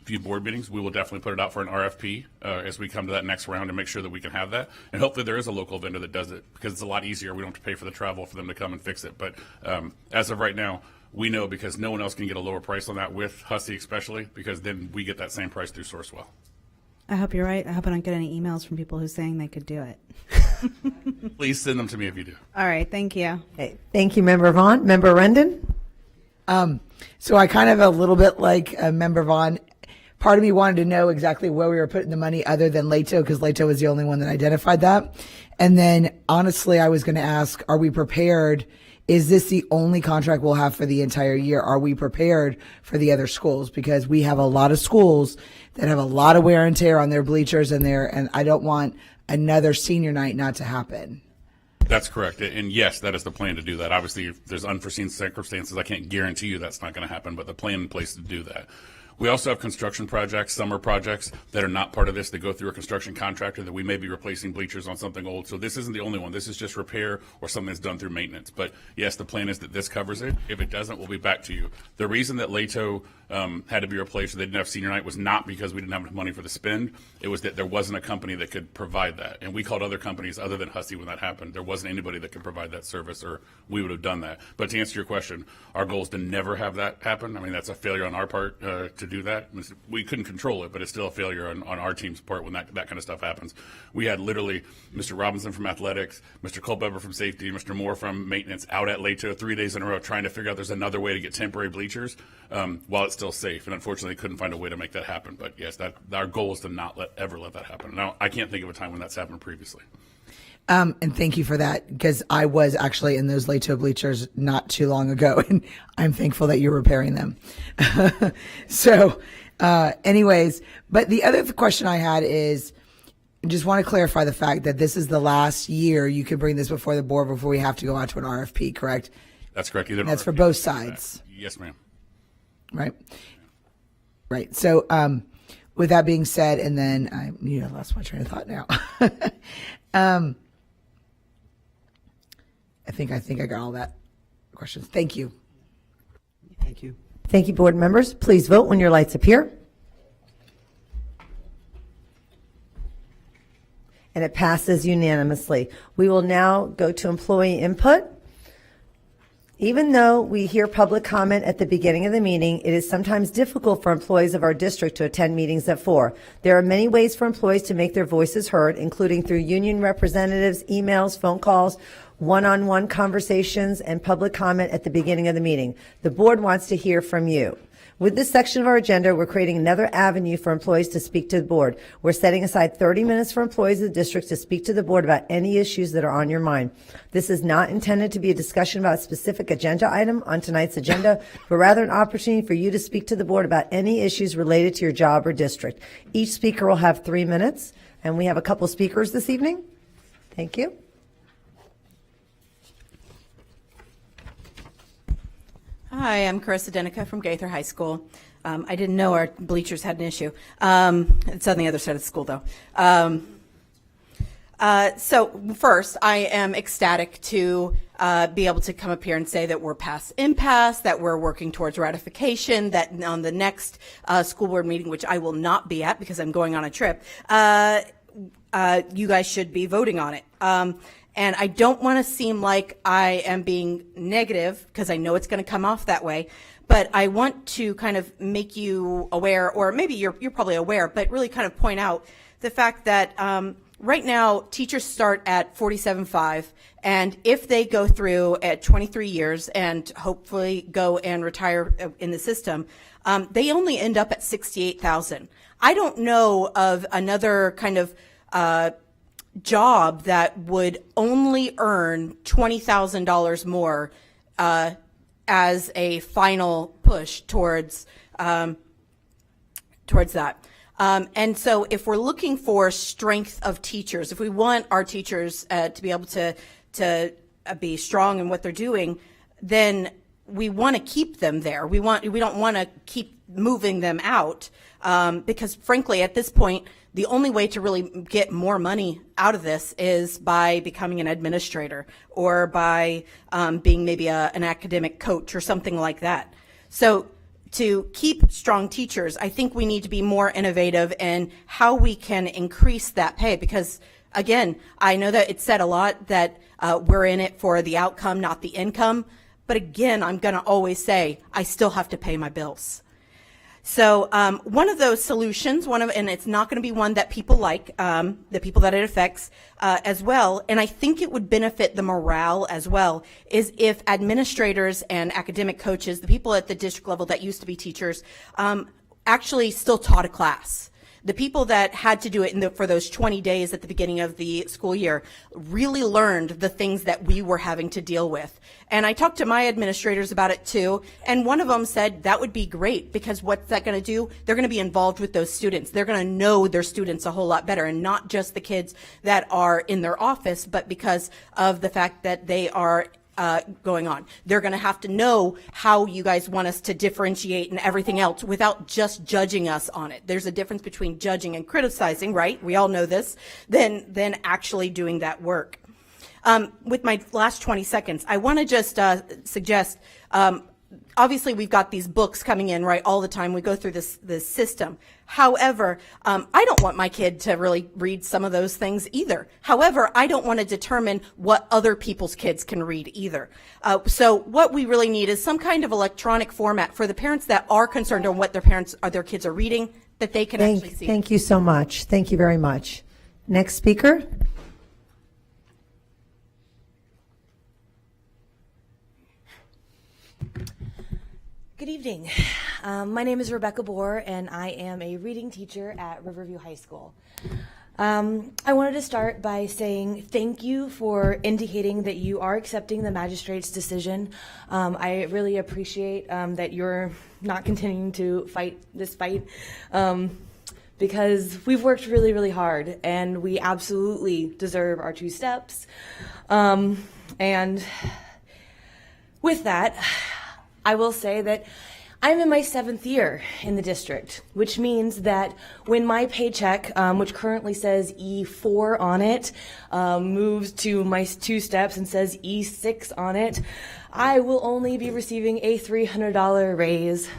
few board meetings, we will definitely put it out for an RFP as we come to that next round and make sure that we can have that. And hopefully there is a local vendor that does it, because it's a lot easier. We don't have to pay for the travel for them to come and fix it. But as of right now, we know, because no one else can get a lower price on that, with Hussey especially, because then we get that same price through Sourcewell. I hope you're right. I hope I don't get any emails from people who's saying they could do it. Please send them to me if you do. All right. Thank you. Okay. Thank you, Member Vaughn. Member Rendon? So I kind of a little bit like Member Vaughn. Part of me wanted to know exactly where we were putting the money other than Lato, because Lato was the only one that identified that. And then honestly, I was going to ask, are we prepared? Is this the only contract we'll have for the entire year? Are we prepared for the other schools? Because we have a lot of schools that have a lot of wear and tear on their bleachers and I don't want another senior night not to happen. That's correct. And yes, that is the plan to do that. Obviously, if there's unforeseen circumstances, I can't guarantee you that's not going to happen, but the plan in place to do that. We also have construction projects, summer projects that are not part of this, that go through a construction contractor that we may be replacing bleachers on something old. So this isn't the only one. This is just repair or something that's done through maintenance. But yes, the plan is that this covers it. If it doesn't, we'll be back to you. The reason that Lato had to be replaced, or they didn't have senior night, was not because we didn't have enough money for the spend. It was that there wasn't a company that could provide that. And we called other companies other than Hussey when that happened. There wasn't anybody that could provide that service, or we would have done that. But to answer your question, our goal is to never have that happen. I mean, that's a failure on our part to do that. We couldn't control it, but it's still a failure on our team's part when that kind of stuff happens. We had literally Mr. Robinson from athletics, Mr. Culpepper from safety, Mr. Moore from maintenance out at Lato 3 days in a row trying to figure out there's another way to get temporary bleachers while it's still safe. And unfortunately, couldn't find a way to make that happen. But yes, our goal is to not ever let that happen. Now, I can't think of a time when that's happened previously. And thank you for that, because I was actually in those Lato bleachers not too long ago, and I'm thankful that you're repairing them. So, anyways, but the other question I had is, I just want to clarify the fact that this is the last year you could bring this before the board before we have to go out to an RFP, correct? That's correct. That's for both sides. Yes, ma'am. Right. Right. So, with that being said, and then I lost my train of thought now. I think I got all that questions. Thank you. Thank you. Thank you, board members. Please vote when your lights appear. And it passes unanimously. We will now go to employee input. Even though we hear public comment at the beginning of the meeting, it is sometimes difficult for employees of our district to attend meetings at 4. There are many ways for employees to make their voices heard, including through union representatives, emails, phone calls. one-on-one conversations, and public comment at the beginning of the meeting. The board wants to hear from you. With this section of our agenda, we're creating another avenue for employees to speak to the board. We're setting aside 30 minutes for employees of the district to speak to the board about any issues that are on your mind. This is not intended to be a discussion about a specific agenda item on tonight's agenda, but rather an opportunity for you to speak to the board about any issues related to your job or district. Each speaker will have 3 minutes, and we have a couple speakers this evening. Thank you. Hi, I'm Carissa Denica from Gaither High School. I didn't know our bleachers had an issue. It's on the other side of the school, though. So first, I am ecstatic to be able to come up here and say that we're past impasse, that we're working towards ratification, that on the next school board meeting, which I will not be at because I'm going on a trip, you guys should be voting on it. And I don't want to seem like I am being negative because I know it's going to come off that way, but I want to kind of make you aware, or maybe you're probably aware, but really kind of point out the fact that right now teachers start at $47,500, and if they go through at 23 years and hopefully go and retire in the system, they only end up at $68,000. I don't know of another kind of job that would only earn $20,000 more as a final push towards that. And so if we're looking for strength of teachers, if we want our teachers to be able to be strong in what they're doing, then we want to keep them there. We don't want to keep moving them out because frankly at this point the only way to really get more money out of this is by becoming an administrator or by being maybe an academic coach or something like that. So to keep strong teachers, I think we need to be more innovative in how we can increase that pay because, again, I know that it's said a lot that we're in it for the outcome, not the income. But again, I'm going to always say I still have to pay my bills. So one of those solutions, and it's not going to be one that people like, the people that it affects as well, and I think it would benefit the morale as well, is if administrators and academic coaches, the people at the district level that used to be teachers, actually still taught a class. The people that had to do it for those 20 days at the beginning of the school year really learned the things that we were having to deal with. And I talked to my administrators about it too, and one of them said that would be great because what's that going to do? They're going to be involved with those students. They're going to know their students a whole lot better, and not just the kids that are in their office, but because of the fact that they are going on. They're going to have to know how you guys want us to differentiate and everything else without just judging us on it. There's a difference between judging and criticizing, right? We all know this, than actually doing that work. With my last 20 seconds, I want to just suggest, obviously we've got these books coming in, right, all the time. We go through this system. However, I don't want my kid to really read some of those things either. However, I don't want to determine what other people's kids can read either. So what we really need is some kind of electronic format for the parents that are concerned on what their kids are reading, that they can actually see. Thank you so much. Thank you very much. Next speaker. Good evening. My name is Rebecca Bohr, and I am a reading teacher at Riverview High School. I wanted to start by saying thank you for indicating that you are accepting the magistrate's decision. I really appreciate that you're not continuing to fight this fight because we've worked really, really hard, and we absolutely deserve our 2 steps. And with that, I will say that I'm in my 7th year in the district, which means that when my paycheck, which currently says E4 on it, moves to my 2 steps and says E6 on it, I will only be receiving a $300 raise.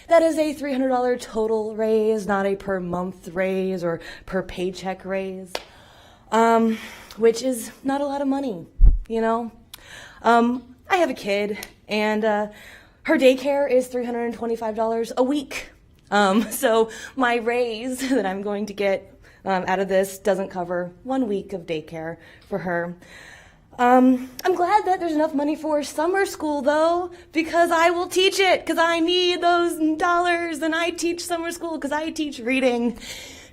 That is a $300 total raise, not a per month raise or per paycheck raise, which is not a lot of money, you know? I have a kid, and her daycare is $325 a week. So my raise that I'm going to get out of this doesn't cover 1 week of daycare for her. I'm glad that there's enough money for summer school, though, because I will teach it, because I need those dollars, and I teach summer school because I teach reading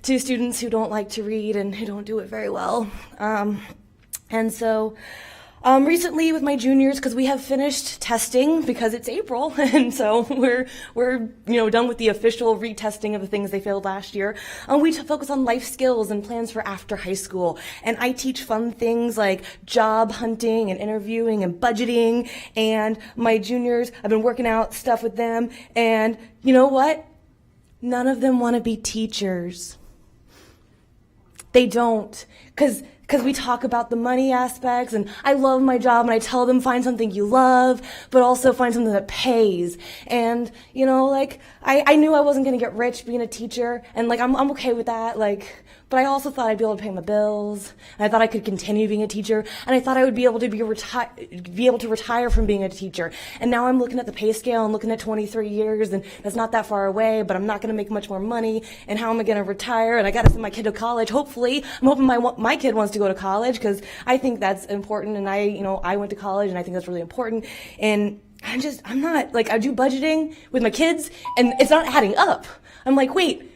to students who don't like to read and who don't do it very well. And so recently with my juniors, because we have finished testing because it's April, and so we're done with the official retesting of the things they failed last year. We focus on life skills and plans for after high school, and I teach fun things like job hunting and interviewing and budgeting. And my juniors, I've been working out stuff with them, and you know what? None of them want to be teachers. They don't, because we talk about the money aspects, and I love my job, and I tell them find something you love, but also find something that pays. And I knew I wasn't going to get rich being a teacher, and I'm okay with that. But I also thought I'd be able to pay my bills, and I thought I could continue being a teacher, and I thought I would be able to be able to retire from being a teacher. And now I'm looking at the pay scale and looking at 23 years, and that's not that far away, but I'm not going to make much more money. And how am I going to retire? And I got to send my kid to college. Hopefully, I'm hoping my kid wants to go to college, because I think that's important. And I went to college, and I think that's really important. And I'm not I do budgeting with my kids, and it's not adding up. I'm like, wait,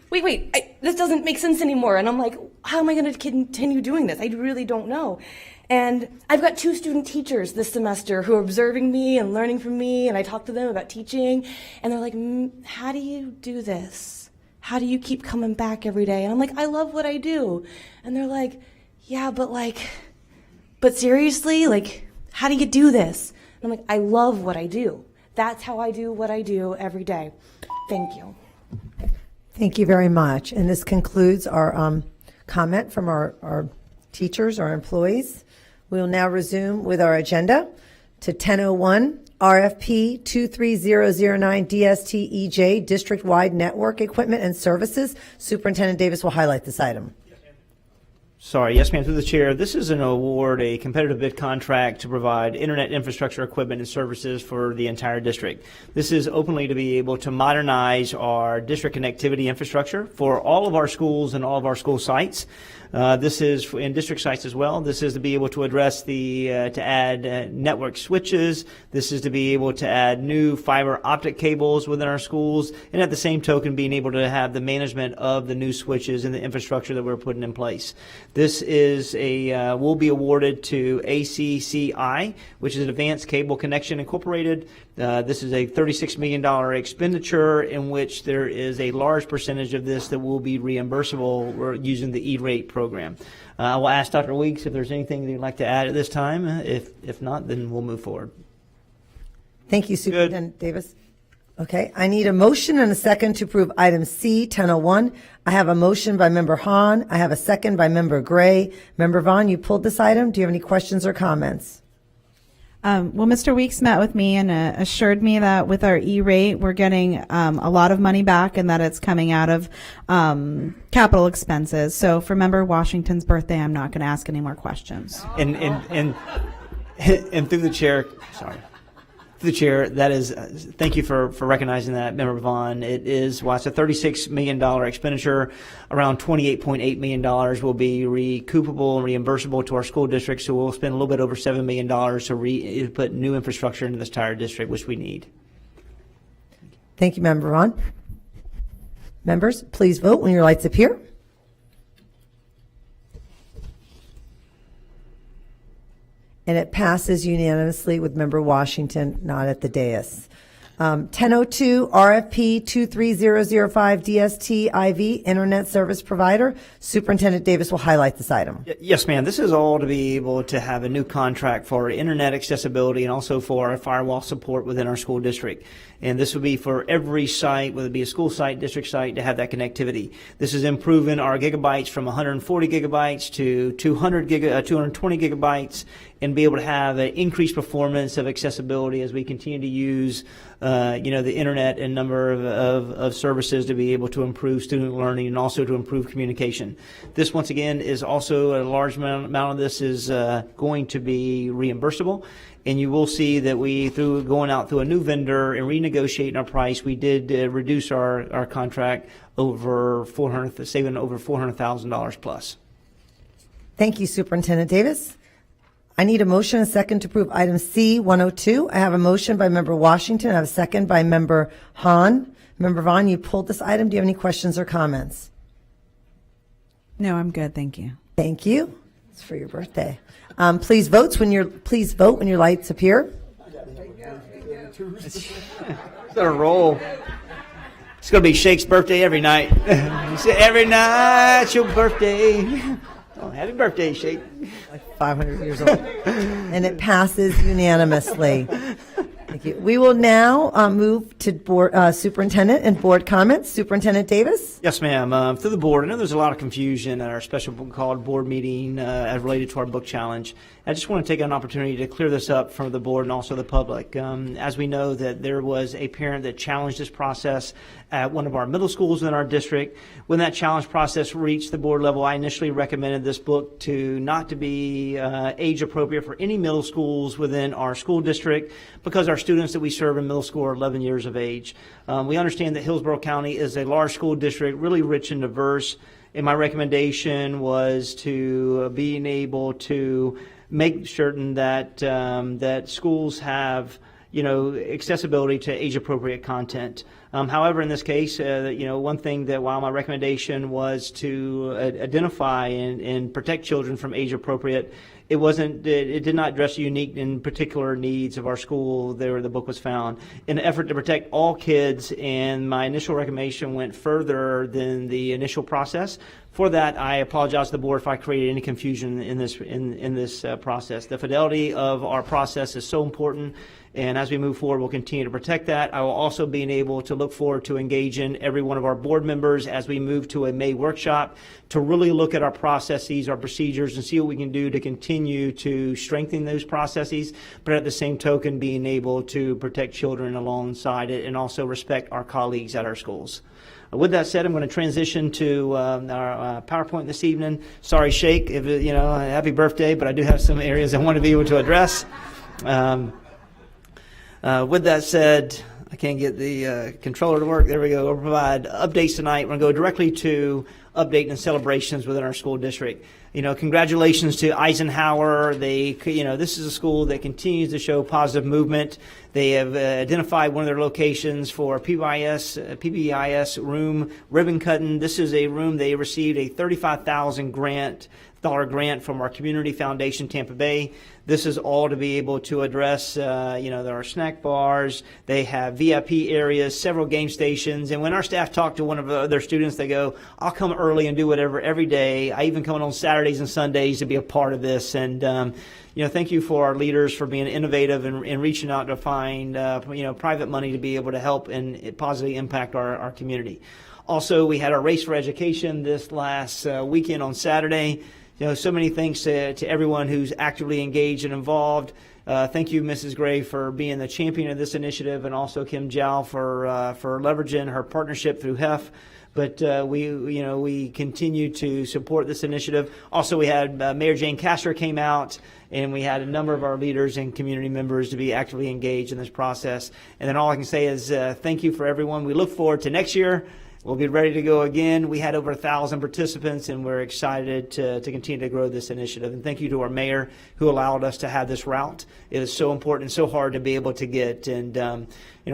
this doesn't make sense anymore. And I'm like, how am I going to continue doing this? I really don't know. And I've got 2 student teachers this semester who are observing me and learning from me, and I talk to them about teaching, and they're like, how do you do this? How do you keep coming back every day? And I'm like, I love what I do. And they're like, yeah, but seriously, how do you do this? And I'm like, I love what I do. That's how I do what I do every day. Thank you. Thank you very much. And this concludes our comment from our teachers, our employees. We will now resume with our agenda to 10:01, RFP 23009 DSTEJ, District-Wide Network Equipment and Services. Superintendent Davis will highlight this item. Sorry, yes, ma'am, through the chair. This is an award, a competitive bid contract to provide internet infrastructure equipment and services for the entire district. This is openly to be able to modernize our district connectivity infrastructure for all of our schools and all of our school sites. This is in district sites as well. This is to be able to address to add network switches. This is to be able to add new fiber optic cables within our schools, and at the same token, being able to have the management of the new switches and the infrastructure that we're putting in place. This is will be awarded to ACCI, which is Advanced Cable Connection Incorporated. This is a $36 million expenditure in which there is a large percentage of this that will be reimbursable. We're using the E-rate program. I will ask Dr. Weeks if there's anything that you'd like to add at this time. If not, then we'll move forward. Thank you, Superintendent Davis. Okay, I need a motion and a second to approve item C, 1001. I have a motion by Member Hahn. I have a second by Member Gray. Member Vaughn, you pulled this item. Do you have any questions or comments? Well, Mr. Weeks met with me and assured me that with our E-rate, we're getting a lot of money back and that it's coming out of capital expenses. So for Member Washington's birthday, I'm not going to ask any more questions. And through the chair, sorry. The chair, that is, thank you for recognizing that, Member Vaughn. It is, it's a $36 million expenditure. Around $28.8 million will be recoupable and reimbursable to our school district, so we'll spend a little bit over $7 million to put new infrastructure into this entire district, which we need. Thank you, Member Vaughn. Members, please vote when your lights appear. And it passes unanimously with Member Washington not at the dais. 1002 RFP 23005 DST IV Internet Service Provider. Superintendent Davis will highlight this item. Yes, ma'am. This is all to be able to have a new contract for internet accessibility and also for our firewall support within our school district. And this would be for every site, whether it be a school site, district site, to have that connectivity. This is improving our gigabytes from 140 gigabytes to 220 gigabytes, and be able to have an increased performance of accessibility as we continue to use the internet and number of services to be able to improve student learning and also to improve communication. This, once again, is also a large amount of this is going to be reimbursable. And you will see that through going out through a new vendor and renegotiating our price, we did reduce our contract saving over $400,000 plus. Thank you, Superintendent Davis. I need a motion and a second to approve item C-102. I have a motion by Member Washington. I have a second by Member Hahn. Member Vaughn, you pulled this item. Do you have any questions or comments? No, I'm good. Thank you. Thank you. It's for your birthday. Please vote when your lights appear. It's gonna roll. It's gonna be Shake's birthday every night. Every night's your birthday. Oh, happy birthday, Shake. Like 500 years old. And it passes unanimously. Thank you. We will now move to board, superintendent and board comments. Superintendent Davis? Yes, ma'am. Through the board, I know there's a lot of confusion at our special called board meeting as related to our book challenge. I just want to take an opportunity to clear this up for the board and also the public. As we know that there was a parent that challenged this process at one of our middle schools in our district. When that challenge process reached the board level, I initially recommended this book not to be age appropriate for any middle schools within our school district because our students that we serve in middle school are 11 years of age. We understand that Hillsborough County is a large school district, really rich and diverse, and my recommendation was to being able to make certain that that schools have accessibility to age-appropriate content. However, in this case, one thing that while my recommendation was to identify and protect children from age-appropriate, it did not address the unique and particular needs of our school where the book was found. In an effort to protect all kids, and my initial recommendation went further than the initial process. For that, I apologize to the board if I created any confusion in this process. The fidelity of our process is so important, and as we move forward, we'll continue to protect that. I will also be able to look forward to engaging every one of our board members as we move to a May workshop to really look at our processes, our procedures, and see what we can do to continue to strengthen those processes, but at the same token, being able to protect children alongside it and also respect our colleagues at our schools. With that said, I'm going to transition to our PowerPoint this evening. Sorry, Shake, happy birthday, but I do have some areas I want to be able to address. With that said, I can't get the controller to work. There we go. We'll provide updates tonight. We're going to go directly to update and celebrations within our school district. Congratulations to Eisenhower. This is a school that continues to show positive movement. They have identified one of their locations for PBIS room ribbon cutting. This is a room they received a $35,000 grant from our community foundation, Tampa Bay. This is all to be able to address, there are snack bars, they have VIP areas, several game stations, and when our staff talk to one of their students, they go, I'll come early and do whatever every day. I even come in on Saturdays and Sundays to be a part of this. And, thank you for our leaders for being innovative and reaching out to find, private money to be able to help and positively impact our community. Also, we had our Race for Education this last weekend on Saturday. So many thanks to everyone who's actively engaged and involved. Thank you, Mrs. Gray, for being the champion of this initiative, and also Kim Jow for leveraging her partnership through HEF. But we continue to support this initiative. Also, we had Mayor Jane Castor came out, and we had a number of our leaders and community members to be actively engaged in this process. And then all I can say is thank you for everyone. We look forward to next year. We'll be ready to go again. We had over 1,000 participants, and we're excited to continue to grow this initiative. And thank you to our mayor who allowed us to have this route. It is so important and so hard to be able to get. And, I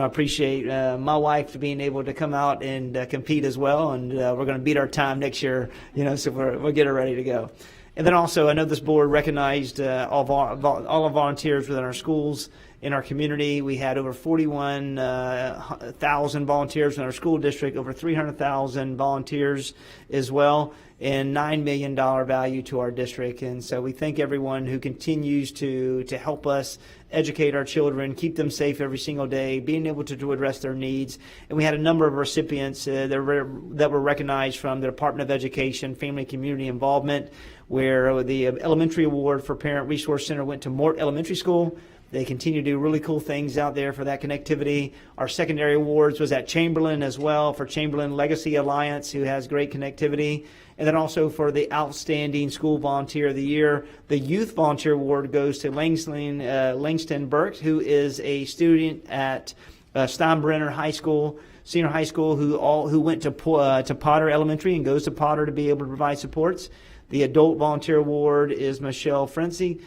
appreciate my wife being able to come out and compete as well. And we're going to beat our time next year, so we'll get her ready to go. And then also, I know this board recognized all our volunteers within our schools. In our community, we had over 41,000 volunteers in our school district, over 300,000 volunteers as well, and $9 million value to our district. And so we thank everyone who continues to help us educate our children, keep them safe every single day, being able to address their needs. And we had a number of recipients that were recognized from the Department of Education, Family and Community Involvement, where the Elementary Award for Parent Resource Center went to Mort Elementary School. They continue to do really cool things out there for that connectivity. Our secondary awards was at Chamberlain as well, for Chamberlain Legacy Alliance, who has great connectivity. And then also for the Outstanding School Volunteer of the Year, the Youth Volunteer Award goes to Langston Burke, who is a student at Steinbrenner High School, Senior High School, who went to Potter Elementary and goes to Potter to be able to provide supports. The Adult Volunteer Award is Michelle Frenzy.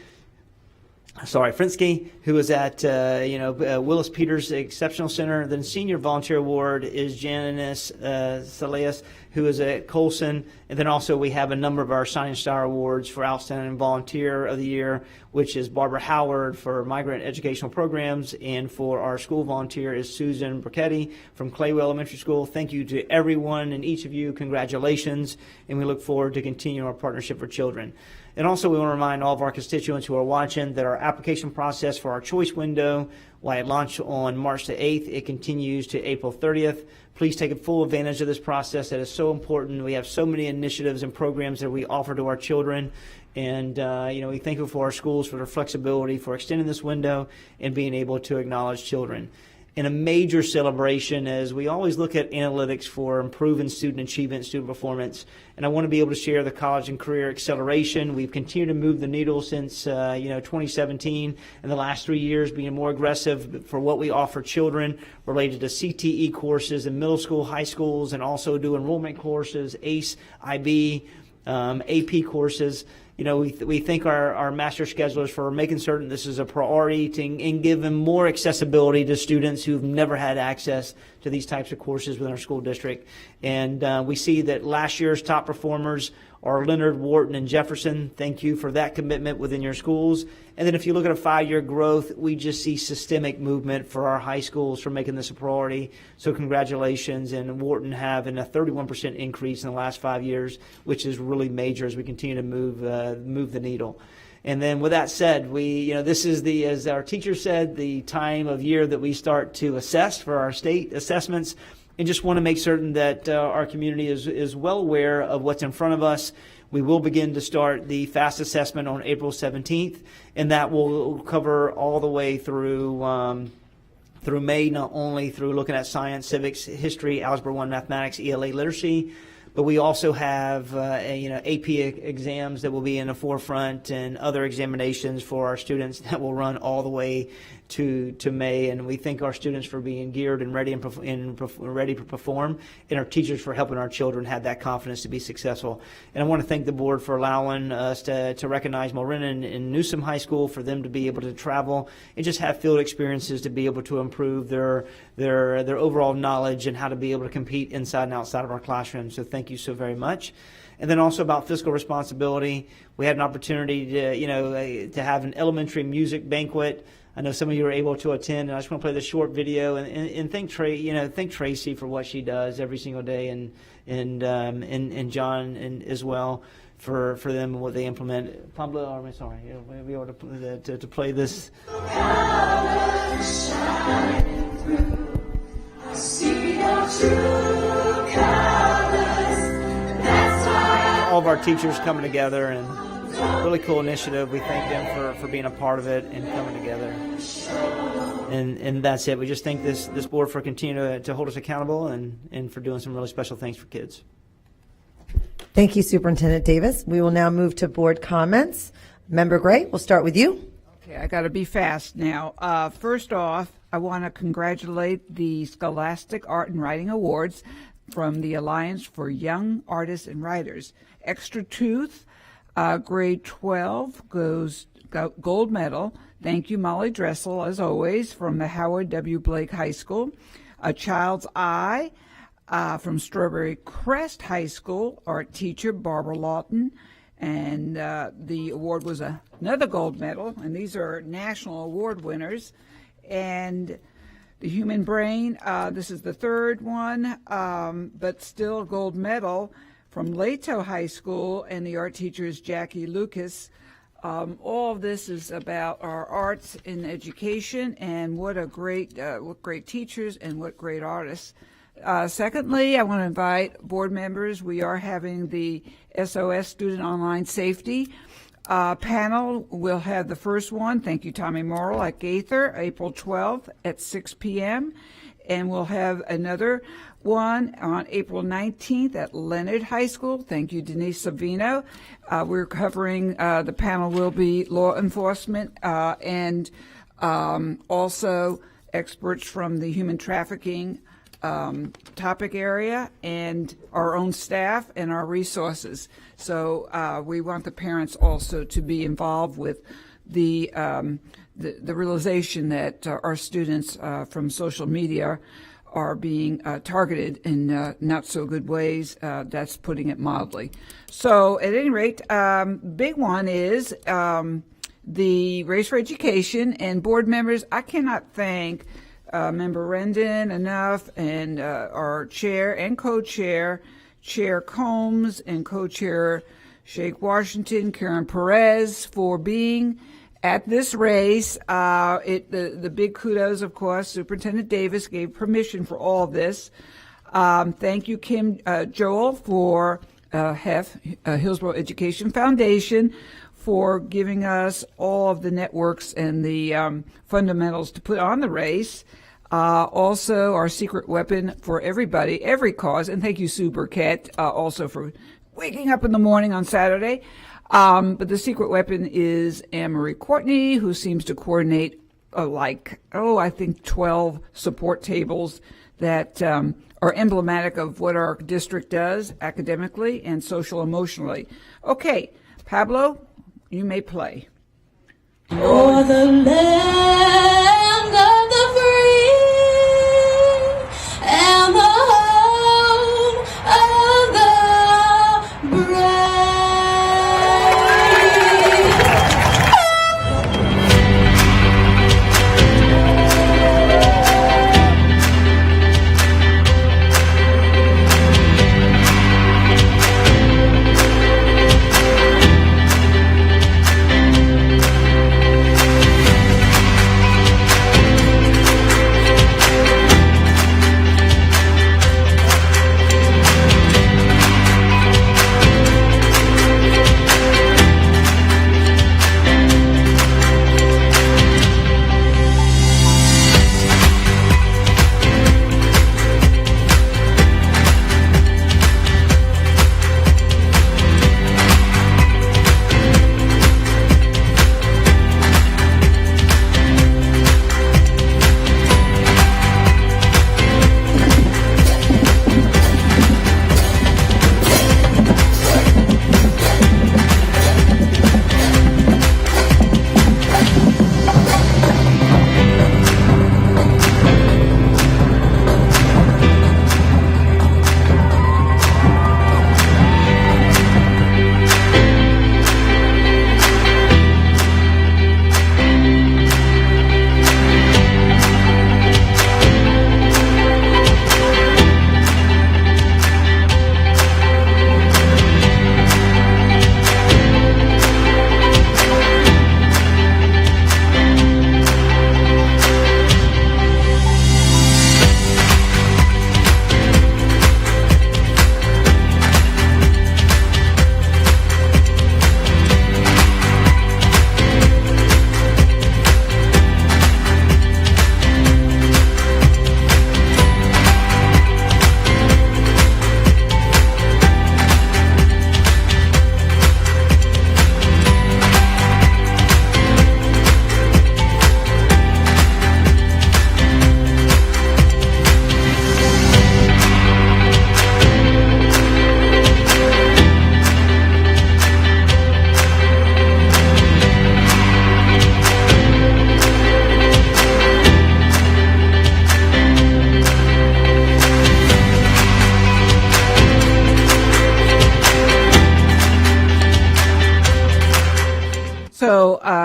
Frinsky, who is at Willis Peters Exceptional Center. Then Senior Volunteer Award is Janice Salias, who is at Colson. And then also we have a number of our Shining Star Awards for Outstanding Volunteer of the Year, which is Barbara Howard for Migrant Educational Programs, and for our school volunteer is Susan Burketti from Claywell Elementary School. Thank you to everyone and each of you. Congratulations, and we look forward to continuing our partnership for children. And also we want to remind all of our constituents who are watching that our application process for our choice window, while it launched on March the 8th, it continues to April 30th. Please take full advantage of this process. That is so important. We have so many initiatives and programs that we offer to our children. And, we thank you for our schools for their flexibility for extending this window and being able to acknowledge children. And a major celebration as we always look at analytics for improving student achievement, student performance. And I want to be able to share the college and career acceleration. We've continued to move the needle since 2017, and the last 3 years being more aggressive for what we offer children related to CTE courses in middle school, high schools, and also do enrollment courses, ACE, IB, AP courses. We thank our master schedulers for making certain this is a priority and give them more accessibility to students who've never had access to these types of courses within our school district. And we see that last year's top performers are Leonard, Wharton, and Jefferson. Thank you for that commitment within your schools. And then if you look at a 5-year growth, we just see systemic movement for our high schools for making this a priority. So congratulations. And Wharton having a 31% increase in the last 5 years, which is really major as we continue to move the needle. And then with that said, this is as our teacher said, the time of year that we start to assess for our state assessments. And just want to make certain that our community is well aware of what's in front of us. We will begin to start the FAST assessment on April 17th, and that will cover all the way through May, not only through looking at science, civics, history, Algebra 1, mathematics, ELA literacy, but we also have AP exams that will be in the forefront and other examinations for our students that will run all the way to May. And we thank our students for being geared and ready ready to perform, and our teachers for helping our children have that confidence to be successful. And I want to thank the board for allowing us to recognize Morin and Newsom High School, for them to be able to travel and just have field experiences to be able to improve their overall knowledge and how to be able to compete inside and outside of our classrooms. So thank you so very much. And then also about fiscal responsibility, we had an opportunity to have an elementary music banquet. I know some of you were able to attend, and I just want to play this short video and thank Tracy for what she does every single day, and John as well for them and what they implement. Pablo, I'm sorry, we'll be able to play this. All of our teachers coming together, and really cool initiative. We thank them for being a part of it and coming together. And that's it. We just thank this board for continuing to hold us accountable and for doing some really special things for kids. Thank you, Superintendent Davis. We will now move to board comments. Member Gray, we'll start with you. Okay, I got to be fast now. First off, I want to congratulate the Scholastic Art and Writing Awards from the Alliance for Young Artists and Writers. Extra Tooth, grade 12 goes gold medal. Thank you, Molly Dressel, as always, from the Howard W. Blake High School. A Child's Eye from Strawberry Crest High School, art teacher Barbara Lawton. And the award was another gold medal, and these are national award winners. And the Human Brain, this is the third one, but still a gold medal from Lato High School, and the art teacher is Jackie Lucas. All of this is about our arts in education, and what great teachers and what great artists. Secondly, I want to invite board members. We are having the SOS Student Online Safety panel. We'll have the first one, thank you, Tommy Morrill, at Gaither, April 12th at 6 p.m. And we'll have another one on April 19th at Leonard High School. Thank you, Denise Savino. We're covering, the panel will be law enforcement and also experts from the human trafficking topic area, and our own staff and our resources. So we want the parents also to be involved with the realization that our students from social media are being targeted in not so good ways. That's putting it mildly. So at any rate, big one is the Race for Education and board members. I cannot thank Member Rendon enough, and our chair and co-chair, Chair Combs and co-chair Sheikh Washington, Karen Perez, for being at this race. The big kudos, of course, Superintendent Davis gave permission for all of this. Thank you, Kim Joel, for Hillsborough Education Foundation, for giving us all of the networks and the fundamentals to put on the race. Also, our secret weapon for everybody, every cause, and thank you, Sue Burkett, also for waking up in the morning on Saturday. But the secret weapon is Anne-Marie Courtney, who seems to coordinate I think 12 support tables that are emblematic of what our district does academically and social emotionally. Okay, Pablo, you may play. For the land of the free and the home of the brave.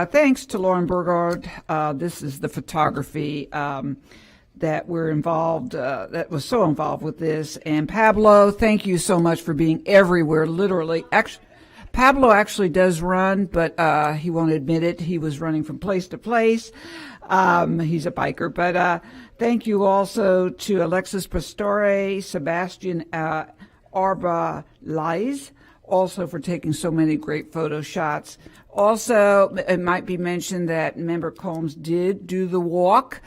Thanks to Lauren Burgard. This is the photography that we're involved, that was so involved with this. And Pablo, thank you so much for being everywhere, literally. Pablo actually does run, but he won't admit it. He was running from place to place. He's a biker. But thank you also to Alexis Pastore, Sebastian Arbaliz, also for taking so many great photo shots. Also, it might be mentioned that Member Combs did do the walk,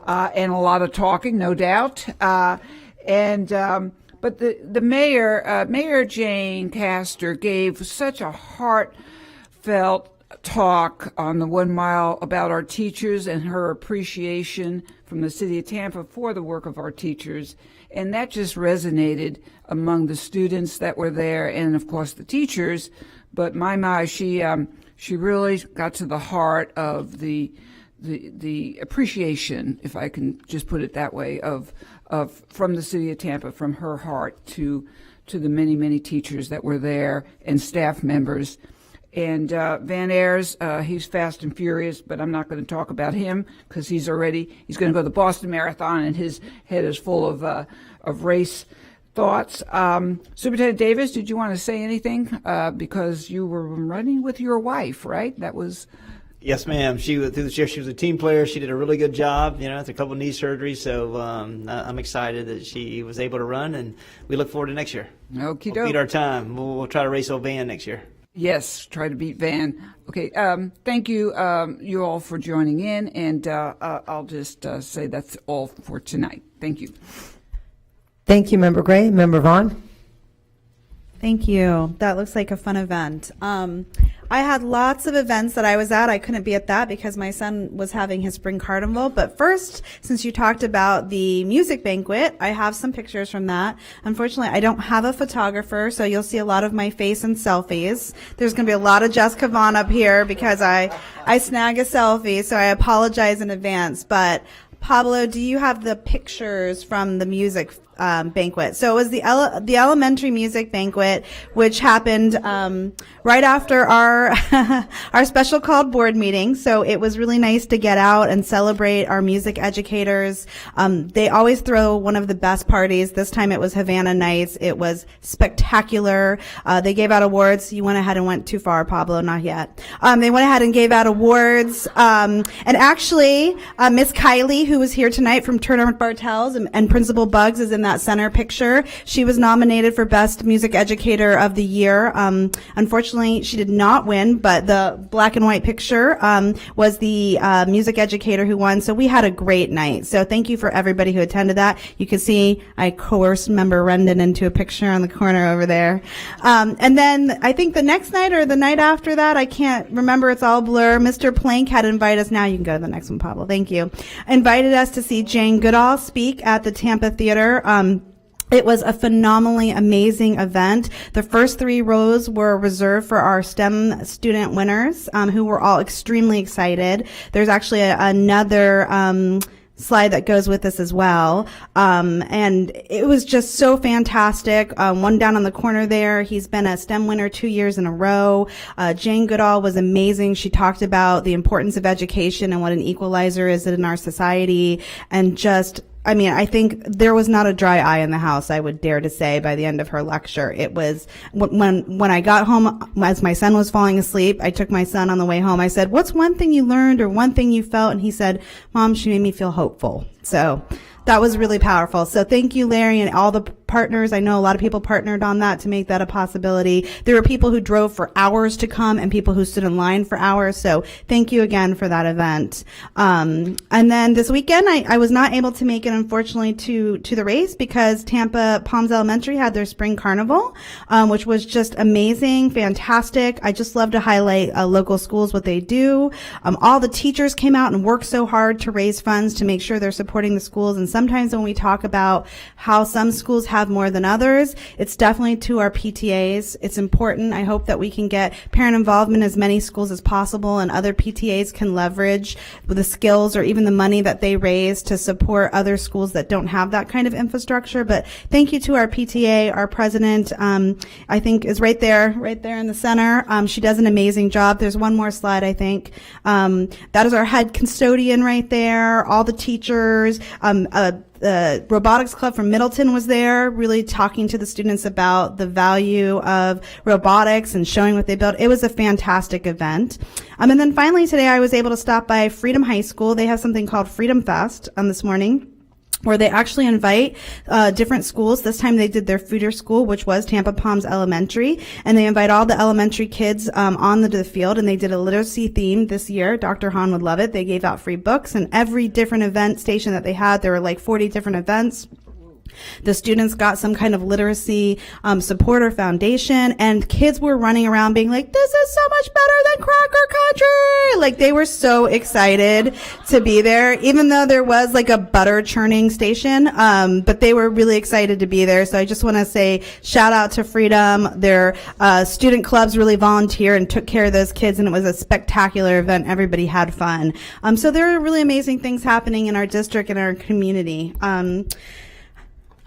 and a lot of talking, no doubt. But the mayor, Mayor Jane Castor, gave such a heartfelt talk on the 1 mile about our teachers and her appreciation from the city of Tampa for the work of our teachers. And that just resonated among the students that were there and, of course, the teachers. But my, she She really got to the heart of the appreciation, if I can just put it that way, of from the city of Tampa, from her heart to the many teachers that were there and staff members. And Van Ayers, he's fast and furious, but I'm not going to talk about him because he's going to go to the Boston Marathon, and his head is full of race thoughts. Superintendent Davis, did you want to say anything? Because you were running with your wife, right? That was. Yes, ma'am. She was through the year. She was a team player. She did a really good job. It's a couple knee surgeries, so I'm excited that she was able to run, and we look forward to next year. Okie doke. We'll beat our time. We'll try to race old Van next year. Yes, try to beat Van. Okay, thank you, you all for joining in, and I'll just say that's all for tonight. Thank you. Thank you, Member Gray. Member Vaughn? Thank you. That looks like a fun event. I had lots of events that I was at. I couldn't be at that because my son was having his spring carnival. But first, since you talked about the music banquet, I have some pictures from that. Unfortunately, I don't have a photographer, so you'll see a lot of my face in selfies. There's going to be a lot of Jessica Vaughn up here because I snag a selfie, so I apologize in advance. But Pablo, do you have the pictures from the music banquet? So it was the elementary music banquet, which happened right after our our special called board meeting. So it was really nice to get out and celebrate our music educators. They always throw one of the best parties. This time it was Havana Nights. It was spectacular. They gave out awards. You went ahead and went too far, Pablo. Not yet. They went ahead and gave out awards. And actually, Miss Kylie, who was here tonight from Turner Bartels, and Principal Bugs is in that center picture. She was nominated for Best Music Educator of the Year. Unfortunately, she did not win, but the black and white picture was the music educator who won. So we had a great night. So thank you for everybody who attended that. You can see I coerced Member Rendon into a picture on the corner over there. And then I think the next night or the night after that, I can't remember, it's all blur. Mr. Plank had invited us. Now you can go to the next one, Pablo. Thank you. Invited us to see Jane Goodall speak at the Tampa Theater. It was a phenomenally amazing event. The first 3 rows were reserved for our STEM student winners, who were all extremely excited. There's actually another slide that goes with this as well. And it was just so fantastic. One down on the corner there, he's been a STEM winner 2 years in a row. Jane Goodall was amazing. She talked about the importance of education and what an equalizer is in our society, and just, I mean, I think there was not a dry eye in the house, I would dare to say, by the end of her lecture. It was, when I got home, as my son was falling asleep, I took my son on the way home. I said, "What's one thing you learned or one thing you felt?" And he said, "Mom, she made me feel hopeful." So that was really powerful. So thank you, Larry, and all the partners. I know a lot of people partnered on that to make that a possibility. There were people who drove for hours to come and people who stood in line for hours. So thank you again for that event. And then this weekend, I was not able to make it, unfortunately, to the race because Tampa Palms Elementary had their spring carnival, which was just amazing, fantastic. I just love to highlight local schools, what they do. All the teachers came out and worked so hard to raise funds to make sure they're supporting the schools. And sometimes when we talk about how some schools have more than others, it's definitely to our PTAs. It's important. I hope that we can get parent involvement in as many schools as possible, and other PTAs can leverage the skills or even the money that they raise to support other schools that don't have that kind of infrastructure. But thank you to our PTA. Our president, I think, is right there in the center. She does an amazing job. There's one more slide, I think. That is our head custodian right there. All the teachers, the robotics club from Middleton was there, really talking to the students about the value of robotics and showing what they built. It was a fantastic event. And then finally today I was able to stop by Freedom High School. They have something called Freedom Fest this morning, where they actually invite different schools. This time they did their feeder school, which was Tampa Palms Elementary, and they invite all the elementary kids on the field, and they did a literacy theme this year. Dr. Hahn would love it. They gave out free books, and every different event station that they had, there were like 40 different events. The students got some kind of literacy support or foundation, and kids were running around being like, this is so much better than Cracker Country. Like, they were so excited to be there, even though there was like a butter churning station, but they were really excited to be there. So I just want to say shout out to Freedom. Their student clubs really volunteered and took care of those kids, and it was a spectacular event. Everybody had fun. So there are really amazing things happening in our district and our community.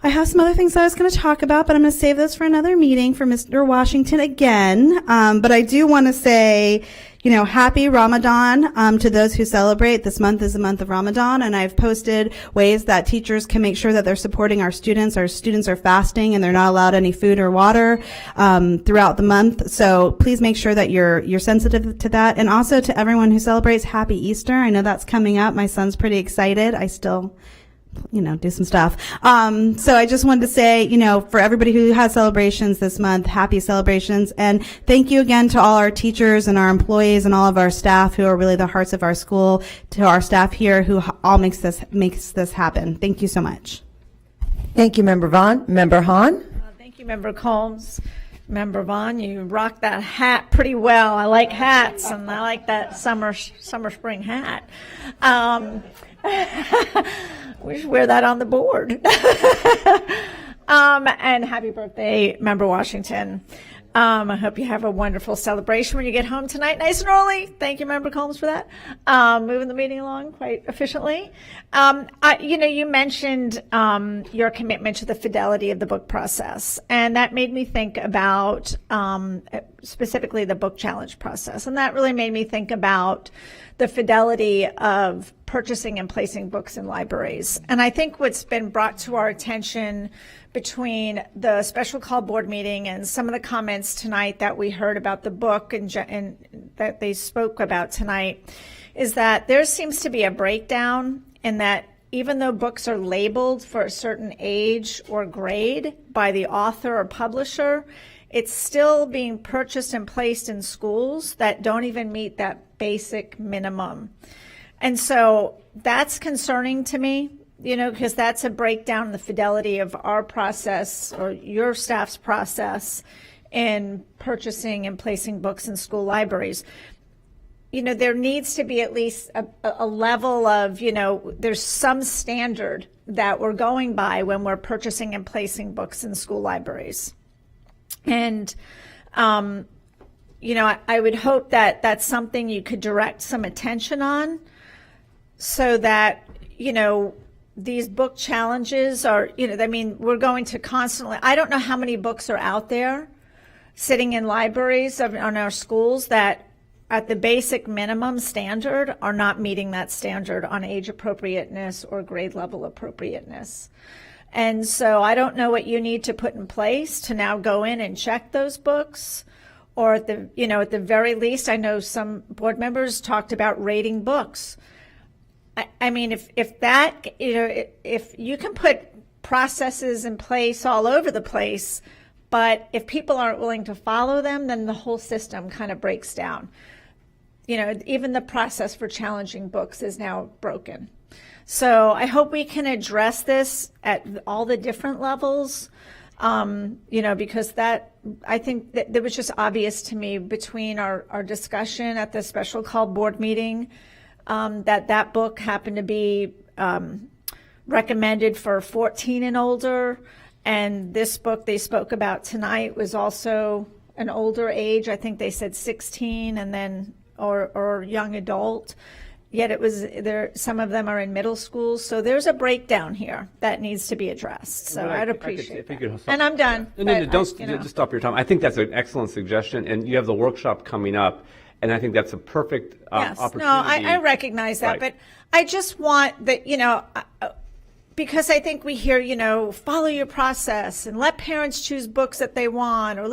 I have some other things that I was going to talk about, but I'm going to save those for another meeting for Mr. Washington again. But I do want to say, happy Ramadan to those who celebrate. This month is the month of Ramadan, and I've posted ways that teachers can make sure that they're supporting our students. Our students are fasting, and they're not allowed any food or water throughout the month. So please make sure that you're sensitive to that. And also to everyone who celebrates, happy Easter. I know that's coming up. My son's pretty excited. I still do some stuff. So I just wanted to say, for everybody who has celebrations this month, happy celebrations. And thank you again to all our teachers and our employees and all of our staff who are really the hearts of our school, to our staff here who all makes this happen. Thank you so much. Thank you, Member Vaughn. Member Hahn? Thank you, Member Combs. Member Vaughn, you rocked that hat pretty well. I like hats, and I like that summer spring hat. We should wear that on the board. And happy birthday, Member Washington. I hope you have a wonderful celebration when you get home tonight, nice and early. Thank you, Member Combs, for that. Moving the meeting along quite efficiently. You mentioned your commitment to the fidelity of the book process, and that made me think about specifically the book challenge process, and that really made me think about the fidelity of purchasing and placing books in libraries. And I think what's been brought to our attention between the special call board meeting and some of the comments tonight that we heard about the book and that they spoke about tonight is that there seems to be a breakdown in that even though books are labeled for a certain age or grade by the author or publisher, it's still being purchased and placed in schools that don't even meet that basic minimum. And so that's concerning to me, because that's a breakdown in the fidelity of our process or your staff's process in purchasing and placing books in school libraries. There needs to be at least a level of, there's some standard that we're going by when we're purchasing and placing books in school libraries. And, I would hope that that's something you could direct some attention on so that, these book challenges are, we're going to constantly, I don't know how many books are out there sitting in libraries on our schools that at the basic minimum standard are not meeting that standard on age appropriateness or grade level appropriateness. And so I don't know what you need to put in place to now go in and check those books, or at the very least, I know some board members talked about rating books. I mean, if that, if you can put processes in place all over the place, but if people aren't willing to follow them, then the whole system kind of breaks down. Even the process for challenging books is now broken. So I hope we can address this at all the different levels, because I think that it was just obvious to me between our discussion at the special call board meeting that book happened to be recommended for 14 and older, and this book they spoke about tonight was also an older age. I think they said 16 and then or young adult. Yet it was there. Some of them are in middle schools, so there's a breakdown here that needs to be addressed. So I'd appreciate that. And I'm done. And don't just stop your time. I think that's an excellent suggestion, and you have the workshop coming up, and I think that's a perfect opportunity. No, I recognize that, but I just want that because I think we hear follow your process and let parents choose books that they want, or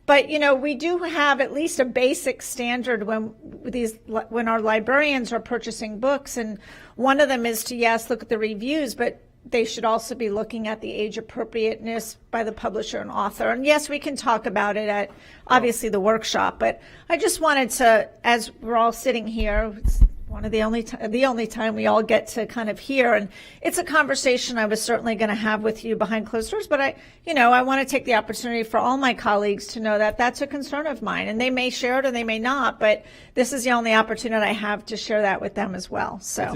But we do have at least a basic standard when our librarians are purchasing books, and one of them is to look at the reviews, but they should also be looking at the age appropriateness by the publisher and author. And yes, we can talk about it at obviously the workshop, but I just wanted to, as we're all sitting here, one of the only time we all get to kind of hear, and it's a conversation I was certainly going to have with you behind closed doors. But I want to take the opportunity for all my colleagues to know that that's a concern of mine, and they may share it or they may not. But this is the only opportunity I have to share that with them as well. So it's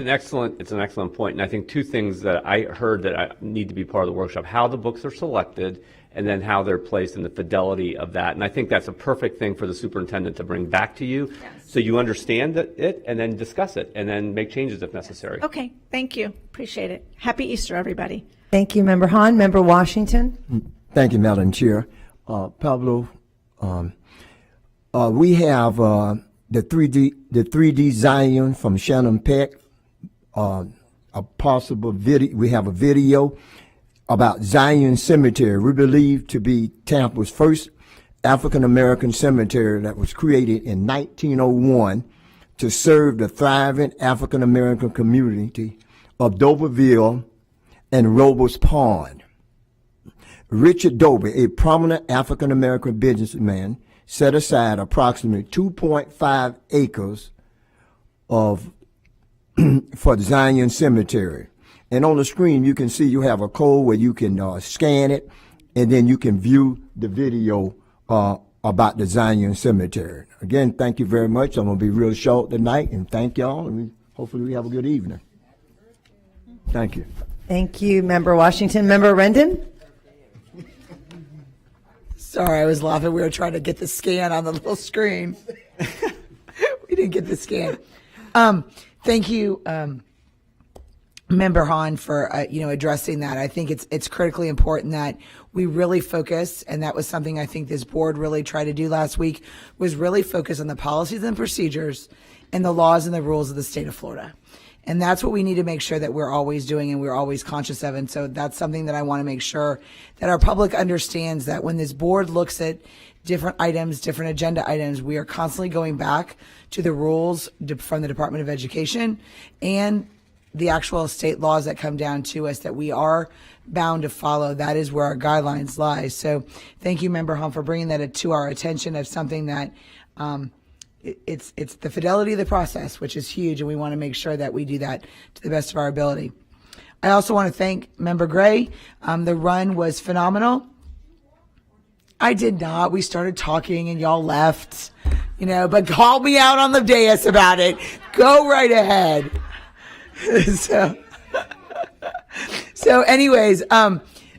an excellent point, and I think two things that I heard that I need to be part of the workshop: how the books are selected, and then how they're placed and the fidelity of that. And I think that's a perfect thing for the superintendent to bring back to you, so you understand it and then discuss it and then make changes if necessary. Okay, thank you. Appreciate it. Happy Easter, everybody. Thank you, Member Hahn. Member Washington. Thank you, Madam Chair. Pablo, we have the 3D Zion from Shannon Peck, a possible video. We have a video about Zion Cemetery. We believe to be Tampa's first African-American cemetery that was created in 1901 to serve the thriving African-American community of Doberville and Robles Pond. Richard Doby, a prominent African-American businessman, set aside approximately 2.5 acres for the Zion Cemetery. And on the screen, you can see you have a code where you can scan it, and then you can view the video about the Zion Cemetery. Again, thank you very much. I'm going to be real short tonight, and thank y'all, and hopefully we have a good evening. Thank you. Thank you, Member Washington. Member Rendon? Sorry, I was laughing. We were trying to get the scan on the little screen. We didn't get the scan. Thank you, Member Hahn, for addressing that. I think it's critically important that we really focus, and that was something I think this board really tried to do last week, was really focus on the policies and procedures and the laws and the rules of the state of Florida. And that's what we need to make sure that we're always doing and we're always conscious of. And so that's something that I want to make sure that our public understands, that when this board looks at different items, different agenda items, we are constantly going back to the rules from the Department of Education and the actual state laws that come down to us that we are bound to follow. That is where our guidelines lie. So thank you, Member Hahn, for bringing that to our attention of something that it's the fidelity of the process, which is huge, and we want to make sure that we do that to the best of our ability. I also want to thank Member Gray. The run was phenomenal. I did not. We started talking and y'all left, but call me out on the dais about it. Go right ahead. So anyways,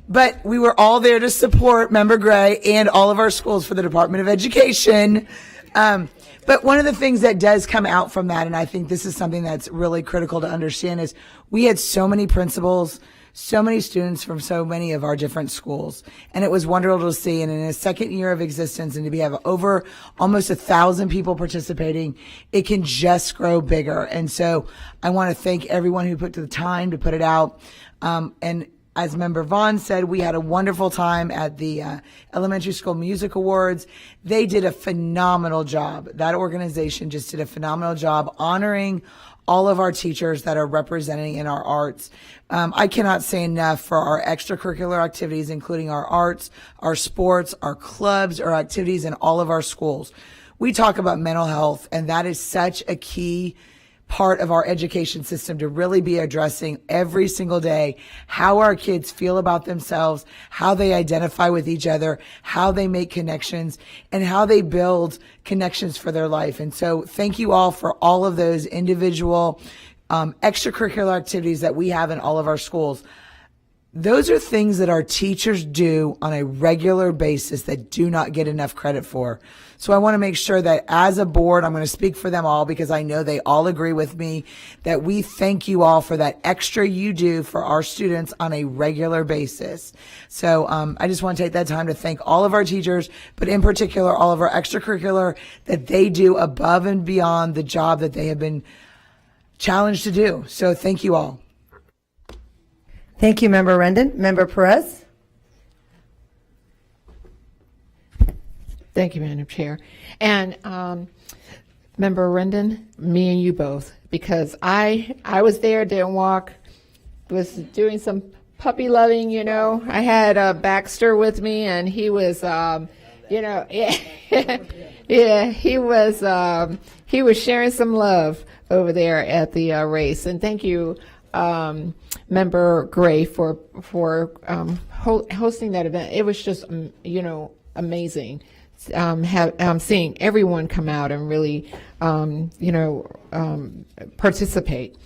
but we were all there to support Member Gray and all of our schools for the Department of Education. But one of the things that does come out from that, and I think this is something that's really critical to understand, is we had so many principals, so many students from so many of our different schools. And it was wonderful to see. And in a second year of existence, and to have over almost 1,000 people participating, it can just grow bigger. And so I want to thank everyone who put the time to put it out. And as Member Vaughn said, we had a wonderful time at the Elementary School Music Awards. They did a phenomenal job. That organization just did a phenomenal job honoring all of our teachers that are representing in our arts. I cannot say enough for our extracurricular activities, including our arts, our sports, our clubs, our activities in all of our schools. We talk about mental health, and that is such a key part of our education system to really be addressing every single day how our kids feel about themselves, how they identify with each other, how they make connections, and how they build connections for their life. And so thank you all for all of those individual extracurricular activities that we have in all of our schools. Those are things that our teachers do on a regular basis that do not get enough credit for. So I want to make sure that as a board, I'm going to speak for them all because I know they all agree with me, that we thank you all for that extra you do for our students on a regular basis. So I just want to take that time to thank all of our teachers, but in particular all of our extracurricular, that they do above and beyond the job that they have been challenged to do. So thank you all. Thank you, Member Rendon. Member Perez? Thank you, Madam Chair. And Member Rendon, me and you both, because I was there, didn't walk, was doing some puppy loving, I had Baxter with me, and he was You know, yeah, yeah, he was sharing some love over there at the race, and thank you, Member Gray, for hosting that event. It was just amazing. Seeing everyone come out and really participate.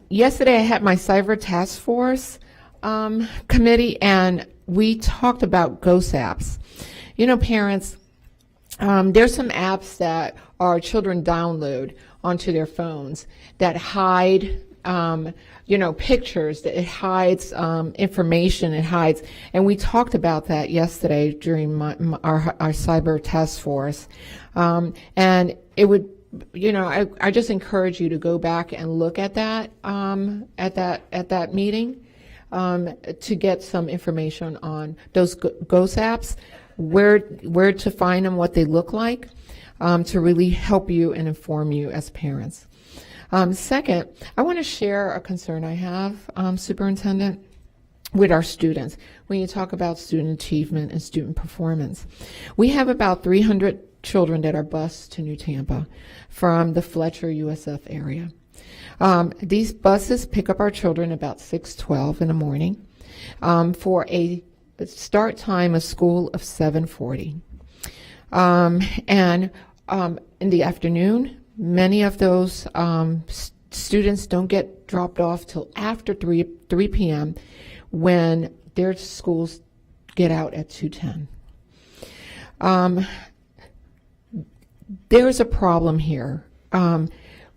Yesterday I had my cyber task force committee, and we talked about ghost apps. You know, parents, there's some apps that our children download onto their phones that hide pictures, that it hides information, it hides, and we talked about that yesterday during our cyber task force, and it would, I just encourage you to go back and look at that at that meeting to get some information on those ghost apps, where to find them, what they look like, to really help you and inform you as parents. Second, I want to share a concern I have, Superintendent, with our students. When you talk about student achievement and student performance, we have about 300 children that are bused to New Tampa from the Fletcher USF area. These buses pick up our children about 6:12 in the morning for a start time of school of 7:40. And in the afternoon, many of those students don't get dropped off till after 3 p.m. when their schools get out at 2:10. There's a problem here.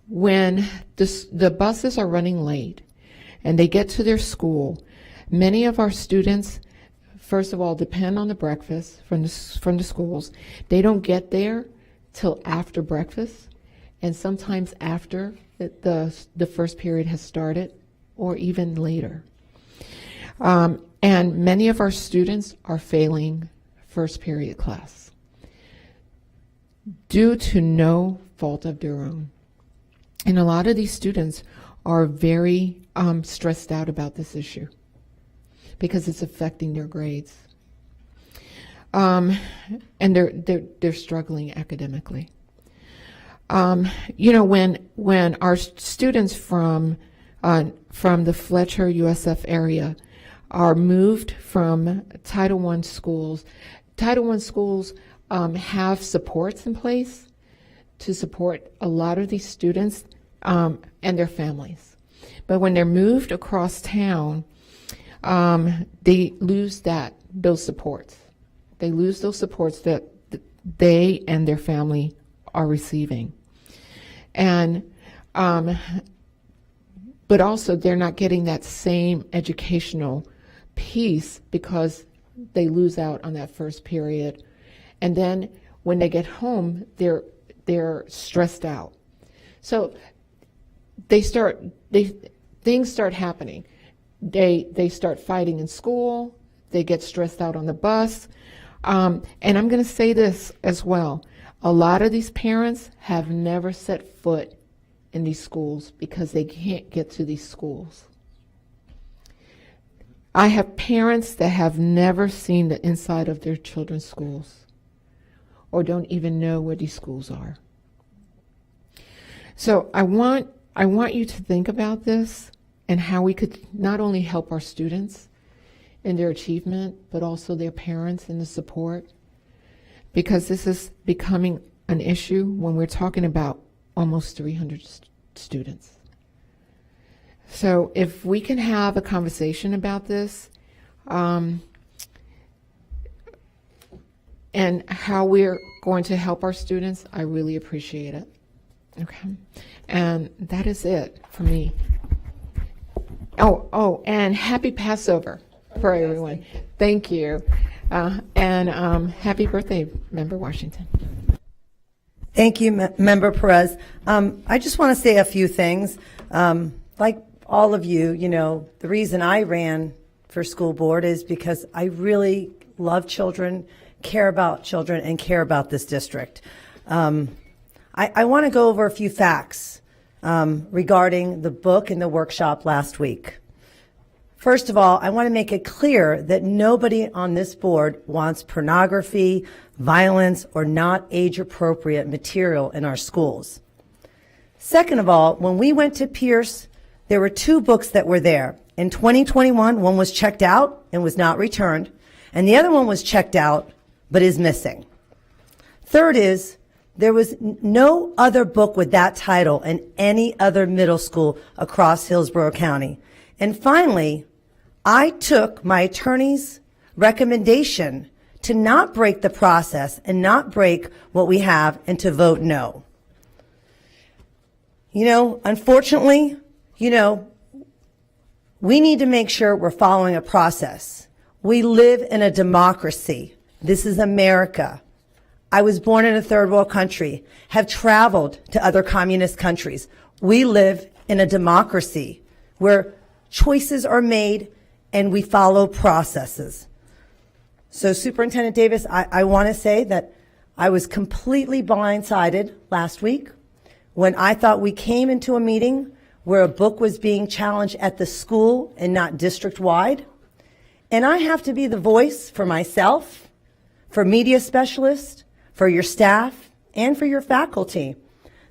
When the buses are running late and they get to their school, many of our students, first of all, depend on the breakfast from the schools. They don't get there till after breakfast, and sometimes after the first period has started, or even later. And many of our students are failing first period class due to no fault of their own. And a lot of these students are very stressed out about this issue because it's affecting their grades. And they're struggling academically. When our students from the Fletcher USF area are moved from Title I schools, Title I schools have supports in place to support a lot of these students and their families. But when they're moved across town, they lose those supports. They lose those supports that they and their family are receiving. And but also they're not getting that same educational piece because they lose out on that first period. And then when they get home, they're stressed out. So things start happening. They start fighting in school. They get stressed out on the bus. And I'm going to say this as well. A lot of these parents have never set foot in these schools because they can't get to these schools. I have parents that have never seen the inside of their children's schools or don't even know where these schools are. So I want you to think about this and how we could not only help our students in their achievement, but also their parents in the support, because this is becoming an issue when we're talking about almost 300 students. So if we can have a conversation about this and how we're going to help our students, I really appreciate it. Okay. And that is it for me. Oh, and happy Passover for everyone. Thank you. And happy birthday, Member Washington. Thank you, Member Perez. I just want to say a few things. Like all of you, the reason I ran for school board is because I really love children, care about children, and care about this district. I want to go over a few facts regarding the book and the workshop last week. First of all, I want to make it clear that nobody on this board wants pornography, violence, or not age-appropriate material in our schools. Second of all, when we went to Pierce, there were 2 books that were there. In 2021, one was checked out and was not returned, and the other one was checked out but is missing. Third is, there was no other book with that title in any other middle school across Hillsborough County. And finally, I took my attorney's recommendation to not break the process and not break what we have and to vote no. Unfortunately, we need to make sure we're following a process. We live in a democracy. This is America. I was born in a third world country, have traveled to other communist countries. We live in a democracy where choices are made and we follow processes. So Superintendent Davis, I want to say that I was completely blindsided last week when I thought we came into a meeting where a book was being challenged at the school and not district-wide. And I have to be the voice for myself, for media specialists, for your staff, and for your faculty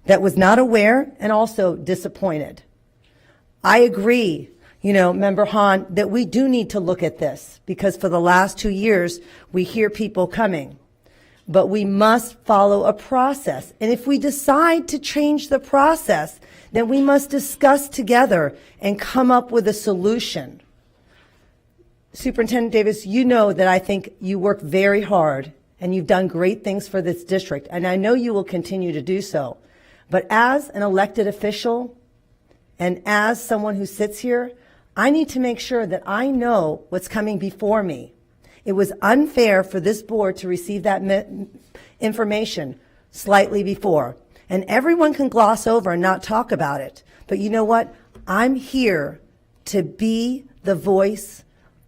that was not aware and also disappointed. I agree, Member Hahn, that we do need to look at this because for the last 2 years, we hear people coming. But we must follow a process. And if we decide to change the process, then we must discuss together and come up with a solution. Superintendent Davis, you know that I think you work very hard and you've done great things for this district, and I know you will continue to do so. But as an elected official and as someone who sits here, I need to make sure that I know what's coming before me. It was unfair for this board to receive that information slightly before. And everyone can gloss over and not talk about it. But you know what? I'm here to be the voice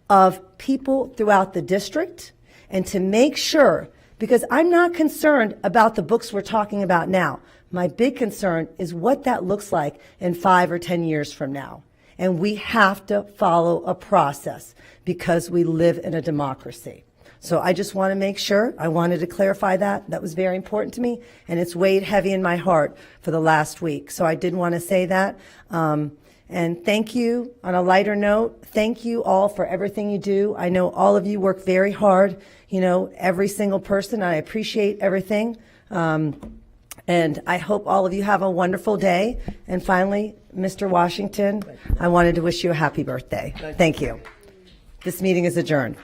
of people throughout the district and to make sure, because I'm not concerned about the books we're talking about now. My big concern is what that looks like in 5 or 10 years from now. And we have to follow a process because we live in a democracy. So I just want to make sure, I wanted to clarify that. That was very important to me, and it's weighed heavy in my heart for the last week. So I did want to say that. And thank you. On a lighter note, thank you all for everything you do. I know all of you work very hard, every single person. I appreciate everything. And I hope all of you have a wonderful day. And finally, Mr. Washington, I wanted to wish you a happy birthday. Thank you. This meeting is adjourned.